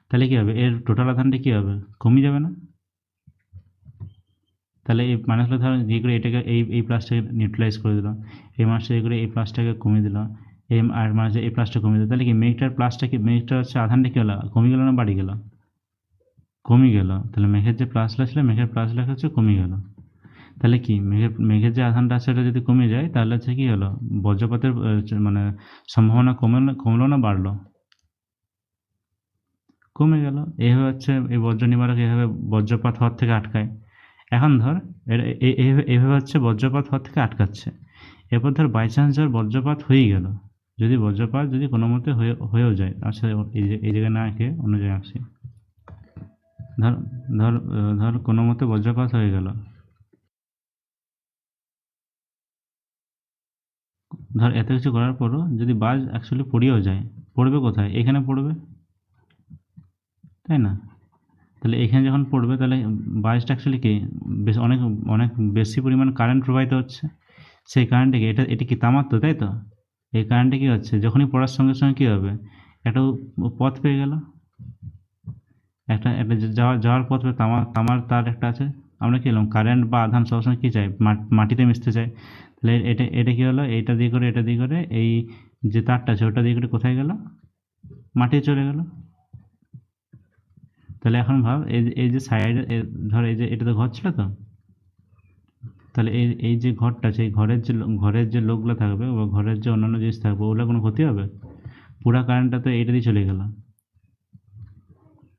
তাহলে কী হবে, এর টোটাল আধানটা কী হবে, কমে যাবে না? তাহলে এই মাইনাসগুলো ধর দিয়ে করে এটাকে এই প্লাসটাকে নিউট্রালাইজ করে দিলাম, এই মাসটা করে এই প্লাসটাকে কমিয়ে দিলাম, আর মাসে এই প্লাসটা কমিয়ে দিল, তাহলে কি মেঘটার হচ্ছে আধানটা কী হলো, কমে গেল না বাড়ি গেল, কমে গেল। তাহলে মেঘের যে প্লাসটা ছিল, মেঘের প্লাস লেখা হচ্ছে কমে গেল। তাহলে কি, মেঘের যে আধানটা আছে ওটা যদি কমে যায়, তাহলে হচ্ছে কী হলো, বজ্রপাতের মানে সম্ভাবনা কমলো না বাড়লো, কমে গেল। এইভাবে হচ্ছে এই বজ্র নিবারক এইভাবে বজ্রপাত হওয়ার থেকে আটকায়। এখন ধর এইভাবে হচ্ছে বজ্রপাত হওয়ার থেকে আটকাচ্ছে। এরপর ধর বাই চান্স ধর বজ্রপাত হয়েই গেল, বজ্রপাত যদি কোনো মতে হয়েও যায়, আচ্ছা এই জায়গায় না এঁকে অন্য জায়গায় আসি, ধর ধর ধর কোনো মতে বজ্রপাত হয়ে গেল, ধর এত কিছু করার পরও যদি বাজ অ্যাকচুয়ালি পড়েও যায়, পড়বে কোথায়, এখানে পড়বে, তাই না? তাহলে এখানে যখন পড়বে, তাহলে বাজটা অ্যাকচুয়ালি কি, বেশ অনেক অনেক বেশি পরিমাণ কারেন্ট প্রবাহিত হচ্ছে, সেই কারেন্টটাকে এটা কি তামার তো, তাই তো? এই কারেন্টটা কী হচ্ছে, যখনই পড়ার সঙ্গে সঙ্গে কী হবে, একটা পথ পেয়ে গেল, একটা একটা যাওয়ার পথ পেয়ে, তামার তার একটা আছে। আমরা কী এলাম, কারেন্ট বা আধান সবসময় কী চাই, মাটিতে মিশতে চাই। তাহলে এটা কী হলো, এটা দিয়ে করে এই যে তারটা আছে ওটা দিয়ে করে কোথায় গেল, মাটি চলে গেল। তাহলে এখন ভাব, এই যে সাইডে, ধর এই যে এটা তো ঘর ছিল তো, তাহলে এই যে ঘরটা আছে, এই ঘরের যে লোকগুলো থাকবে বা ঘরের যে অন্যান্য জিনিস থাকবে, ওগুলো কোনো ক্ষতি হবে, পুরা কারেন্টটা তো এইটা দিয়ে চলে গেল,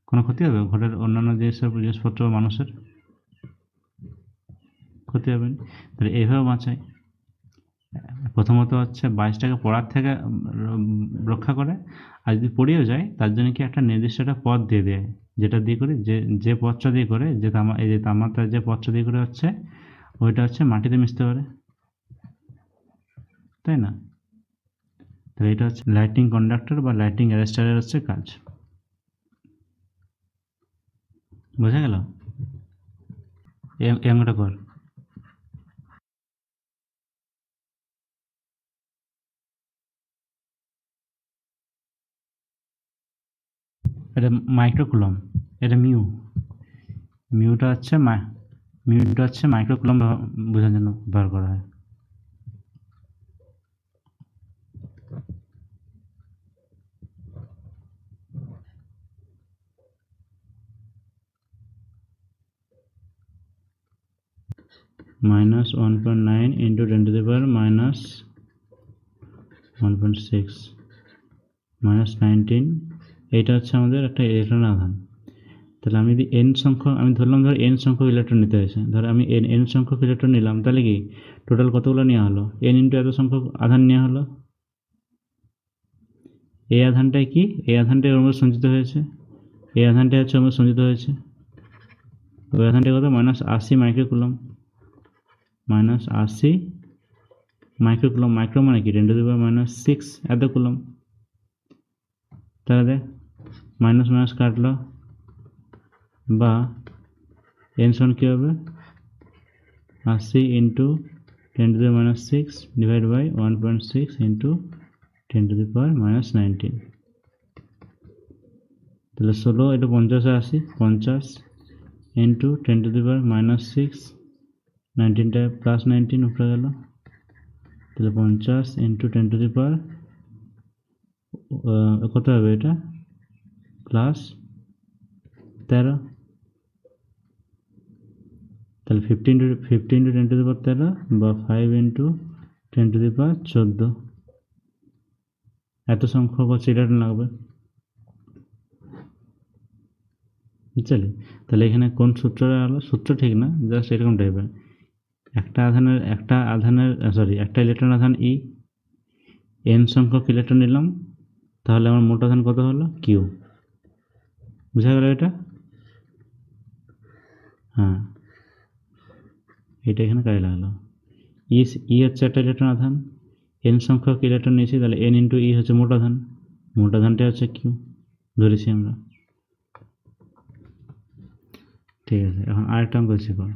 কোনো ক্ষতি হবে ঘরের অন্যান্য জিনিসপত্র বা মানুষের, ক্ষতি হবে না। তাহলে এইভাবে বাঁচায়, প্রথমত হচ্ছে বাজটাকে পড়ার থেকে রক্ষা করে, আর যদি পড়েও যায় তার জন্য কি একটা নির্দিষ্ট একটা পথ দিয়ে দেয়, যেটা দিয়ে করে যে পথটা দিয়ে করে এই যে তামাটার যে পথটা দিয়ে করে হচ্ছে, ওইটা হচ্ছে মাটিতে মিশতে পারে, তাই না? তাহলে এটা হচ্ছে লাইটিং কন্ডাক্টর বা লাইটিং অ্যারেস্টারের হচ্ছে কাজ। বোঝা গেল? এমনটা কর। এটা মাইক্রোকুলম, এটা মিউটা হচ্ছে মিউটা হচ্ছে মাইক্রোকুলম বোঝার জন্য ব্যবহার করা হয়। Minus 1.9 into 10 to the power minus 1.6 minus 19, এইটা হচ্ছে আমাদের একটা ইলেকট্রন আধান। তাহলে আমি যদি এন সংখ্যক, আমি ধরলাম ধর এন সংখ্যক ইলেকট্রন নিতে হয়েছে, ধর আমি এন সংখ্যক ইলেকট্রন নিলাম, তাহলে কি টোটাল কতগুলো নেওয়া হলো, এন ইন্টু এত সংখ্যক আধান নেওয়া হলো। এই আধানটাই কি, এই আধানটাই ওর মধ্যে সঞ্চিত হয়েছে, এই আধানটাই হচ্ছে ওর মধ্যে সঞ্চিত হয়েছে। ওই আধানটা কত, minus 80 microcoulomb, minus 80 microcoulomb. Micro মানে কি 10 টু দি পাওয়ার মাইনাস 6 এত কুলম। তাহলে দেখ মাইনাস মাইনাস কাটলো, বা এন সমান কী হবে, 80 into 10 to the power minus 6 divide by 1.6 into 10 to the power minus 19। তাহলে 16 এটা 50 80, 50 into 10 to the power minus 6, 19টা প্লাস 19 উপরে গেল, তাহলে 50 ইন্টু 10 টু দি পাওয়ার কত হবে, এটা প্লাস 13, তাহলে 15 ইন্টু 10 টু দি পাওয়ার 13 বা 5 ইন্টু 10 টু দি পাওয়ার 14 এত সংখ্যক হচ্ছে ইলেকট্রন লাগবে। বুঝলি? তাহলে এখানে কোন সূত্রটা হলো, সূত্র ঠিক না, জাস্ট এরকম টাইপের, একটা ইলেকট্রন আধান ই, এন সংখ্যক ইলেকট্রন নিলাম, তাহলে আমার মোট আধান কত হলো, কিউ। বুঝা গেল এটা? হ্যাঁ, এটা এখানে কাজে লাগলো। ই হচ্ছে একটা ইলেকট্রন আধান, এন সংখ্যক ইলেকট্রন নিয়েছি, তাহলে এন ইন্টু ই হচ্ছে মোট আধান, মোট আধানটা হচ্ছে কিউ ধরেছি আমরা। ঠিক আছে, এখন আরেকটা অঙ্ক হচ্ছে কর।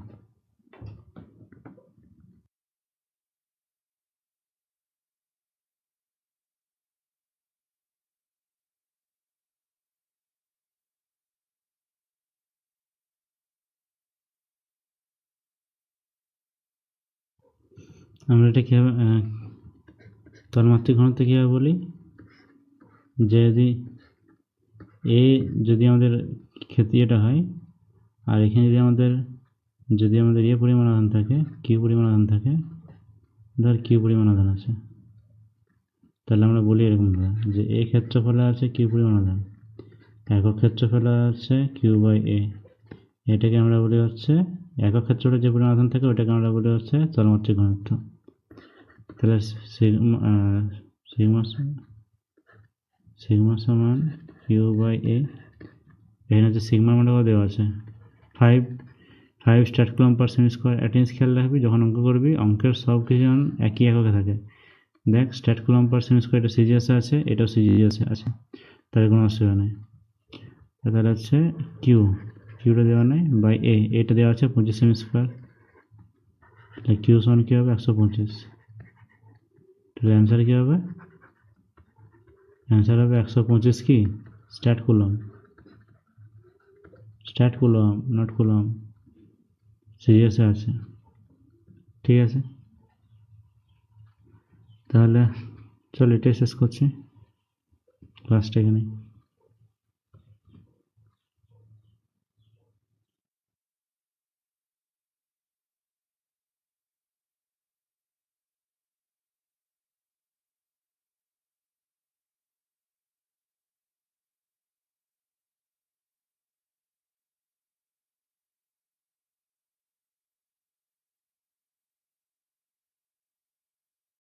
আমরা এটা কীভাবে তন্মাত্রিক ঘনত্ব কীভাবে বলি, যে যদি আমাদের ক্ষেত্রে হয়, আর এখানে যদি আমাদের পরিমাণ আধান থাকে, কিউ পরিমাণ আধান থাকে, ধর কিউ পরিমাণ আধান আছে, তাহলে আমরা বলি এরকম যে এ ক্ষেত্রফলে আছে কিউ পরিমাণ আধান, একক ক্ষেত্রফলে আছে কিউ বাই এ, এটাকে আমরা বলি হচ্ছে একক ক্ষেত্রফলে যে পরিমাণ আধান থাকে ওটাকে আমরা বলি হচ্ছে তন্মাত্রিক ঘনত্ব। তাহলে সিগমা সমান কিউ বাই এ, এখানে হচ্ছে সিগমার মানে দেওয়া আছে 5 স্ট্যাট কুলম্ব পার সেমি স্কোয়ার। একটা জিনিস খেয়াল রাখবি, যখন অঙ্ক করবি অঙ্কের সব কিছু যেমন একই এককে থাকে। দেখ স্ট্যাট কুলম্ব পার সেমি স্কোয়ার, এটা সিজিএসে আছে, এটাও সিজিএসে আছে, তাহলে কোনো অসুবিধা নেই। তাহলে হচ্ছে কিউটা দেওয়া নেই, বাই এটা দেওয়া আছে 25 সেমি স্কোয়ার, তাহলে কিউ সমান কী হবে 125। তাহলে অ্যান্সার কী হবে, অ্যান্সার হবে 125 কি স্ট্যাট কুলম্ব নট কুলম্ব, সিরিয়াসে আছে। ঠিক আছে, তাহলে চল এটাই শেষ করছি ক্লাসটা এখানে।